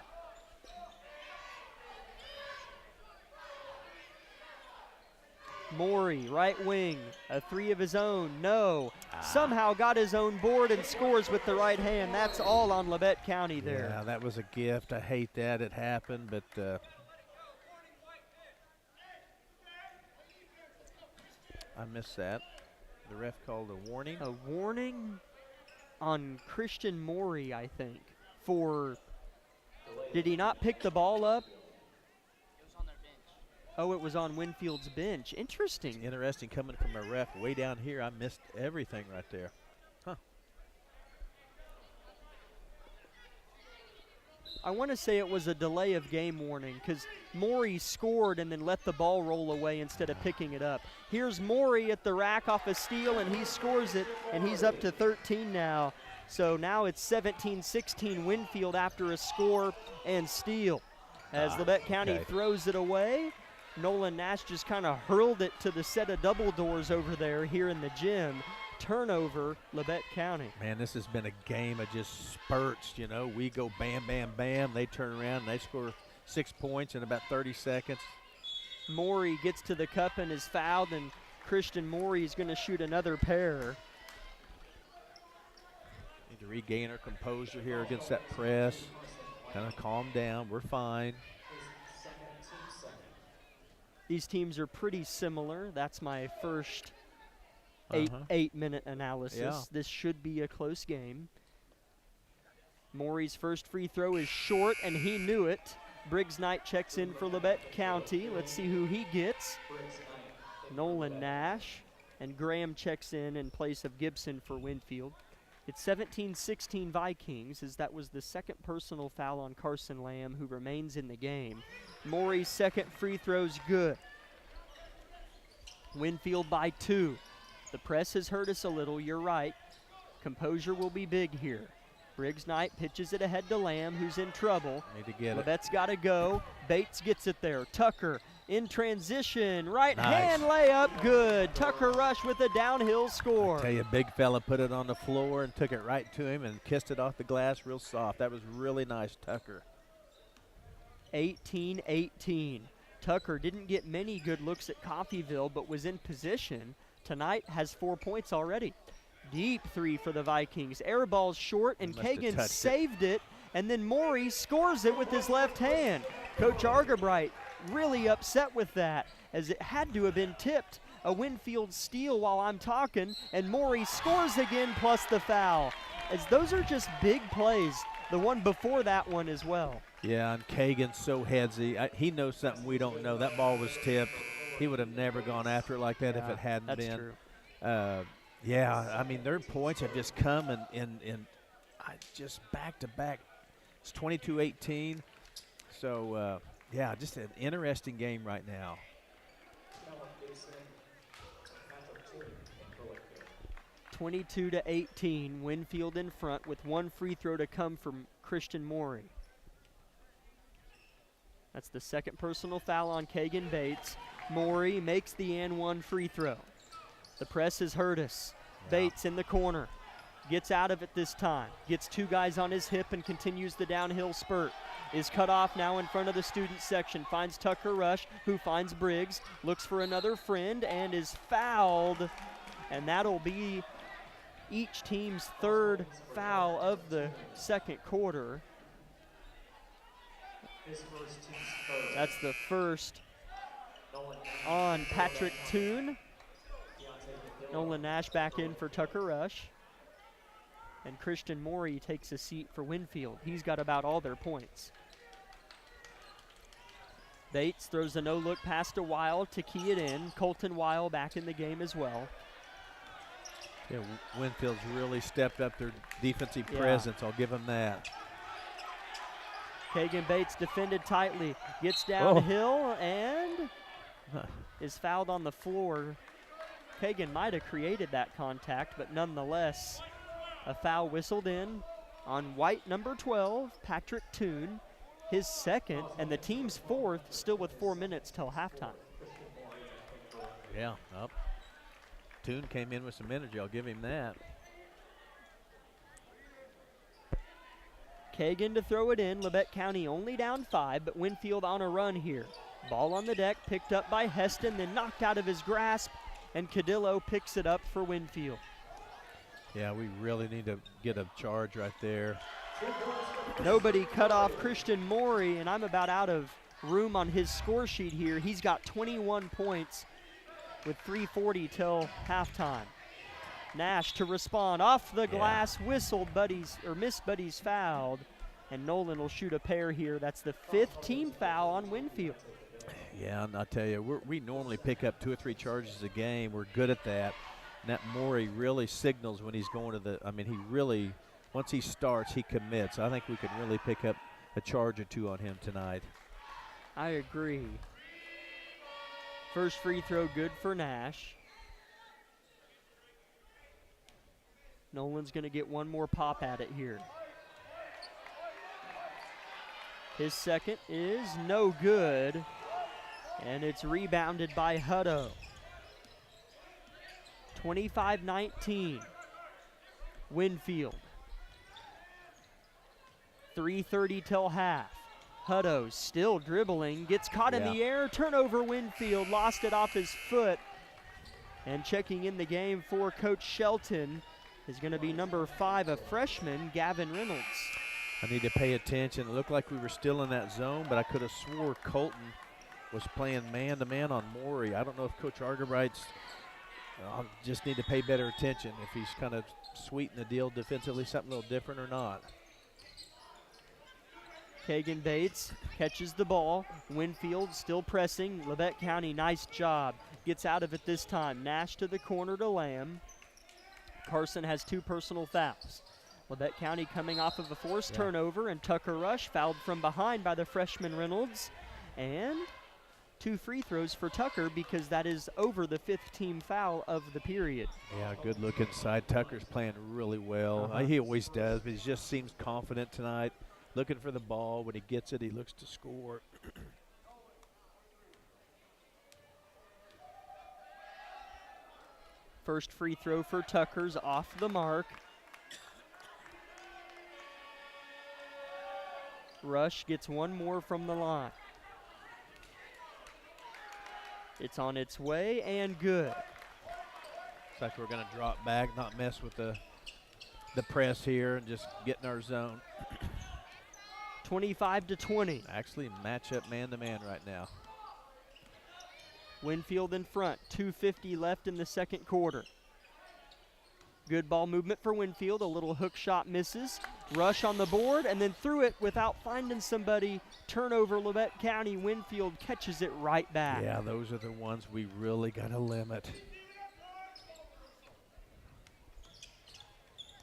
Morey, right wing, a 3 of his own, no. Somehow got his own board and scores with the right hand. That's all on Labette County there. Yeah, that was a gift. I hate that it happened, but I missed that. The ref called a warning. A warning on Christian Morey, I think, for, did he not pick the ball up? Oh, it was on Winfield's bench. Interesting. It's interesting coming from a ref way down here. I missed everything right there. Huh. I want to say it was a delay of game warning because Morey scored and then let the ball roll away instead of picking it up. Here's Morey at the rack off a steal, and he scores it, and he's up to 13 now. So now it's 17-16 Winfield after a score and steal. As Labette County throws it away. Nolan Nash just kind of hurled it to the set of double doors over there here in the gym. Turnover, Labette County. Man, this has been a game of just spurts, you know. We go bam, bam, bam. They turn around and they score 6 points in about 30 seconds. Morey gets to the cup and is fouled, and Christian Morey is going to shoot another pair. Need to regain our composure here against that press. Kind of calm down. We're fine. These teams are pretty similar. That's my first eight-minute analysis. Yeah. This should be a close game. Morey's first free throw is short, and he knew it. Briggs Knight checks in for Labette County. Let's see who he gets. Nolan Nash, and Graham checks in place of Gibson for Winfield. It's 17-16 Vikings, as that was the second personal foul on Carson Lamb, who remains in the game. Morey's second free throw's good. Winfield by 2. The press has hurt us a little, you're right. Composure will be big here. Briggs Knight pitches it ahead to Lamb, who's in trouble. Need to get Labette's got to go. Bates gets it there. Tucker in transition. Right Nice. hand layup, good. Tucker Rush with a downhill score. I tell you, big fella put it on the floor and took it right to him and kissed it off the glass real soft. That was really nice, Tucker. 18-18. Tucker didn't get many good looks at Coffeyville, but was in position. Tonight has 4 points already. Deep three for the Vikings. Air ball's short, and Kagan saved it, and then Morey scores it with his left hand. Coach Argabright really upset with that, as it had to have been tipped. A Winfield steal while I'm talking, and Morey scores again plus the foul. As those are just big plays. The one before that one as well. Yeah, and Kagan's so headsy. He knows something we don't know. That ball was tipped. He would have never gone after it like that if it hadn't that's been. True. Yeah, I mean, their points have just come in just back to back. It's 22-18. So, yeah, just an interesting game right now. (22-18). Winfield in front with one free throw to come from Christian Morey. That's the second personal foul on Kagan Bates. Morey makes the and one free throw. The press has hurt us. Yeah. Bates in the corner. Gets out of it this time. Gets two guys on his hip and continues the downhill spurt. Is cut off now in front of the student section. Finds Tucker Rush, who finds Briggs. Looks for another friend and is fouled. And that'll be each team's third foul of the second quarter. That's the first on Patrick Toon. Nolan Nash back in for Tucker Rush. And Christian Morey takes a seat for Winfield. He's got about all their points. Bates throws a no-look pass to Weil to key it in. Colton Weil back in the game as well. Yeah, Winfield's really stepped up their defensive presence. I'll give them that. Kagan Bates defended tightly. Gets downhill and is fouled on the floor. Kagan might have created that contact, but nonetheless, a foul whistled in on white number 12, Patrick Toon. His second, and the team's fourth, still with 4 minutes till halftime. Yeah, up. Toon came in with some energy. I'll give him that. Kagan to throw it in. Labette County only down 5, but Winfield on a run here. Ball on the deck, picked up by Heston, then knocked out of his grasp, and Cadillo picks it up for Winfield. Yeah, we really need to get a charge right there. Nobody cut off Christian Morey, and I'm about out of room on his score sheet here. He's got 21 points with 3:40 till halftime. Nash to respond. Off the glass, whistled Buddy's, or missed Buddy's fouled. And Nolan will shoot a pair here. That's the 5th team foul on Winfield. Yeah, and I'll tell you, we normally pick up 2 or 3 charges a game. We're good at that. And that Morey really signals when he's going to the, I mean, he really, once he starts, he commits. I think we can really pick up a charge or 2 on him tonight. I agree. First free throw good for Nash. Nolan's going to get one more pop at it here. His second is no good. And it's rebounded by Hutto. 25-19. Winfield. 3:30 till half. Hutto still dribbling, gets caught in the air, turnover Winfield, lost it off his foot. And checking in the game for Coach Shelton is going to be number 5, a freshman, Gavin Reynolds. I need to pay attention. It looked like we were still in that zone, but I could have swore Colton was playing man-to-man on Maury. I don't know if Coach Argerbright's I'll just need to pay better attention if he's kind of sweetened the deal defensively, something a little different or not. Kagan Bates catches the ball. Winfield still pressing. Labette County, nice job. Gets out of it this time. Nash to the corner to Lamb. Carson has 2 personal fouls. Labette County coming off of a forced turnover, and Tucker Rush fouled from behind by the freshman Reynolds. And 2 free throws for Tucker because that is over the 5th team foul of the period. Yeah, good look inside. Tucker's playing really well. He always does, but he just seems confident tonight. Looking for the ball. When he gets it, he looks to score. First free throw for Tucker's off the mark. Rush gets 1 more from the line. It's on its way and good. Looks like we're going to drop back, not mess with the press here, and just get in our zone. 25-20. Actually match up man-to-man right now. Winfield in front, 2:50 left in the second quarter. Good ball movement for Winfield, a little hook shot misses. Rush on the board and then threw it without finding somebody. Turnover, Labette County. Winfield catches it right back. Yeah, those are the ones we really got to limit.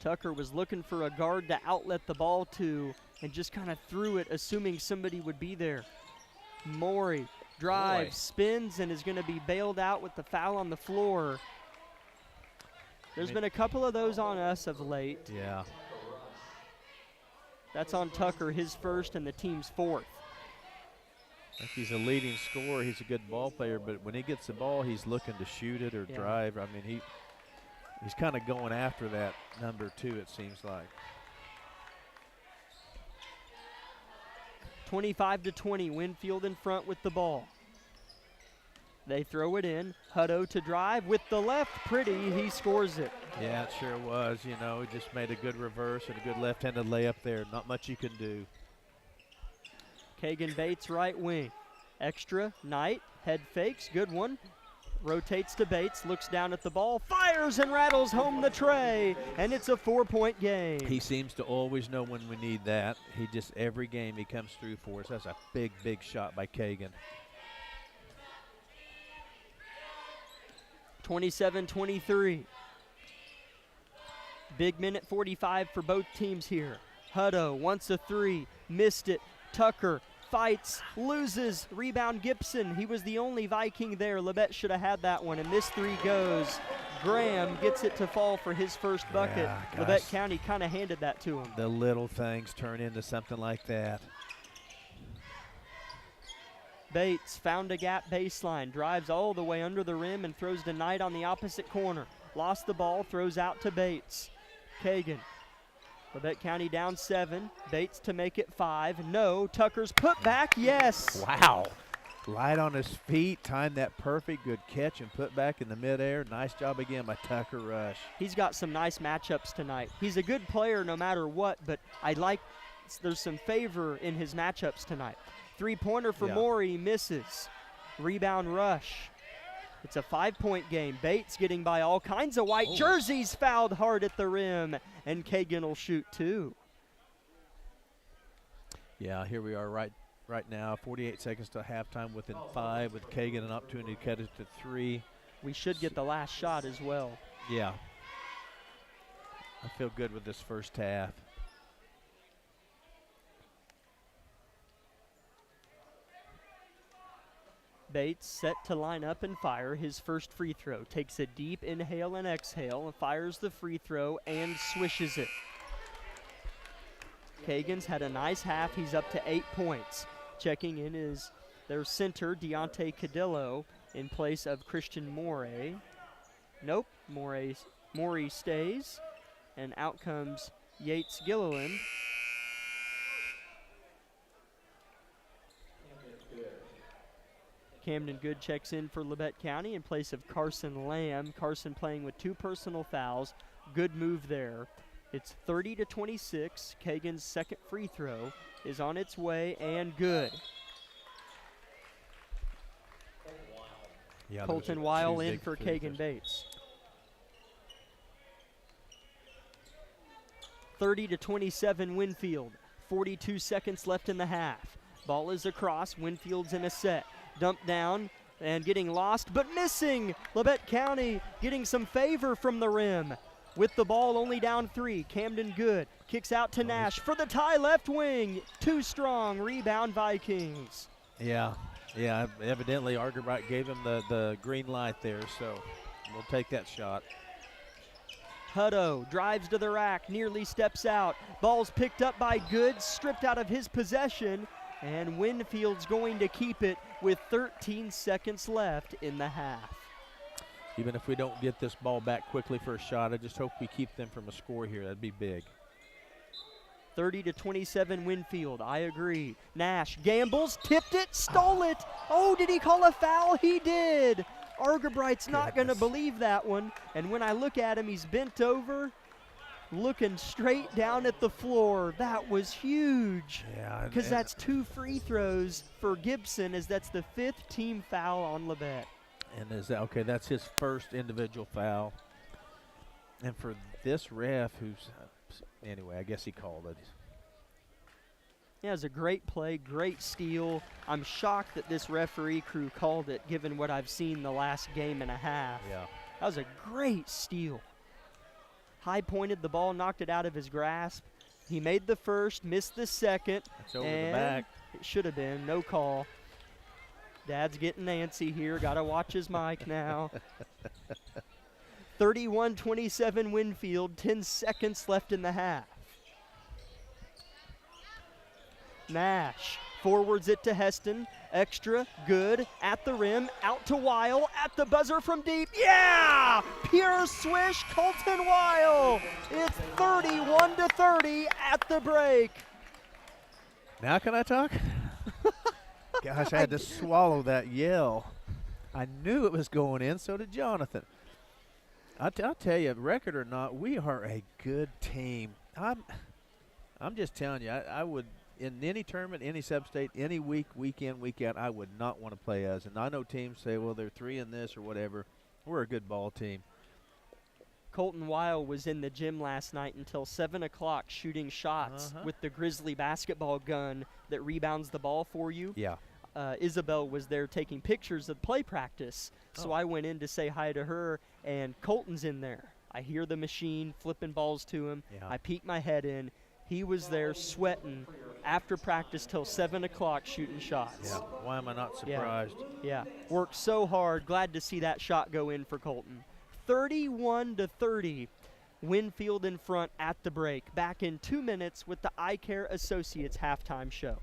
Tucker was looking for a guard to outlet the ball to and just kind of threw it, assuming somebody would be there. Maury drives, spins, and is going to be bailed out with the foul on the floor. There's been a couple of those on us of late. Yeah. That's on Tucker, his first and the team's 4th. I think he's a leading scorer. He's a good ball player, but when he gets the ball, he's looking to shoot it or drive. I mean, he's kind of going after that number 2, it seems like. 25-20, Winfield in front with the ball. They throw it in. Hutto to drive with the left. Pretty, he scores it. Yeah, it sure was. You know, he just made a good reverse and a good left-handed layup there. Not much you can do. Kagan Bates, right wing. Extra, Knight, head fakes, good one. Rotates to Bates, looks down at the ball, fires and rattles home the tray, and it's a 4-point game. He seems to always know when we need that. He just, every game he comes through for us. That's a big, big shot by Kagan. 27-23. Big minute 45 for both teams here. Hutto wants a 3, missed it. Tucker fights, loses, rebound Gibson. He was the only Viking there. Labette should have had that one, and this 3 goes. Graham gets it to fall for his first bucket. Labette County kind of handed that to him. The little things turn into something like that. Bates found a gap baseline, drives all the way under the rim and throws to Knight on the opposite corner. Lost the ball, throws out to Bates. Kagan. Labette County down 7. Bates to make it 5. No. Tucker's put back. Yes. Wow. Light on his feet, timed that perfect. Good catch and put back in the midair. Nice job again by Tucker Rush. He's got some nice matchups tonight. He's a good player no matter what, but there's some favor in his matchups tonight. 3-pointer for Maury, misses. Rebound Rush. It's a 5-point game. Bates getting by all kinds of white jerseys, fouled hard at the rim, and Kagan will shoot 2. Yeah, here we are right now, 48 seconds to halftime within 5 with Kagan an opportunity to cut it to 3. We should get the last shot as well. Yeah. I feel good with this first half. Bates set to line up and fire his first free throw. Takes a deep inhale and exhale and fires the free throw and swishes it. Kagan's had a nice half. He's up to 8 points. Checking in is Their center, Deontay Cadillo, in place of Christian Morey. Nope, Morey stays. And out comes Yates Gilliland. Camden Good checks in for Labette County in place of Carson Lamb. Carson playing with 2 personal fouls. Good move there. It's 30-26. Kagan's second free throw is on its way and good. Yeah, Colton Weil in for Kagan Bates. 30-27 Winfield. 42 seconds left in the half. Ball is across. Winfield's in a set. Dumped down and getting lost, but missing. Labette County getting some favor from the rim. With the ball only down 3, Camden Good kicks out to Nash for the tie left wing. Too strong. Rebound Vikings. Yeah, evidently Argerbright gave him the green light there, so we'll take that shot. Hutto drives to the rack, nearly steps out. Ball's picked up by Good, stripped out of his possession, and Winfield's going to keep it with 13 seconds left in the half. Even if we don't get this ball back quickly for a shot, I just hope we keep them from a score here. That'd be big. 30-27 Winfield, I agree. Nash gambles, tipped it, stole it. Oh, did he call a foul? He did. Argerbright's not going to believe that one. And when I look at him, he's bent over, looking straight down at the floor. That was huge. Yeah, because that's 2 free throws for Gibson, as that's the 5th team foul on Labette. And is that okay? That's his first individual foul. And for this ref, who's anyway, I guess he called it. Yeah, it was a great play, great steal. I'm shocked that this referee crew called it, given what I've seen the last game and a half. Yeah, that was a great steal. High pointed the ball, knocked it out of his grasp. He made the first, missed the second. It's over the back. It should have been, no call. Dad's getting antsy here. Got to watch his mic now. 31-27 Winfield, 10 seconds left in the half. Nash forwards it to Heston. Extra, Good, at the rim, out to Weil, at the buzzer from deep. Yeah! Pure swish, Colton Weil. It's 31-30 at the break. Now can I talk? Gosh, I had to swallow that yell. I knew it was going in, so did Jonathan. I'll tell you, record or not, we are a good team. I'm just telling you, I would, in any tournament, any sub-state, any week in, week out, I would not want to play us. And I know teams say, well, they're 3 in this or whatever. We're a good ball team. Colton Weil was in the gym last night until 7 o'clock shooting shots with the Grizzly basketball gun that rebounds the ball for you. Yeah. Isabel was there taking pictures of play practice, so I went in to say hi to her, and Colton's in there. I hear the machine flipping balls to him. Yeah. I peek my head in. He was there sweating after practice till 7 o'clock shooting shots. Yeah. Why am I not surprised? Yeah. Worked so hard. Glad to see that shot go in for Colton. 31-30. Winfield in front at the break. Back in 2 minutes with the Eye Care Associates halftime show.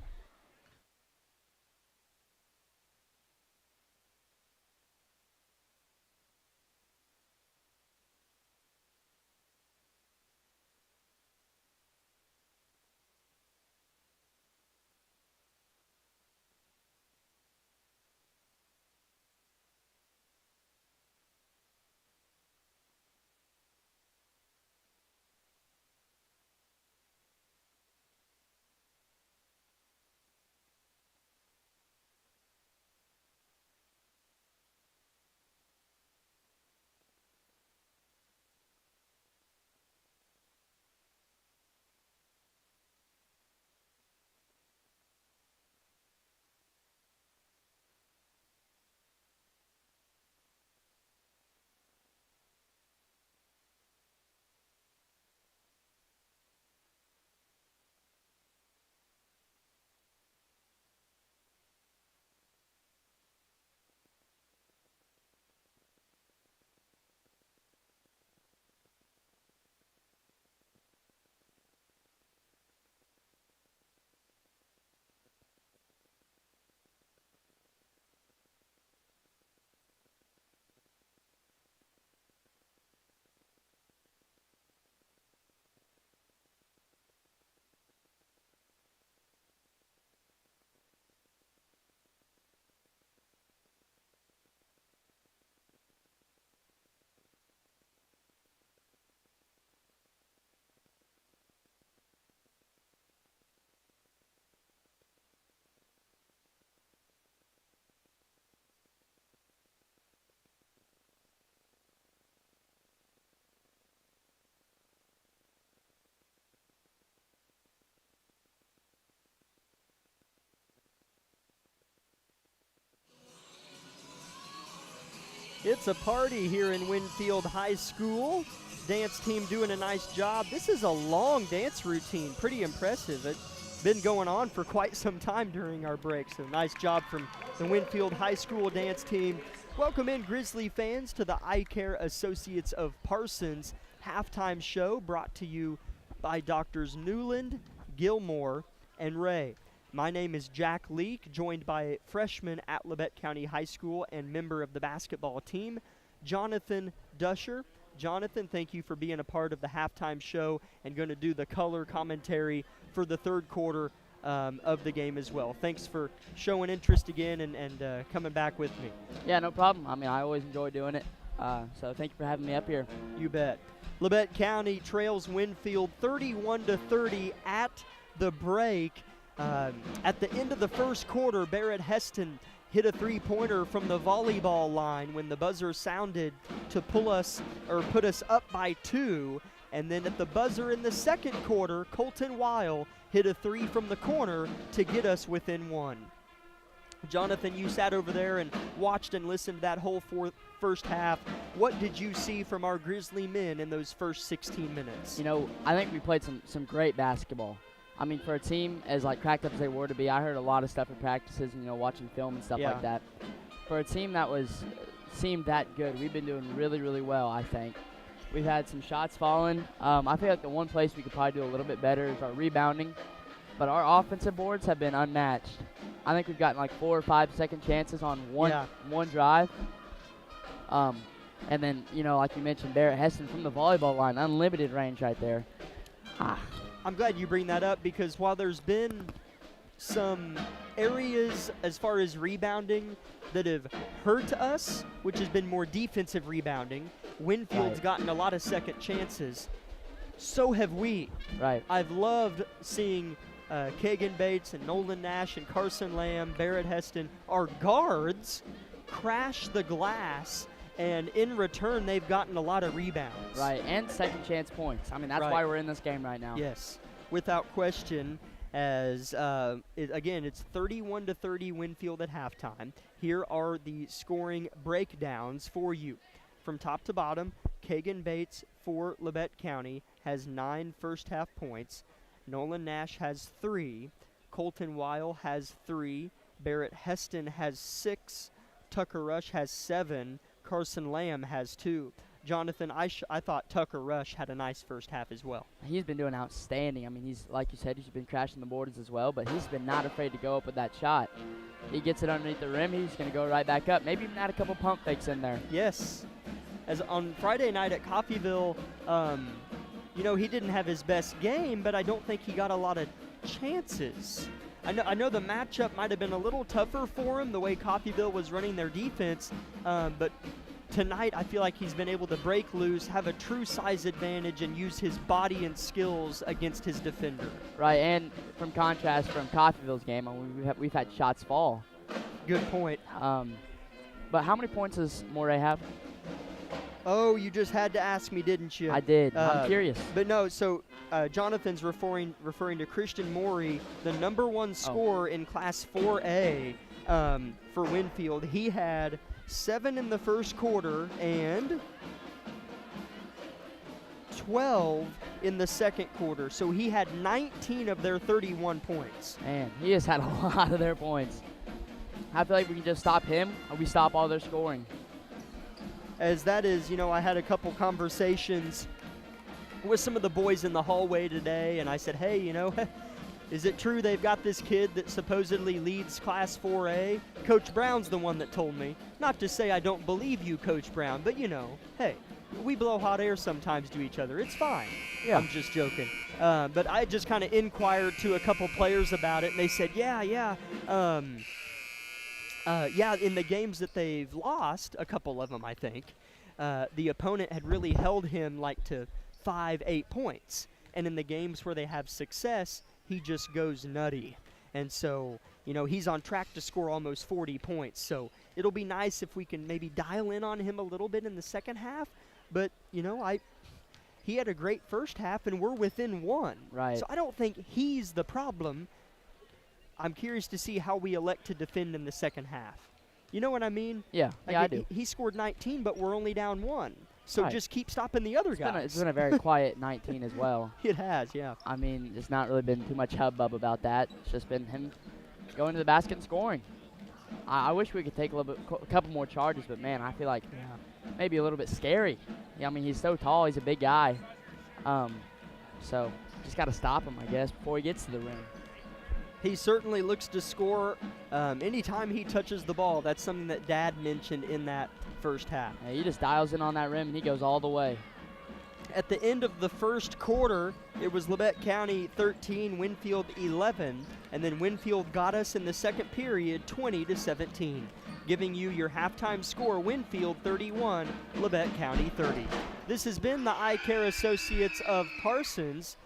It's a party here in Winfield High School. Dance team doing a nice job. This is a long dance routine, pretty impressive. It's been going on for quite some time during our break, so nice job from the Winfield High School dance team. Welcome in, Grizzly fans, to the Eye Care Associates of Parsons halftime show, brought to you by Doctors Newland, Gilmore, and Ray. My name is Jack Leake, joined by freshman at Labette County High School and member of the basketball team, Jonathan Dusher. Jonathan, thank you for being a part of the halftime show and going to do the color commentary for the third quarter of the game as well. Thanks for showing interest again and coming back with me. Yeah, no problem. I mean, I always enjoy doing it, so thank you for having me up here. You bet. Labette County trails Winfield 31-30 at the break. At the end of the first quarter, Barrett Heston hit a three-pointer from the volleyball line when the buzzer sounded to put us up by 2. And then at the buzzer in the second quarter, Colton Weil hit a 3 from the corner to get us within 1. Jonathan, you sat over there and watched and listened to that whole first half. What did you see from our Grizzly men in those first 16 minutes? You know, I think we played some great basketball. I mean, for a team as cracked up as they were to be, I heard a lot of stuff in practices and, watching film and stuff like that. For a team that seemed that good, we've been doing really, really well, I think. We've had some shots falling. I feel like the one place we could probably do a little bit better is our rebounding. But our offensive boards have been unmatched. I think we've gotten 4 or 5 second chances on one drive. And then, like you mentioned, Barrett Heston from the volleyball line, unlimited range right there. I'm glad you bring that up because while there's been some areas as far as rebounding that have hurt us, which has been more defensive rebounding, Winfield's gotten a lot of second chances. So have we. Right. I've loved seeing Kagan Bates and Nolan Nash and Carson Lamb, Barrett Heston, our guards, crash the glass, and in return, they've gotten a lot of rebounds. Right, and second chance points. I mean, that's why we're in this game right now. Yes, without question, as, again, it's 31-30 Winfield at halftime. Here are the scoring breakdowns for you. From top to bottom, Kagan Bates for Labette County has 9 first-half points. Nolan Nash has 3. Colton Weil has 3. Barrett Heston has 6. Tucker Rush has 7. Carson Lamb has 2. Jonathan, I thought Tucker Rush had a nice first half as well. He's been doing outstanding. I mean, he's, like you said, he's been crashing the boards as well, but he's been not afraid to go up with that shot. He gets it underneath the rim, he's going to go right back up. Maybe even add a couple pump fakes in there. Yes. As on Friday night at Coffeyville, he didn't have his best game, but I don't think he got a lot of chances. I know the matchup might have been a little tougher for him, the way Coffeyville was running their defense, but tonight I feel like he's been able to break loose, have a true size advantage, and use his body and skills against his defender. Right, and from contrast from Coffeyville's game, we've had shots fall. Good point. But how many points does Moray have? Oh, you just had to ask me, didn't you? I did. I'm curious. But no, so Jonathan's referring to Christian Morey, the number 1 scorer in Class 4A for Winfield. He had 7 in the first quarter and 12 in the second quarter. So he had 19 of their 31 points. Man, he has had a lot of their points. I feel like we can just stop him or we stop all their scoring. As that is, I had a couple conversations with some of the boys in the hallway today, and I said, hey, is it true they've got this kid that supposedly leads Class 4A? Coach Brown's the one that told me. Not to say I don't believe you, Coach Brown, but hey, we blow hot air sometimes to each other. It's fine. Yeah. I'm just joking. But I just kind of inquired to a couple players about it, and they said, yeah, in the games that they've lost, a couple of them, I think, the opponent had really held him to 5-8 points. And in the games where they have success, he just goes nutty. And so, he's on track to score almost 40 points. So it'll be nice if we can maybe dial in on him a little bit in the second half. But, he had a great first half, and we're within 1. Right. So I don't think he's the problem. I'm curious to see how we elect to defend in the second half. You know what I mean? Yeah, Like I do. He scored 19, but we're only down 1. So Right. just keep stopping the other guys. It's been a very quiet 19 as well. It has, yeah. I mean, it's not really been too much hubbub about that. It's just been him going to the basket and scoring. I wish we could take a couple more charges, but man, I feel like maybe a little bit scary. Yeah, I mean, he's so tall. He's a big guy. So just got to stop him, I guess, before he gets to the rim. He certainly looks to score anytime he touches the ball. That's something that Dad mentioned in that first half. Yeah, he just dials in on that rim, and he goes all the way. At the end of the first quarter, it was Labette County 13, Winfield 11, and then Winfield got us in the second period 20-17, giving you your halftime score: Winfield 31, Labette County 30. This has been the Eye Care Associates of Parsons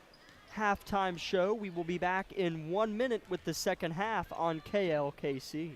halftime show. We will be back in 1 minute with the second half on KLKC.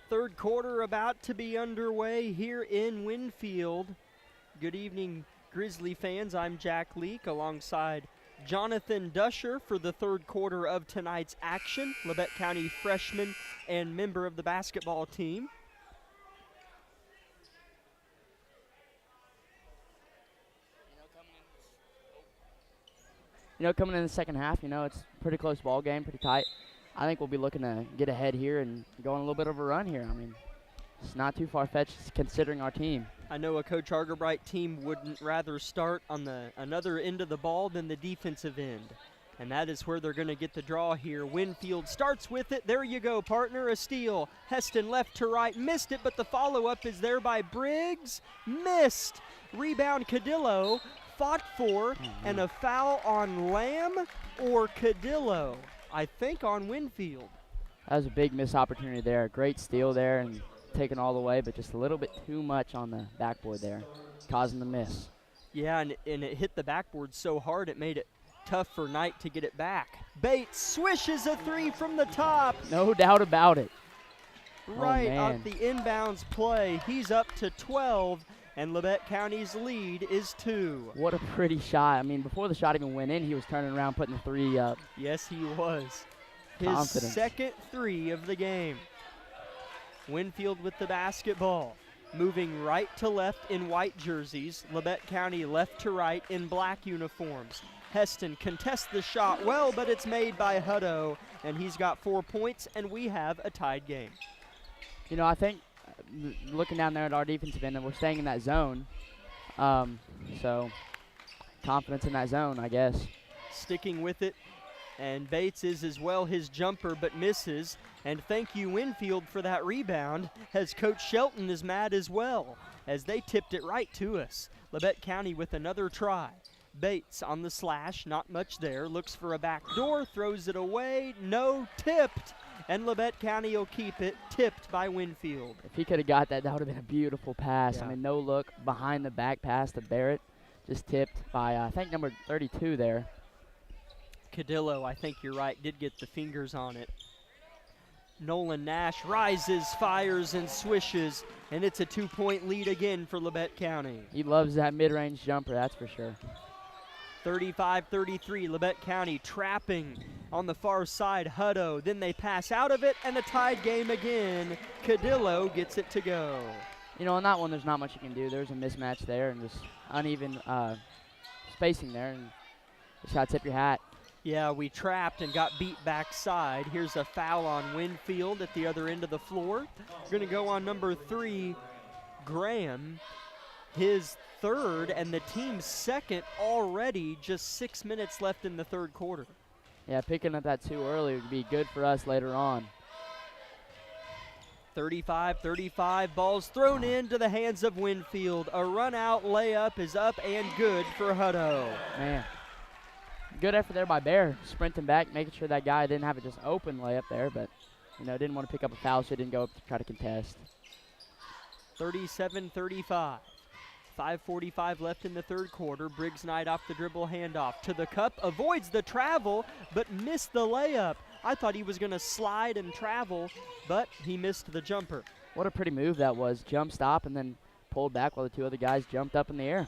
Third quarter about to be underway here in Winfield. Good evening, Grizzly fans. I'm Jack Leake alongside Jonathan Dusher for the third quarter of tonight's action. Labette County freshman and member of the basketball team. Coming in the second half, it's a pretty close ball game, pretty tight. I think we'll be looking to get ahead here and go on a little bit of a run here. I mean, it's not too far-fetched considering our team. I know a Coach Argerbright team wouldn't rather start on the another end of the ball than the defensive end. And that is where they're going to get the draw here. Winfield starts with it. There you go, partner. A steal. Heston left to right. Missed it, but the follow-up is there by Briggs. Missed. Rebound Cadillo. Fought for. And a foul on Lamb or Cadillo. I think on Winfield. That was a big missed opportunity there. Great steal there and taken all the way, but just a little bit too much on the backboard there, causing the miss. Yeah, and it hit the backboard so hard it made it tough for Knight to get it back. Bates swishes a three from the top. No doubt about it. Right on the inbounds play. He's up to 12, and Labette County's lead is 2. What a pretty shot. I mean, before the shot even went in, he was turning around, putting the three up. Yes, he was. His Confidence. Second three of the game. Winfield with the basketball. Moving right to left in white jerseys. Labette County left to right in black uniforms. Heston contests the shot well, but it's made by Hutto, and he's got 4 points, and we have a tied game. I think looking down there at our defensive end, and we're staying in that zone. So confidence in that zone, I guess. Sticking with it, and Bates is as well. His jumper, but misses. And thank you, Winfield, for that rebound, as Coach Shelton is mad as well, as they tipped it right to us. Labette County with another try. Bates on the slash, not much there. Looks for a back door, throws it away. No, tipped. And Labette County will keep it, tipped by Winfield. If he could have got that, that would have been a beautiful pass. Yeah. I mean, no look, behind the back pass to Barrett. Just tipped by, I think, number 32 there. Cadillo, I think you're right, did get the fingers on it. Nolan Nash rises, fires, and swishes, and it's a 2-point lead again for Labette County. He loves that mid-range jumper, that's for sure. 35-33, Labette County trapping on the far side. Hutto, then they pass out of it, and a tied game again. Cadillo gets it to go. You know, on that one, there's not much you can do. There's a mismatch there and just uneven spacing there, and just got to tip your hat. Yeah, we trapped and got beat backside. Here's a foul on Winfield at the other end of the floor. Going to go on number 3, Graham. His third and the team's second already, just 6 minutes left in the third quarter. Yeah, picking up that too early would be good for us later on. 35-35, ball's thrown into the hands of Winfield. A run-out layup is up and good for Hutto. Man, good effort there by Bear, sprinting back, making sure that guy didn't have it just open layup there, but, you know, didn't want to pick up a foul, so he didn't go up to try to contest. 37-35. 5:45 left in the third quarter. Briggs Knight off the dribble handoff to the cup, avoids the travel, but missed the layup. I thought he was going to slide and travel, but he missed the jumper. What a pretty move that was. Jump stop and then pulled back while the two other guys jumped up in the air.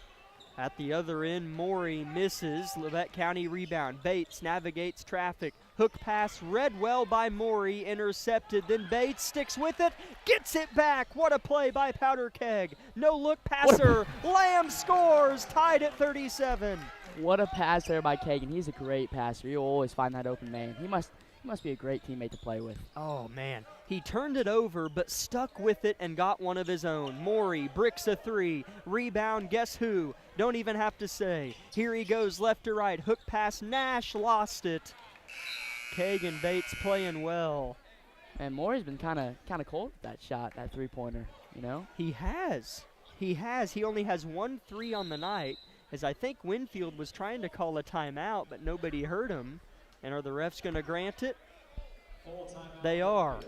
At the other end, Morey misses. Labette County rebound. Bates navigates traffic. Hook pass read well by Morey, intercepted. Then Bates sticks with it, gets it back. What a play by Powder Keg. No look passer. Lamb scores, tied at 37. What a pass there by Kagan. He's a great passer. You'll always find that open man. He must be a great teammate to play with. Oh, man. He turned it over, but stuck with it and got one of his own. Morey bricks a 3. Rebound, guess who? Don't even have to say. Here he goes left to right. Hook pass, Nash lost it. Kagan Bates playing well. And Morey's been kind of cold with that shot, that three-pointer, you know? He has. He only has 1 3 on the night, as I think Winfield was trying to call a timeout, but nobody heard him. And are the refs going to grant it? They are.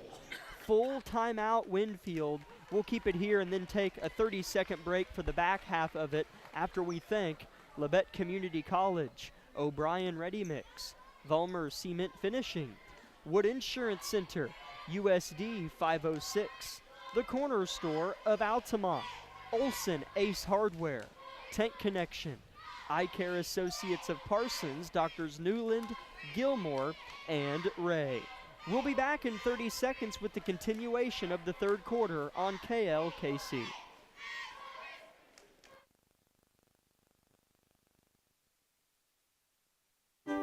Full timeout Winfield. We'll keep it here and then take a 30-second break for the back half of it after we thank Labette Community College, O'Brien Ready Mix, Vollmer Cement Finishing, Wood Insurance Center, USD 506, The Corner Store of Altamont, Olson Ace Hardware, Tank Connection, Eye Care Associates of Parsons, Doctors Newland, Gilmore, and Ray. We'll be back in 30 seconds with the continuation of the third quarter on KLKC.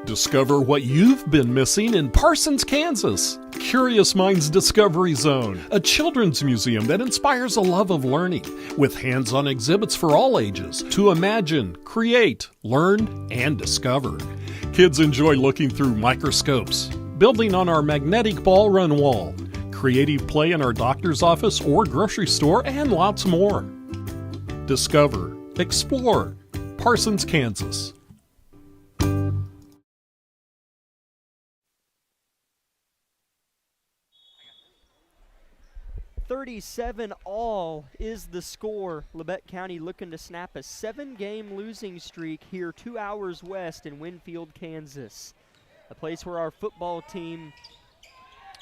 Discover what you've been missing in Parsons, Kansas. Curious Minds Discovery Zone, a children's museum that inspires a love of learning, with hands-on exhibits for all ages to imagine, create, learn, and discover. Kids enjoy looking through microscopes, building on our magnetic ball run wall, creative play in our doctor's office or grocery store, and lots more. Discover, explore, Parsons, Kansas. 37-all is the score. Labette County looking to snap a 7-game losing streak here 2 hours west in Winfield, Kansas. A place where our football team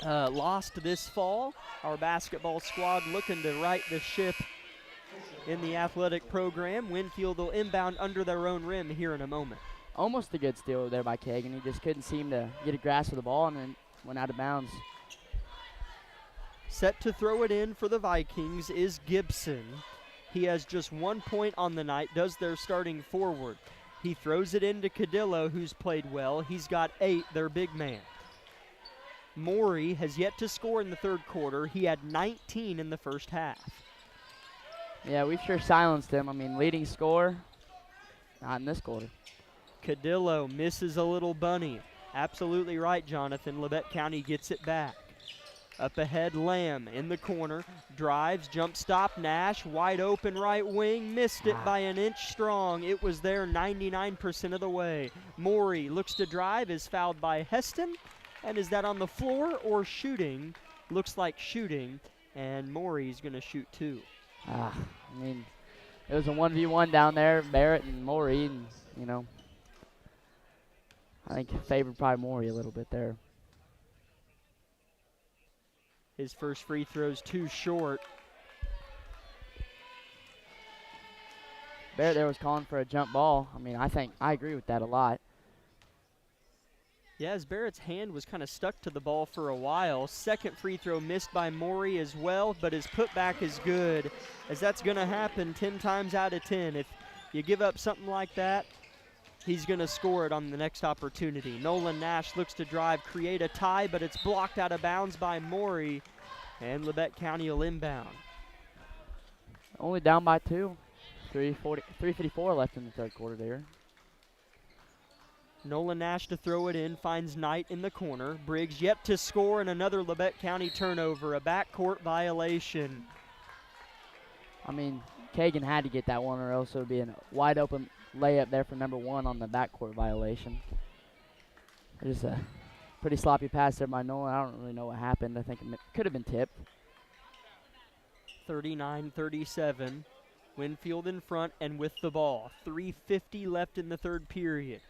lost this fall. Our basketball squad looking to right the ship in the athletic program. Winfield will inbound under their own rim here in a moment. Almost a good steal there by Kagan. He just couldn't seem to get a grasp of the ball and then went out of bounds. Set to throw it in for the Vikings is Gibson. He has just 1 point on the night, does their starting forward. He throws it into Cadillo, who's played well. He's got 8, their big man. Morey has yet to score in the third quarter. He had 19 in the first half. Yeah, we've sure silenced him. I mean, leading scorer, not in this quarter. Cadillo misses a little bunny. Absolutely right, Jonathan. Labette County gets it back. Up ahead, Lamb in the corner, drives, jump stop, Nash, wide open right wing, missed it by an inch strong. It was there 99% of the way. Morey looks to drive, is fouled by Heston, and is that on the floor or shooting? Looks like shooting, and Morey's going to shoot 2. I mean, it was a 1v1 down there, Barrett and Morey, and, you know, I think favored probably Morey a little bit there. His first free throw's too short. Barrett there was calling for a jump ball. I mean, I agree with that a lot. Yeah, as Barrett's hand was kind of stuck to the ball for a while. Second free throw missed by Morey as well, but his putback is good, as that's going to happen 10 times out of 10. If you give up something like that, he's going to score it on the next opportunity. Nolan Nash looks to drive, create a tie, but it's blocked out of bounds by Morey, and Labette County will inbound. Only down by 2. 3:54 left in the third quarter there. Nolan Nash to throw it in, finds Knight in the corner. Briggs yet to score, and another Labette County turnover, a backcourt violation. I mean, Kagan had to get that one, or else it would be a wide open layup there for number 1 on the backcourt violation. There's a pretty sloppy pass there by Nolan. I don't really know what happened. I think it could have been tipped. 39-37. Winfield in front and with the ball. 3:50 left in the third period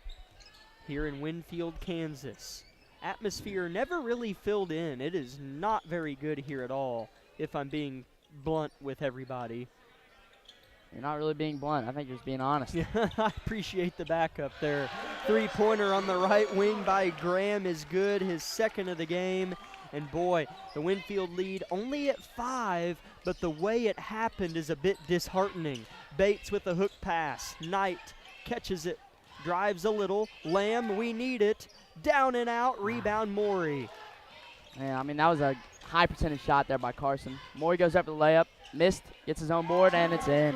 here in Winfield, Kansas. Atmosphere never really filled in. It is not very good here at all, if I'm being blunt with everybody. You're not really being blunt. I think you're just being honest. Yeah, I appreciate the backup there. Three-pointer on the right wing by Graham is good, his second of the game. And boy, the Winfield lead only at 5, but the way it happened is a bit disheartening. Bates with a hook pass. Knight catches it, drives a little. Lamb, we need it. Down and out, rebound Morey. Yeah, I mean, that was a high percentage shot there by Carson. Morey goes up for the layup, missed, gets his own board, and it's in.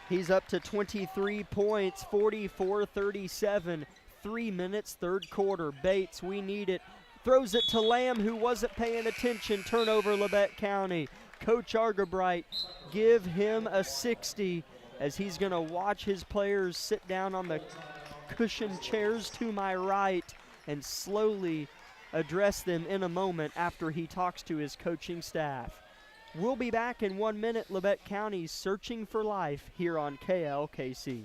He's up to 23 points, 44-37. 3 minutes, third quarter. Bates, we need it. Throws it to Lamb, who wasn't paying attention. Turnover, Labette County. Coach Argabright, give him a 60 as he's going to watch his players sit down on the cushioned chairs to my right and slowly address them in a moment after he talks to his coaching staff. We'll be back in 1 minute. Labette County searching for life here on KLKC.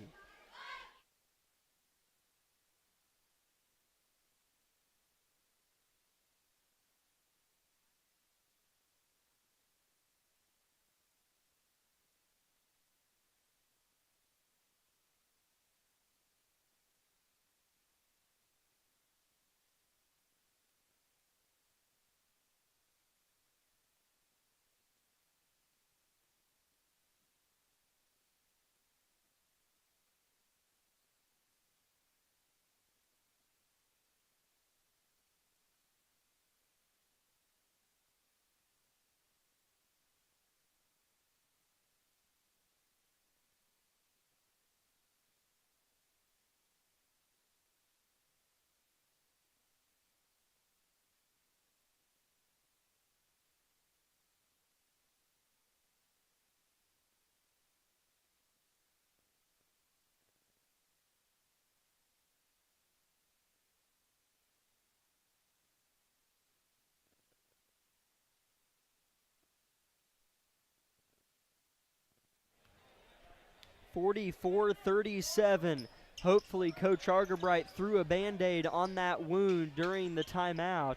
(44-37). Hopefully Coach Argabright threw a Band-Aid on that wound during the timeout,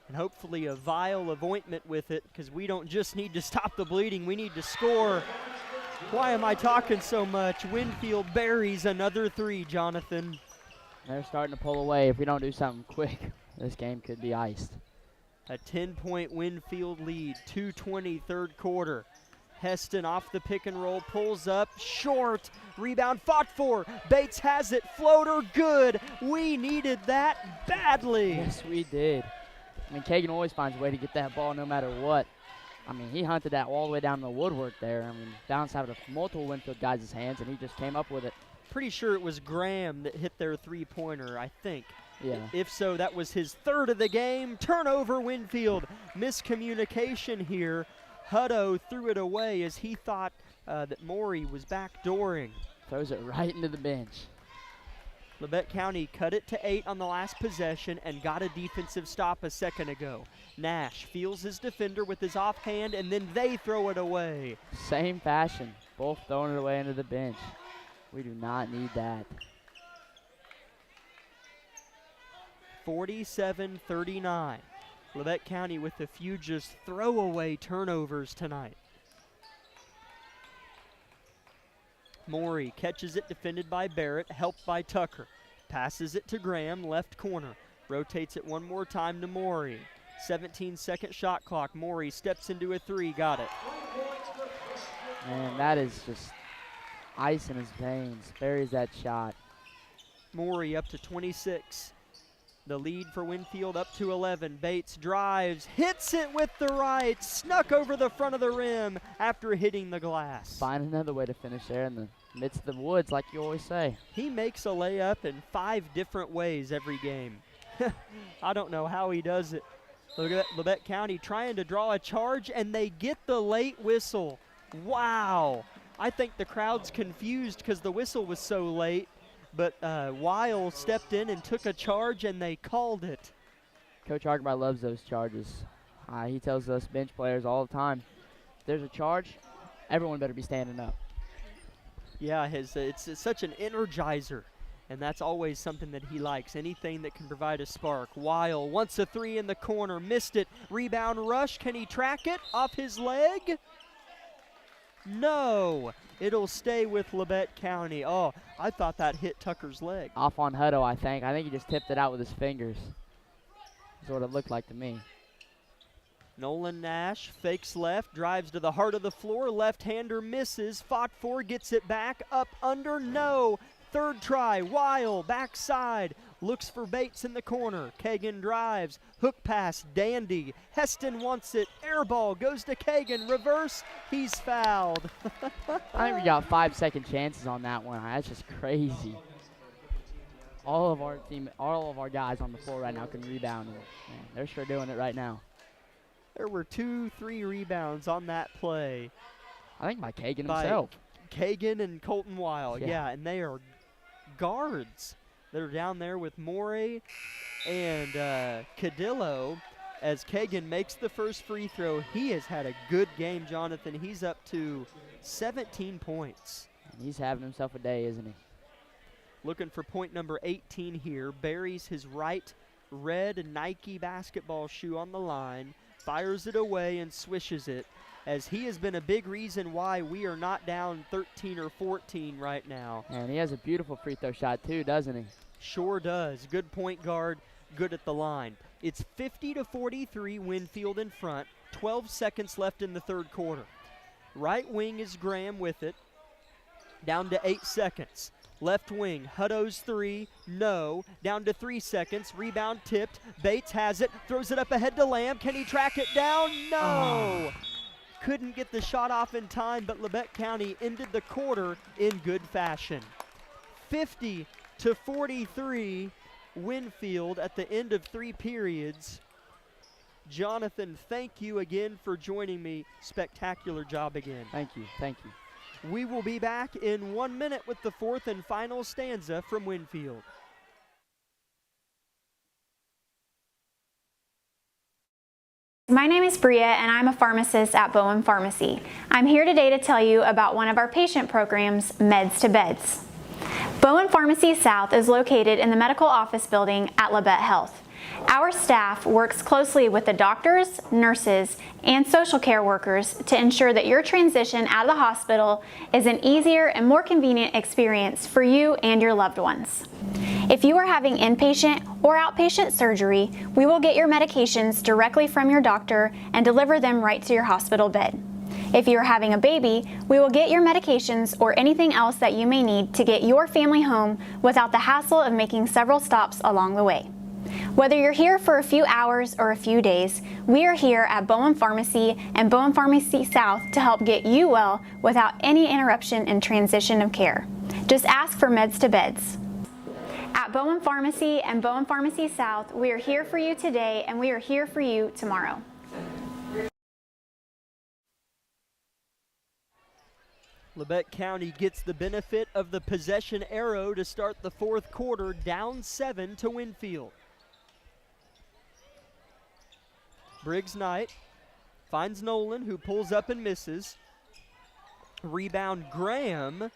and hopefully a vial of ointment with it, because we don't just need to stop the bleeding, we need to score. Why am I talking so much? Winfield buries another 3, Jonathan. They're starting to pull away. If we don't do something quick, this game could be iced. A 10-point Winfield lead, 2:20 third quarter. Heston off the pick and roll, pulls up, short, rebound fought for. Bates has it, floater good. We needed that badly. Yes, we did. I mean, Kagan always finds a way to get that ball no matter what. I mean, he hunted that all the way down the woodwork there. I mean, bounced out of multiple Winfield guys' hands, and he just came up with it. Pretty sure it was Graham that hit their three-pointer, I think. Yeah. If so, that was his third of the game. Turnover, Winfield. Miscommunication here. Hutto threw it away as he thought that Morey was backdooring. Throws it right into the bench. Labette County cut it to 8 on the last possession and got a defensive stop a second ago. Nash feels his defender with his offhand, and then they throw it away. Same fashion, both throwing it away into the bench. We do not need that. 47-39. Labette County with a few just throwaway turnovers tonight. Morey catches it, defended by Barrett, helped by Tucker. Passes it to Graham, left corner. Rotates it one more time to Morey. 17-second shot clock. Morey steps into a three. Got it. Man, that is just ice in his veins. Buries that shot. Morey up to 26. The lead for Winfield up to 11. Bates drives, hits it with the right, snuck over the front of the rim after hitting the glass. Find another way to finish there in the midst of the woods, like you always say. He makes a layup in 5 different ways every game. I don't know how he does it. Look at that, Labette County trying to draw a charge, and they get the late whistle. Wow. I think the crowd's confused because the whistle was so late. But Weil stepped in and took a charge, and they called it. Coach Arkenby loves those charges. He tells us bench players all the time, if there's a charge, everyone better be standing up. Yeah, it's such an energizer, and that's always something that he likes, anything that can provide a spark. Weil wants a three in the corner, missed it. Rebound rush, can he track it off his leg? No. It'll stay with Labette County. Oh, I thought that hit Tucker's leg. Off on Hutto, I think. I think he just tipped it out with his fingers. That's what it looked like to me. Nolan Nash fakes left, drives to the heart of the floor. Left-hander misses. Fought for, gets it back. Up, under, no. Third try, Weil, backside. Looks for Bates in the corner. Kagan drives. Hook pass, Dandy. Heston wants it. Air ball goes to Kagan. Reverse, he's fouled. I think we got 5-second chances on that one. That's just crazy. All of our guys on the floor right now can rebound. And, man, they're sure doing it right now. There were 2-3 rebounds on that play. I think by Kagan himself. Kagan and Colton Weil, Yeah. and they are guards that are down there with Morey and Cadillo. As Kagan makes the first free throw, he has had a good game, Jonathan. He's up to 17 points. He's having himself a day, isn't he? Looking for point number 18 here. Buries his right red Nike basketball shoe on the line, fires it away and swishes it, as he has been a big reason why we are not down 13 or 14 right now. And he has a beautiful free throw shot too, doesn't he? Sure does. Good point guard, good at the line. It's 50-43, Winfield in front. 12 seconds left in the third quarter. Right wing is Graham with it. Down to 8 seconds. Left wing, Hutto's three, no. Down to 3 seconds, rebound tipped. Bates has it, throws it up ahead to Lamb. Can he track it down? No! Couldn't get the shot off in time, but Labette County ended the quarter in good fashion. 50-43, Winfield at the end of 3 periods. Jonathan, thank you again for joining me. Spectacular job again. Thank you, thank you. We will be back in 1 minute with the fourth and final stanza from Winfield. My name is Bria and I'm a pharmacist at Bowen Pharmacy. I'm here today to tell you about one of our patient programs, Meds to Beds. Bowen Pharmacy South is located in the medical office building at Labette Health. Our staff works closely with the doctors, nurses, and social care workers to ensure that your transition out of the hospital is an easier and more convenient experience for you and your loved ones. If you are having inpatient or outpatient surgery, we will get your medications directly from your doctor and deliver them right to your hospital bed. If you are having a baby, we will get your medications or anything else that you may need to get your family home without the hassle of making several stops along the way. Whether you're here for a few hours or a few days, we are here at Bowen Pharmacy and Bowen Pharmacy South to help get you well without any interruption in transition of care. Just ask for Meds to Beds. At Bowen Pharmacy and Bowen Pharmacy South, we are here for you today and we are here for you tomorrow. Labette County gets the benefit of the possession arrow to start the fourth quarter, down 7 to Winfield. Briggs Knight finds Nolan, who pulls up and misses. Rebound Graham,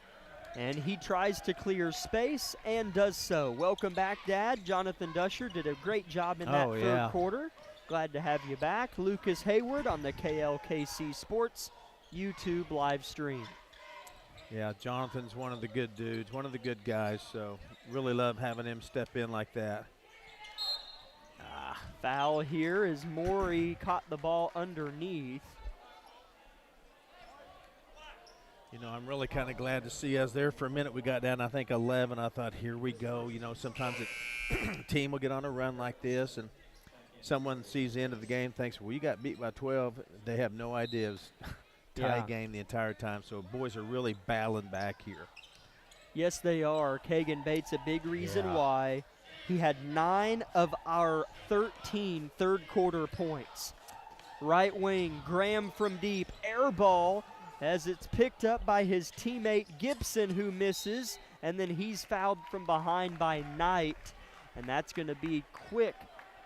and he tries to clear space and does so. Welcome back, Dad. Jonathan Dusher did a great job in that third quarter. Glad to have you back. Lucas Hayward on the KLKC Sports YouTube live stream. Yeah, Jonathan's one of the good dudes, one of the good guys, so really love having him step in like that. Foul here as Morey caught the ball underneath. You know, I'm really kind of glad to see us there for a minute. We got down, I think, 11. I thought, here we go. You know, sometimes a team will get on a run like this, and someone sees the end of the game, thinks, well, you got beat by 12. They have no idea. It was tie game the entire time, so boys are really battling back here. Yes, they are. Kagan Bates, a big reason why. He had 9 of our 13 third-quarter points. Right wing, Graham from deep, air ball, as it's picked up by his teammate Gibson, who misses, and then he's fouled from behind by Knight, and that's going to be quick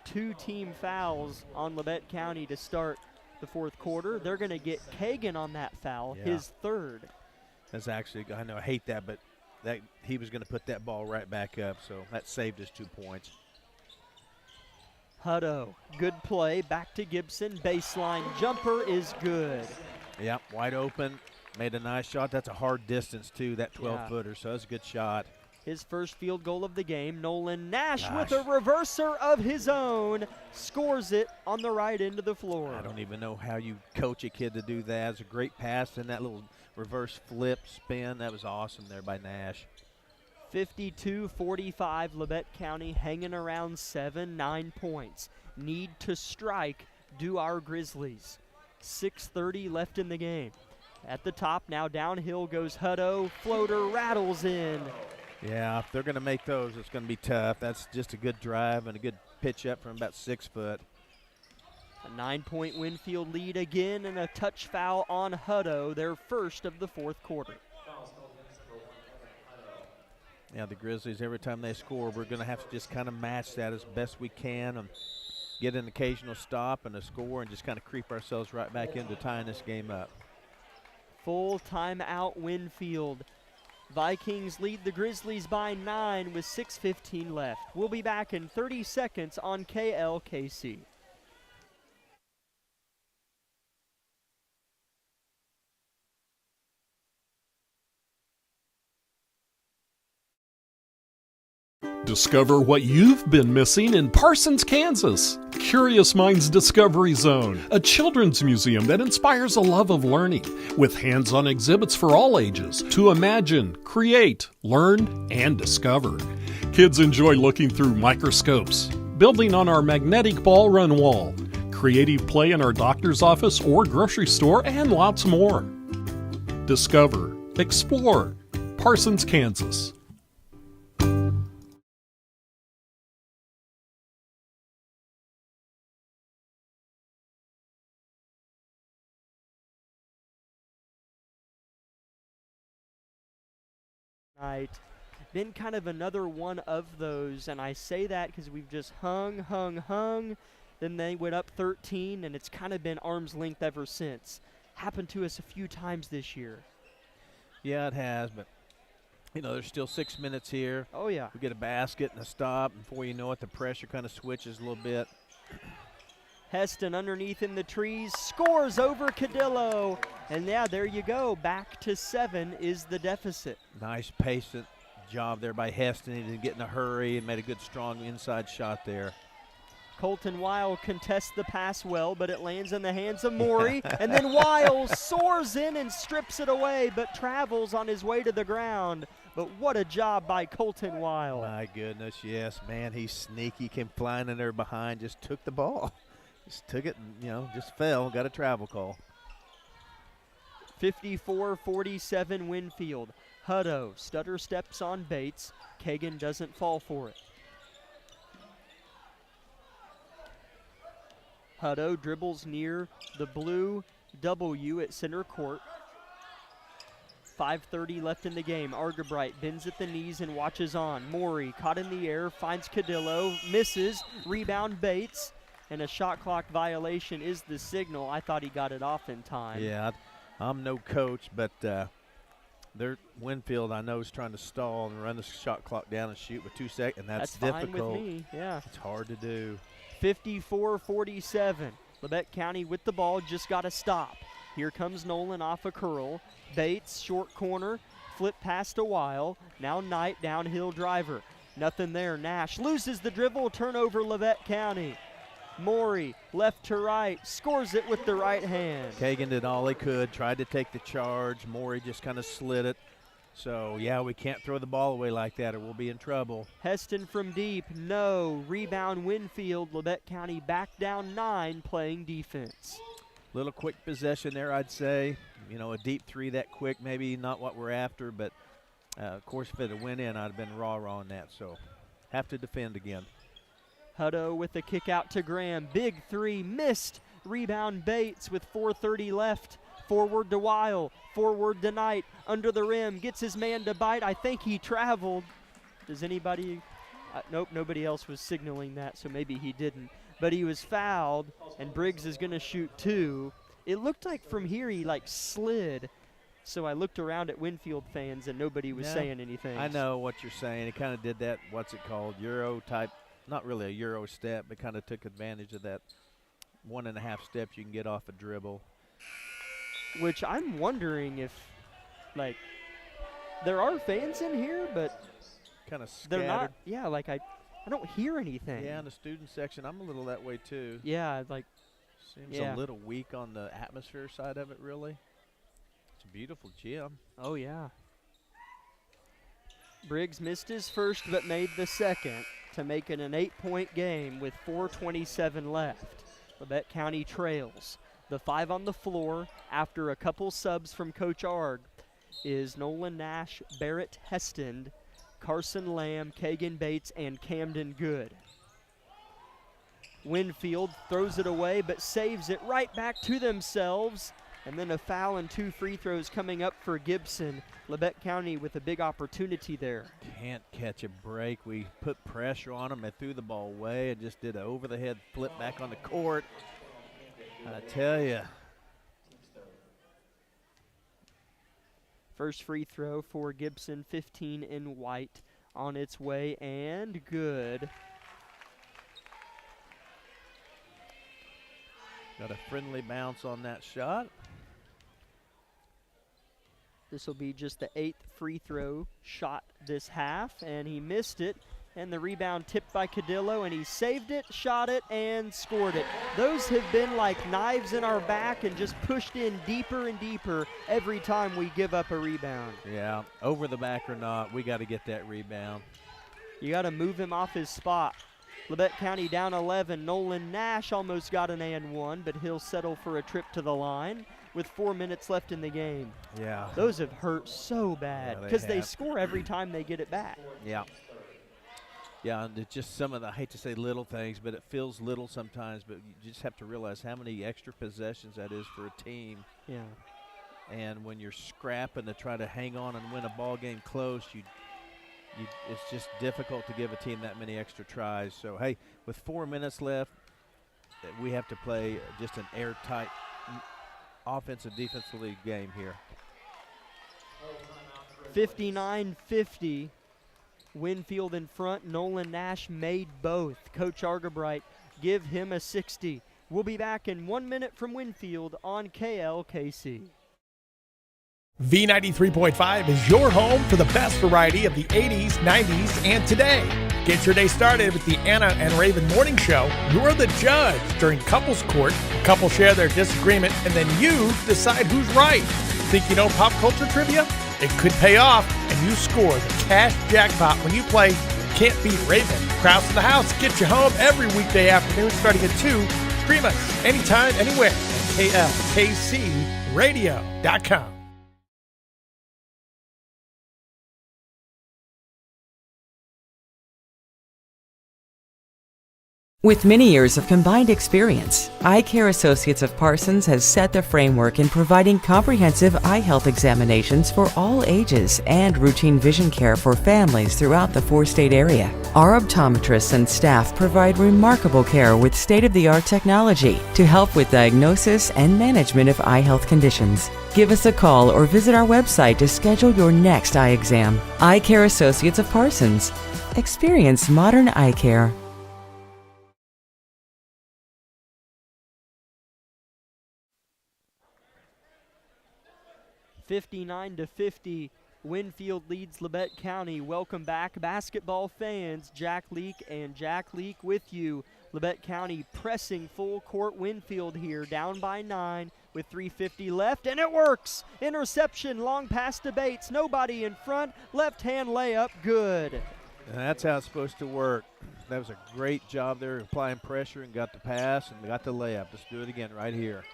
2-team fouls on Labette County to start the fourth quarter. They're going to get Kagan on that foul, his third. That's actually, I know I hate that, but that he was going to put that ball right back up, so that saved us 2 points. Hutto, good play, back to Gibson, baseline jumper is good. Yep, wide open, made a nice shot. That's a hard distance too, that 12-footer, so that's a good shot. His first field goal of the game, Nolan Nash with a reverser of his own, scores it on the right end of the floor. I don't even know how you coach a kid to do that. It's a great pass and that little reverse flip spin. That was awesome there by Nash. 52-45, Labette County hanging around 9 points. Need to strike, do our Grizzlies. 6:30 left in the game. At the top, now downhill goes Hutto. Floater rattles in. Yeah, if they're going to make those, it's going to be tough. That's just a good drive and a good pitch up from about 6 foot. A 9-point Winfield lead again, and a touch foul on Hutto, their first of the fourth quarter. Yeah, the Grizzlies, every time they score, we're going to have to just kind of match that as best we can and get an occasional stop and a score and just kind of creep ourselves right back into tying this game up. Full timeout Winfield. Vikings lead the Grizzlies by 9 with 6:15 left. We'll be back in 30 seconds on KLKC. Discover what you've been missing in Parsons, Kansas. Curious Minds Discovery Zone, a children's museum that inspires a love of learning, with hands-on exhibits for all ages to imagine, create, learn, and discover. Kids enjoy looking through microscopes, building on our magnetic ball run wall, creative play in our doctor's office or grocery store, and lots more. Discover, explore, Parsons, Kansas. Night. Been kind of another one of those, and I say that because we've just hung. Then they went up 13, and it's kind of been arm's length ever since. Happened to us a few times this year. Yeah, it has, but, you know, there's still 6 minutes here. Oh, yeah. We get a basket and a stop, and before you know it, the pressure kind of switches a little bit. Heston underneath in the trees, scores over Cadillo. And yeah, there you go. Back to 7 is the deficit. Nice patient job there by Heston. He didn't get in a hurry and made a good, strong inside shot there. Colton Weil contests the pass well, but it lands in the hands of Morey. And then Weil soars in and strips it away, but travels on his way to the ground. But what a job by Colton Weil. My goodness, yes, man, he's sneaky. Came flying in there behind, just took the ball. Just took it, and, you know, just fell, got a travel call. 54-47 Winfield. Hutto stutter steps on Bates. Kagan doesn't fall for it. Hutto dribbles near the blue W at center court. 5:30 left in the game. Argabright bends at the knees and watches on. Morey caught in the air, finds Cadillo, misses, rebound Bates. And a shot clock violation is the signal. I thought he got it off in time. Yeah, I'm no coach, but Winfield, I know, is trying to stall and run the shot clock down and shoot with 2 seconds. That's difficult. Fine with me, yeah. It's hard to do. 54-47. Labette County with the ball, just got to stop. Here comes Nolan off a curl. Bates, short corner, flip past a while. Now Knight, downhill driver. Nothing there. Nash loses the dribble, turnover Levette County. Morey, left to right, scores it with the right hand. Kagan did all he could, tried to take the charge. Morey just kind of slid it. So, yeah, we can't throw the ball away like that or we'll be in trouble. Heston from deep, no. Rebound Winfield. Levette County back down 9 playing defense. Little quick possession there, I'd say. You know, a deep three that quick, maybe not what we're after, but of course if it had went in, I'd have been raw on that. So, have to defend again. Hutto with the kick out to Graham. Big three, missed. Rebound Bates with 4:30 left. Forward to Weil, forward to Knight, under the rim, gets his man to bite. I think he traveled. Does anybody? Nope, nobody else was signaling that, so maybe he didn't. But he was fouled, and Briggs is going to shoot 2. It looked like from here he like slid. So I looked around at Winfield fans, and nobody was saying anything. I know what you're saying. He kind of did that, what's it called, Euro type. Not really a Euro step, but kind of took advantage of that 1.5 steps you can get off a dribble. Which I'm wondering if, like, there are fans in here, but kind of scattered. They're not. Yeah, like I don't hear anything. Yeah, in the student section, I'm a little that way too. Yeah, like seems a little weak on the atmosphere side of it. Really, it's a beautiful gym. Oh yeah. Briggs missed his first, but made the second to make it an 8-point game with 4:27 left. Levette County trails. The 5 on the floor after a couple subs from Coach Arg is Nolan Nash, Barrett Heston, Carson Lamb, Kagan Bates, and Camden Good. Winfield throws it away but saves it right back to themselves. And then a foul and 2 free throws coming up for Gibson. Levette County with a big opportunity there. Can't catch a break. We put pressure on them and threw the ball away and just did an over-the-head flip back on the court. I tell you. First free throw for Gibson, 15 in white on its way, and good. Got a friendly bounce on that shot. This will be just the 8th free throw shot this half, and he missed it. And the rebound tipped by Cadillo, and he saved it, shot it, and scored it. Those have been like knives in our back and just pushed in deeper and deeper every time we give up a rebound. Yeah, over the back or not, we got to get that rebound. You got to move him off his spot. Levette County down 11. Nolan Nash almost got an and one, but he'll settle for a trip to the line with 4 minutes left in the game. Yeah. Those have hurt so bad because they score every time they get it back. Yeah. Yeah, and it's just some of the, I hate to say little things, but it feels little sometimes, but you just have to realize how many extra possessions that is for a team. Yeah. And when you're scrapping to try to hang on and win a ball game close, it's just difficult to give a team that many extra tries. So, hey, with 4 minutes left, we have to play just an airtight offensive defensive league game here. 59-50. Winfield in front. Nolan Nash made both. Coach Argabright, give him a 60. We'll be back in 1 minute from Winfield on KLKC. V93.5 is your home for the best variety of the 80s, 90s, and today. Get your day started with the Anna and Raven Morning Show. You're the judge during couples court. Couples share their disagreement, and then you decide who's right. Think you know pop culture trivia? It could pay off, and you score the cash jackpot when you play Can't Beat Raven. Krause in the house gets you home every weekday afternoon starting at 2. Stream us anytime, anywhere at KLKCradio.com. With many years of combined experience, Eye Care Associates of Parsons has set the framework in providing comprehensive eye health examinations for all ages and routine vision care for families throughout the 4-state area. Our optometrists and staff provide remarkable care with state-of-the-art technology to help with diagnosis and management of eye health conditions. Give us a call or visit our website to schedule your next eye exam. Eye Care Associates of Parsons. Experience modern eye care. 59-50, Winfield leads Labette County. Welcome back, basketball fans. Jack Leak and Jack Leak with you. Labette County pressing full court. Winfield here, down by 9 with 3:50 left, and it works. Interception, long pass to Bates. Nobody in front. Left-hand layup, good. And that's how it's supposed to work. That was a great job there, applying pressure and got the pass and got the layup. Let's do it again right here.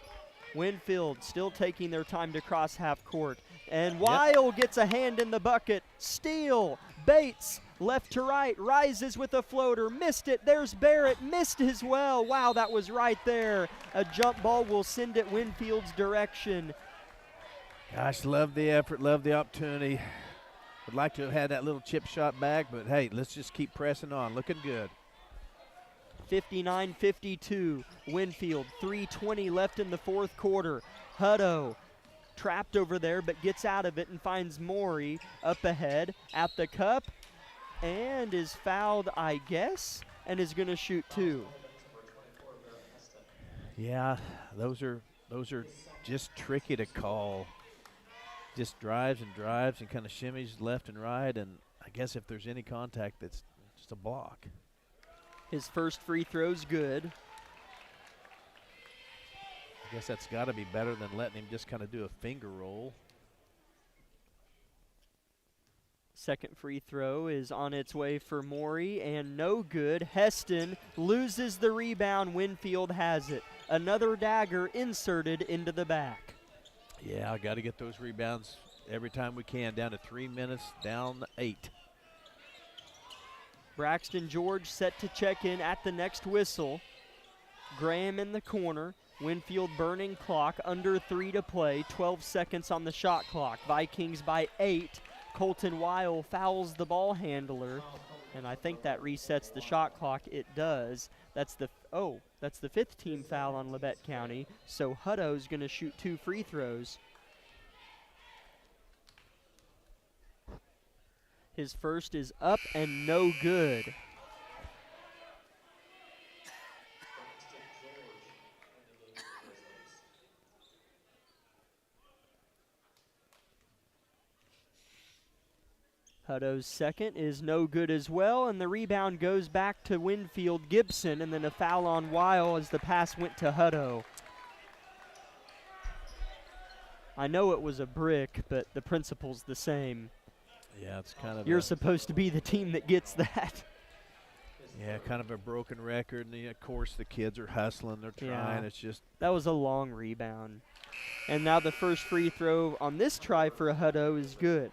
Winfield still taking their time to cross half court. And Weil gets a hand in the bucket. Steal. Bates, left to right, rises with a floater. Missed it. There's Barrett. Missed as well. Wow, that was right there. A jump ball will send it Winfield's direction. Gosh, love the effort, love the opportunity. Would like to have had that little chip shot back, but hey, let's just keep pressing on. Looking good. 59-52, Winfield, 3:20 left in the fourth quarter. Hutto trapped over there but gets out of it and finds Maury up ahead at the cup and is fouled, I guess, and is going to shoot 2. Yeah, those are just tricky to call. Just drives and kind of shimmies left and right, and I guess if there's any contact, that's just a block. His first free throw's good. I guess that's got to be better than letting him just kind of do a finger roll. Second free throw is on its way for Maury, and no good. Heston loses the rebound. Winfield has it. Another dagger inserted into the back. Yeah, I got to get those rebounds every time we can. Down to 3 minutes, down 8. Braxton George set to check in at the next whistle. Graham in the corner. Winfield burning clock, under 3 to play. 12 seconds on the shot clock. Vikings by 8. Colton Weil fouls the ball handler, and I think that resets the shot clock. It does. That's the 5th team foul on Labette County. So Hutto's going to shoot 2 free throws. His first is up and no good. Hutto's second is no good as well, and the rebound goes back to Winfield Gibson, and then a foul on Weil as the pass went to Hutto. I know it was a brick, but the principle's the same. Yeah, it's kind of You're supposed to be the team that gets that. Yeah, kind of a broken record, and of course the kids are hustling, they're trying. Yeah. It's just That was a long rebound. And now the first free throw on this try for Hutto is good.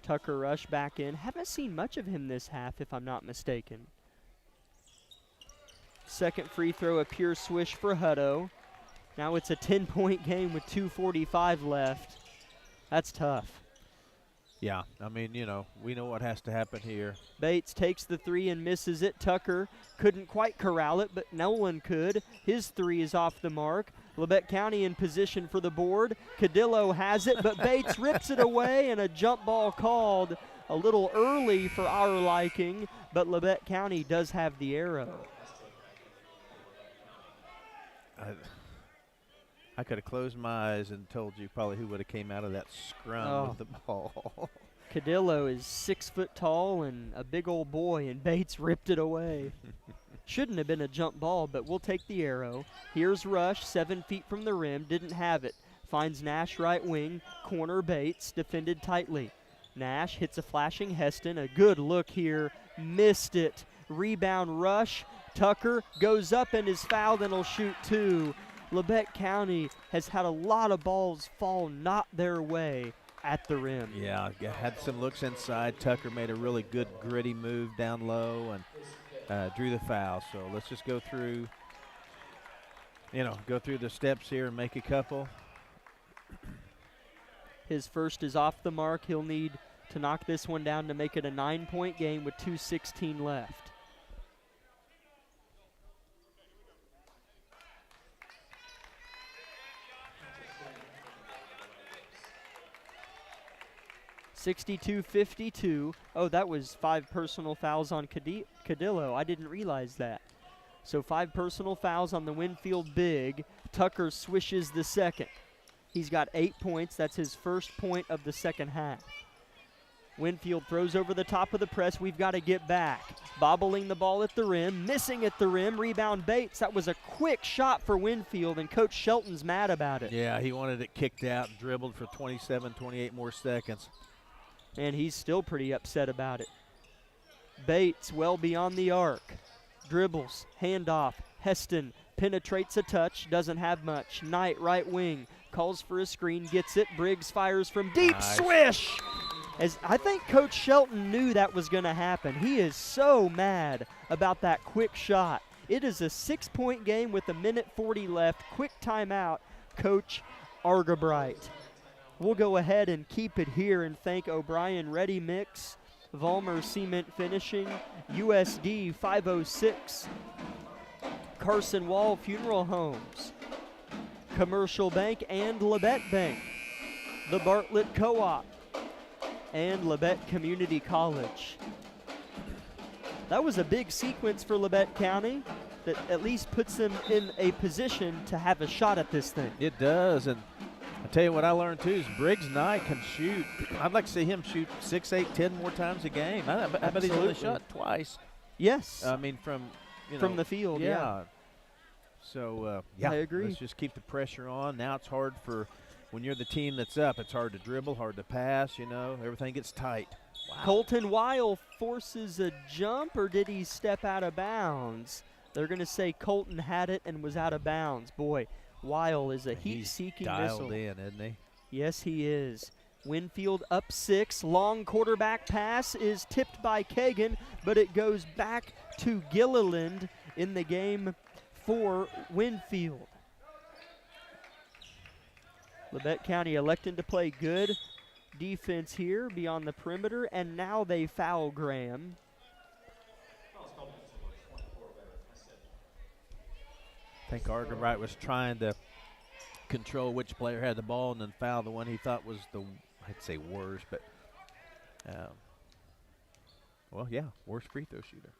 Tucker Rush back in. Haven't seen much of him this half, if I'm not mistaken. Second free throw, a pure swish for Hutto. Now it's a 10-point game with 2:45 left. That's tough. yeah, I mean, you know, we know what has to happen here. Bates takes the 3 and misses it. Tucker couldn't quite corral it, but Nolan could. His 3 is off the mark. Labette County in position for the board. Cadillo has it, but Bates rips it away, and a jump ball called a little early for our liking, but Labette County does have the arrow. I could have closed my eyes and told you probably who would have came out of that scrum with the ball. Cadillo is 6 foot tall and a big old boy, and Bates ripped it away. Shouldn't have been a jump ball, but we'll take the arrow. Here's Rush, 7 feet from the rim, didn't have it. Finds Nash right wing, corner Bates, defended tightly. Nash hits a flashing Heston, a good look here, missed it. Rebound Rush, Tucker goes up and is fouled and will shoot 2. Labette County has had a lot of balls fall not their way at the rim. Yeah, had some looks inside. Tucker made a really good gritty move down low and drew the foul. So let's just go through, go through the steps here and make a couple. His first is off the mark. He'll need to knock this one down to make it a 9-point game with 2:16 left. (62-52). Oh, that was 5 personal fouls on Cadillo. I didn't realize that. So 5 personal fouls on the Winfield big. Tucker swishes the second. He's got 8 points. That's his first point of the second half. Winfield throws over the top of the press. We've got to get back. Bobbling the ball at the rim, missing at the rim. Rebound Bates. That was a quick shot for Winfield, and Coach Shelton's mad about it. Yeah, he wanted it kicked out and dribbled for 27, 28 more seconds. And he's still pretty upset about it. Bates well beyond the arc. Dribbles, handoff. Heston penetrates a touch, doesn't have much. Knight, right wing, calls for a screen, gets it. Briggs fires from deep, swish! As I think Coach Shelton knew that was going to happen. He is so mad about that quick shot. It is a 6-point game with 1:40 left. Quick timeout, Coach Argabright. We'll go ahead and keep it here and thank O'Brien Ready Mix, Vollmer Cement Finishing, USD 506, Carson Wall Funeral Homes, Commercial Bank and Labette Bank, the Bartlett Co-op, and Labette Community College. That was a big sequence for Labette County that at least puts them in a position to have a shot at this thing. It does, and I tell you what I learned too is Briggs Knight can shoot. I'd like to see him shoot 6, 8, 10 more times a game. I bet he's only shot twice. Yes. I mean from the field. Yeah. So I agree. Let's just keep the pressure on. Now it's hard for when you're the team that's up. It's hard to dribble, hard to pass. Everything gets tight. Wow. Colton Weil forces a jump, or did he step out of bounds? They're going to say Colton had it and was out of bounds. Boy, Weil is a heat-seeking missile. Dialed in, isn't he? Yes, he is. Winfield up 6. Long quarterback pass is tipped by Kagan, but it goes back to Gilliland in the game for Winfield. Labette County electing to play good defense here beyond the perimeter, and now they foul Graham. I think Argabright was trying to control which player had the ball and then foul the one he thought was I'd say worst, but worst free throw shooter.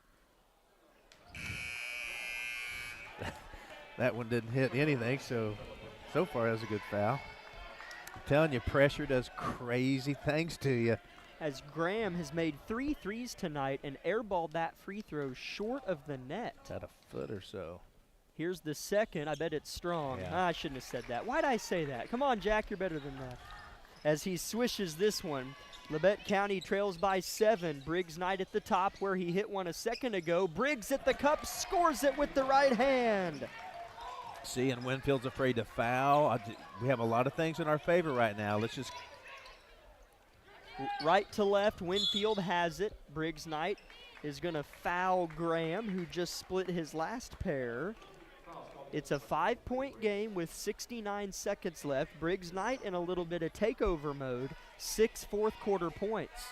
That one didn't hit anything, so far that's a good foul. I'm telling you, pressure does crazy things to you. As Graham has made 3 threes tonight and airballed that free throw short of the net. At a foot or so. Here's the second. I bet it's strong. Yeah. I shouldn't have said that. Why'd I say that? Come on, Jack, you're better than that. As he swishes this one, Labette County trails by 7. Briggs Knight at the top where he hit one a second ago. Briggs at the cup, scores it with the right hand. See, and Winfield's afraid to foul. We have a lot of things in our favor right now. Let's just. Right to left, Winfield has it. Briggs Knight is going to foul Graham, who just split his last pair. It's a 5-point game with 69 seconds left. Briggs Knight in a little bit of takeover mode. 6 fourth-quarter points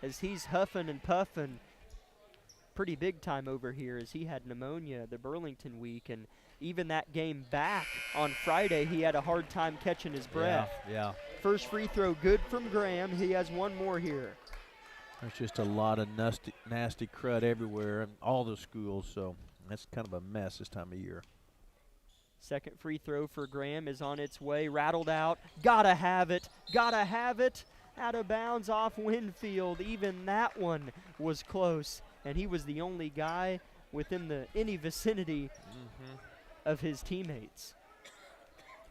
as he's huffing and puffing pretty big time over here as he had pneumonia the Burlington week, and even that game back on Friday, he had a hard time catching his breath. Yeah. First free throw good from Graham. He has one more here. There's just a lot of nasty crud everywhere in all the schools, so that's kind of a mess this time of year. Second free throw for Graham is on its way. Rattled out. Gotta have it. Gotta have it. Out of bounds off Winfield. Even that one was close, and he was the only guy within any vicinity of his teammates.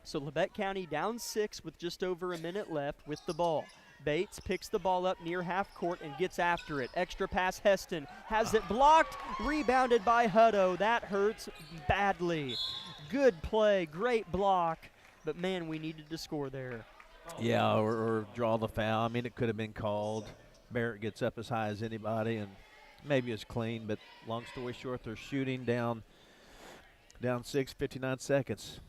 So Labette County down 6 with just over a minute left with the ball. Bates picks the ball up near half court and gets after it. Extra pass, Heston has it blocked, rebounded by Hutto. That hurts badly. Good play, great block, but man, we needed to score there. Yeah, or draw the foul. I mean, it could have been called. Barrett gets up as high as anybody, and maybe it's clean, but long story short, they're shooting down 6, 59 seconds.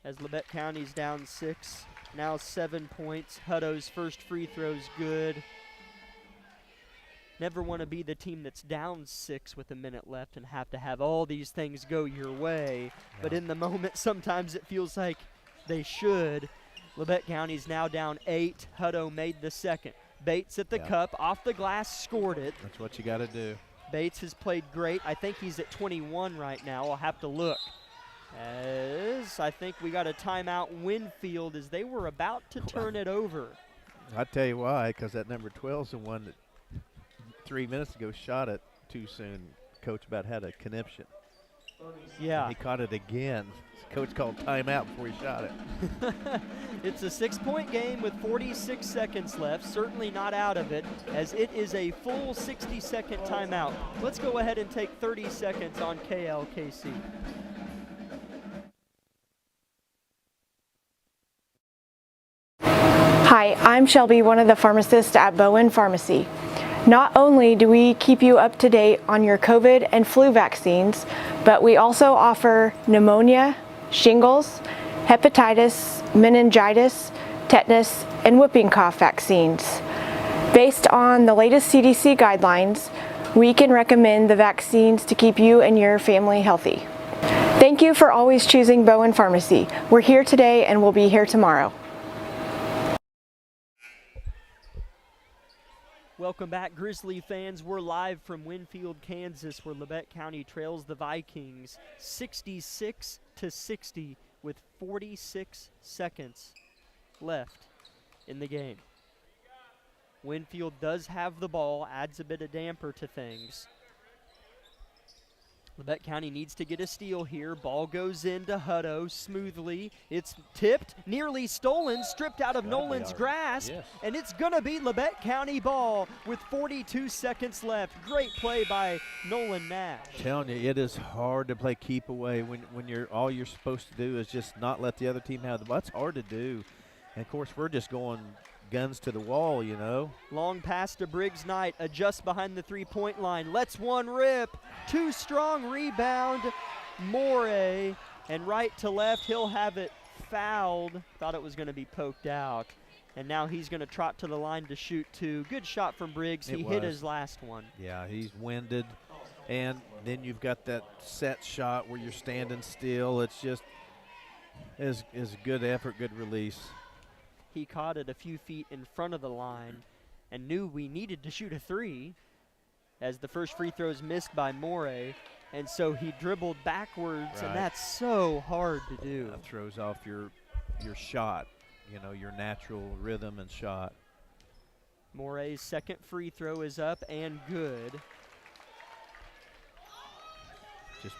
As Labette County's down 6, now 7 points. Hutto's first free throw's good. Never want to be the team that's down 6 with a minute left and have to have all these things go your way. Yeah. But in the moment, sometimes it feels like they should. Labette County's now down 8. Hutto made the second. Bates at the cup, off the glass, scored it. That's what you got to do. Bates has played great. I think he's at 21 right now. I'll have to look. As I think we got a timeout Winfield as they were about to turn it over. I'll tell you why, because that number 12's the one that 3 minutes ago shot it too soon. Coach about had a conniption. Yeah. And he caught it again. Coach called timeout before he shot it. It's a 6-point game with 46 seconds left. Certainly not out of it, as it is a full 60-second timeout. Let's go ahead and take 30 seconds on KLKC. Hi, I'm Shelby, one of the pharmacists at Bowen Pharmacy. Not only do we keep you up to date on your COVID and flu vaccines, but we also offer pneumonia, shingles, hepatitis, meningitis, tetanus, and whooping cough vaccines. Based on the latest CDC guidelines, we can recommend the vaccines to keep you and your family healthy. Thank you for always choosing Bowen Pharmacy. We're here today and we'll be here tomorrow. Welcome back, Grizzly fans. We're live from Winfield, Kansas, where Labette County trails the Vikings 66-60 with 46 seconds left in the game. Winfield does have the ball, adds a bit of damper to things. Labette County needs to get a steal here. Ball goes into Hutto smoothly. It's tipped, nearly stolen, stripped out of Nolan's grasp, and it's going to be Labette County ball with 42 seconds left. Great play by Nolan Nash. I'm telling you, it is hard to play keep away when all you're supposed to do is just not let the other team have the ball. It's hard to do. And, of course, we're just going guns to the wall, you know. Long pass to Briggs Knight, adjusts behind the three-point line, lets one rip, too strong rebound, Morey, and right to left, he'll have it fouled. Thought it was going to be poked out, and now he's going to trot to the line to shoot two. Good shot from Briggs. He hit his last one. Yeah, he's winded, and then you've got that set shot where you're standing still. It's just is a good effort, good release. He caught it a few feet in front of the line and knew we needed to shoot a three as the first free throw is missed by Morey. And so he dribbled backwards, and that's so hard to do. That throws off your shot, you know, your natural rhythm and shot. Morey's second free throw is up and good. Just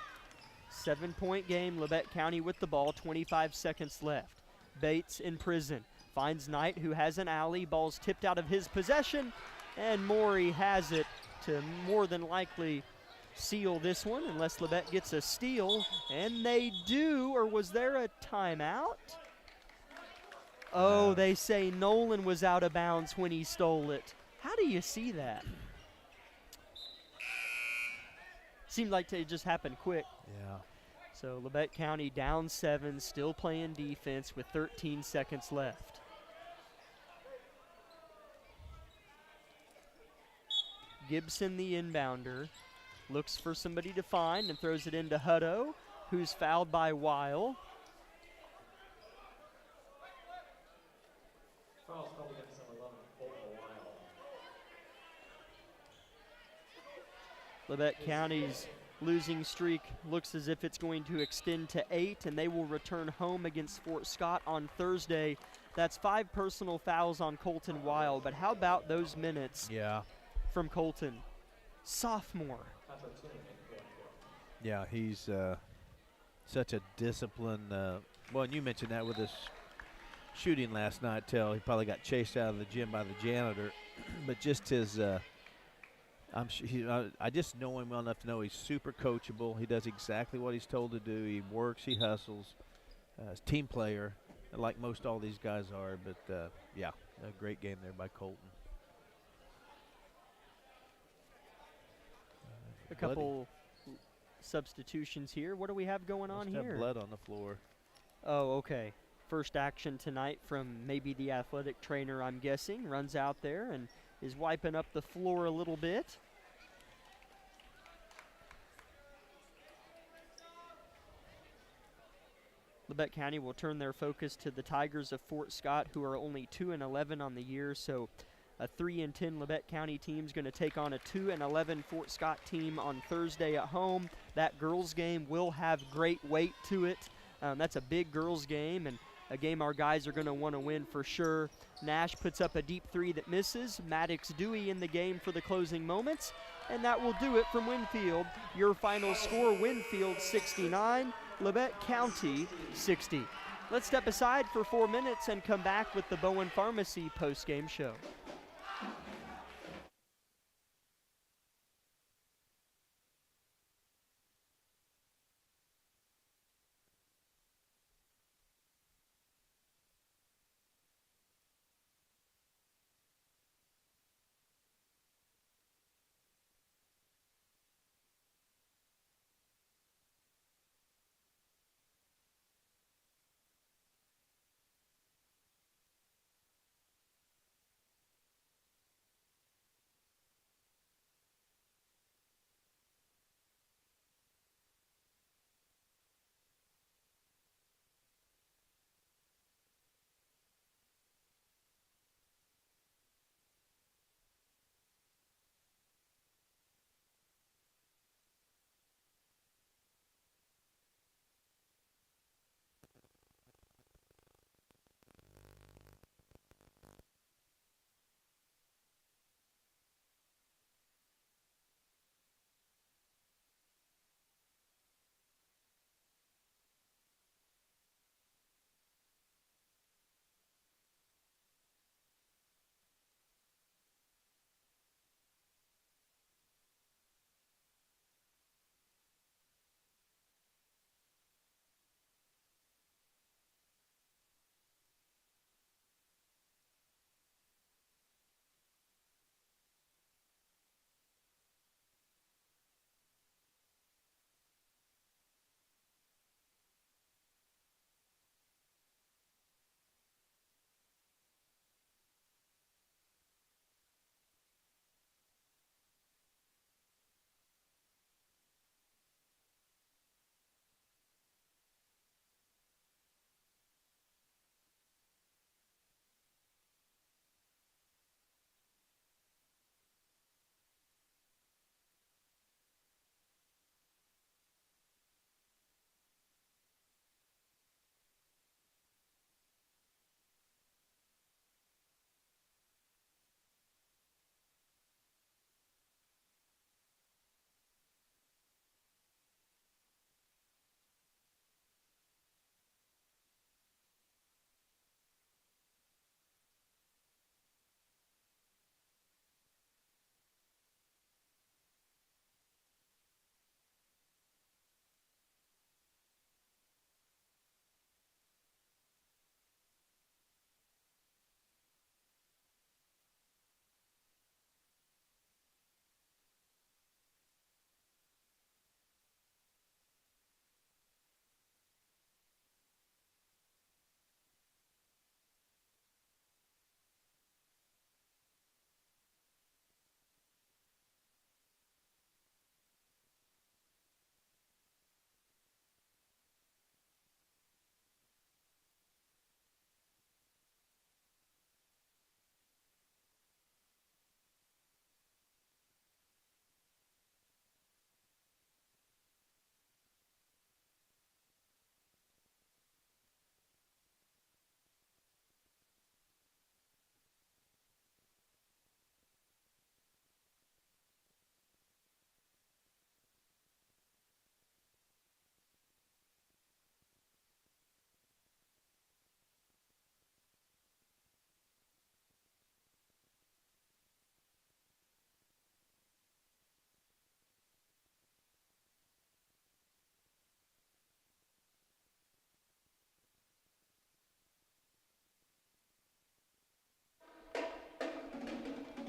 7-point game, Labette County with the ball, 25 seconds left. Bates in prison. Finds Knight, who has an alley. Ball's tipped out of his possession, and Morey has it to more than likely seal this one unless Labette gets a steal, and they do. Or was there a timeout? Oh, they say Nolan was out of bounds when he stole it. How do you see that? Seemed like it just happened quick. Yeah. So Labette County down 7, still playing defense with 13 seconds left. Gibson, the inbounder, looks for somebody to find and throws it into Hutto, who's fouled by Weil. Labette County's losing streak looks as if it's going to extend to 8, and they will return home against Fort Scott on Thursday. That's 5 personal fouls on Colton Weil, but how about those minutes from Colton? Sophomore. Yeah, he's such a disciplined. Well, and you mentioned that with his shooting last night. He probably got chased out of the gym by the janitor, but just his. I just know him well enough to know he's super coachable. He does exactly what he's told to do. He works, he hustles. He's a team player, like most all these guys are. But yeah, a great game there by Colton. A couple substitutions here. What do we have going on here? Blood on the floor. Oh, okay. First action tonight from maybe the athletic trainer, I'm guessing. Runs out there and is wiping up the floor a little bit. Labette County will turn their focus to the Tigers of Fort Scott, who are only 2-11 on the year, so A 3-10 Labette County team is going to take on a 2-11 Fort Scott team on Thursday at home. That girls game will have great weight to it. That's a big girls game and a game our guys are going to want to win for sure. Nash puts up a deep three that misses. Maddox Dewey in the game for the closing moments. And that will do it from Winfield. Your final score, Winfield 69, Labette County 60. Let's step aside for 4 minutes and come back with the Bowen Pharmacy post-game show.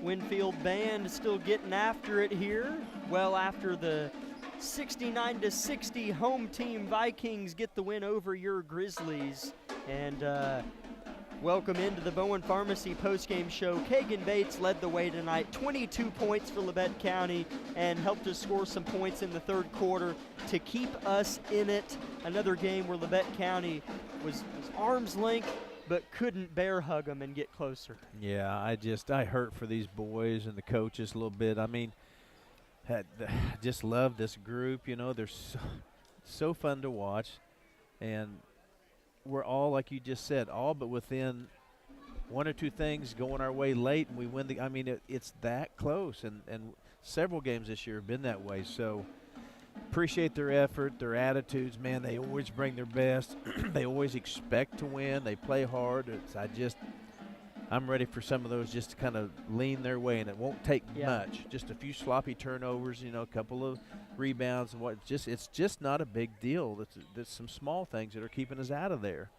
Winfield band still getting after it here. Well after the 69-60 home team Vikings get the win over your Grizzlies. And welcome into the Bowen Pharmacy postgame show. Kagan Bates led the way tonight, 22 points for Labette County, and helped us score some points in the third quarter to keep us in it. Another game where Labette County was arm's length but couldn't bear hug them and get closer. Yeah, I hurt for these boys and the coaches a little bit. I mean, just love this group. You know, they're so fun to watch, and we're all, like you just said, all but within one or two things going our way late, and we win the. I mean, it's that close, and several games this year have been that way. So appreciate their effort, their attitudes. Man, they always bring their best. They always expect to win. They play hard. I'm ready for some of those just to kind of lean their way, and it won't take much. Just a few sloppy turnovers, you know, a couple of rebounds, and it's just not a big deal. There's some small things that are keeping us out of there.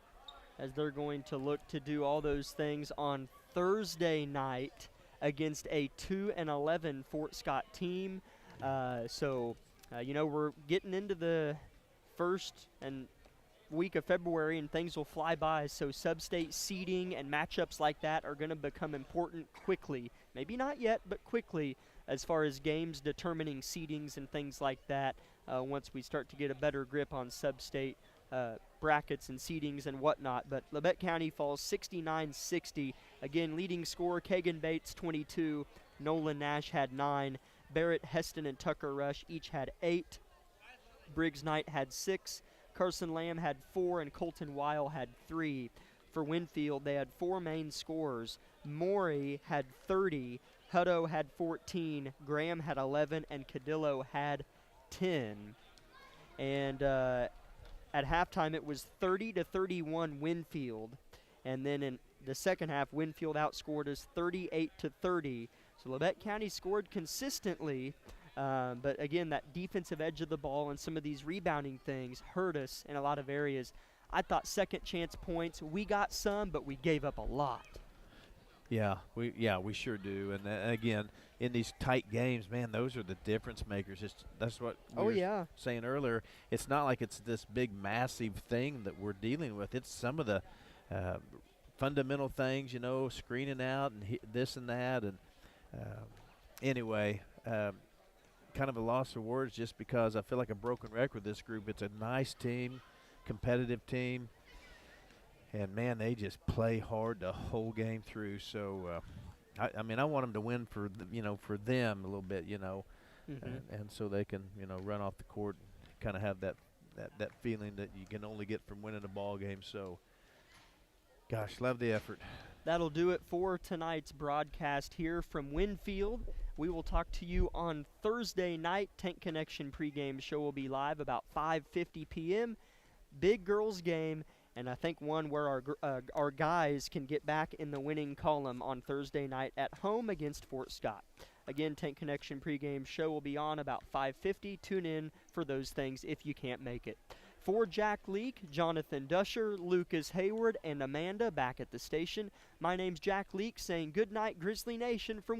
As they're going to look to do all those things on Thursday night against a 2-11 Fort Scott team. You know, we're getting into the first and week of February, and things will fly by, so sub-state seeding and matchups like that are going to become important quickly. Maybe not yet, but quickly, as far as games determining seedings and things like that, once we start to get a better grip on sub-state brackets and seedings and whatnot. But Labette County falls 69-60. Again, leading scorer Kagan Bates, 22. Nolan Nash had 9. Barrett, Heston, and Tucker Rush each had 8. Briggs Knight had 6. Carson Lamb had 4, and Colton Weil had 3. For Winfield, they had 4 main scorers. Morey had 30. Hutto had 14. Graham had 11, and Cadillo had 10. And at halftime, it was 30-31 Winfield. And then in the second half, Winfield outscored us 38-30. So Labette County scored consistently, but again, that defensive edge of the ball and some of these rebounding things hurt us in a lot of areas. I thought second chance points, we got some, but we gave up a lot. Yeah, we sure do. And again, in these tight games, man, those are the difference makers. That's what we were saying earlier. It's not like it's this big, massive thing that we're dealing with. It's some of the fundamental things, you know, screening out and this and that. And anyway, kind of a loss of words just because I feel like a broken record with this group. It's a nice team, competitive team. And, man, they just play hard the whole game through. So, I mean, I want them to win for them a little bit, you know, and so they can, you know, run off the court and kind of have that feeling that you can only get from winning a ball game. So, gosh, love the effort. That'll do it for tonight's broadcast here from Winfield. We will talk to you on Thursday night. Tank Connection pregame show will be live about 5:50 p.m. Big girls game. And I think one where our guys can get back in the winning column on Thursday night at home against Fort Scott. Again, Tank Connection pregame show will be on about 5:50. Tune in for those things if you can't make it. For Jack Leake, Jonathan Dusher, Lucas Hayward, and Amanda back at the station, my name's Jack Leake saying good night, Grizzly Nation from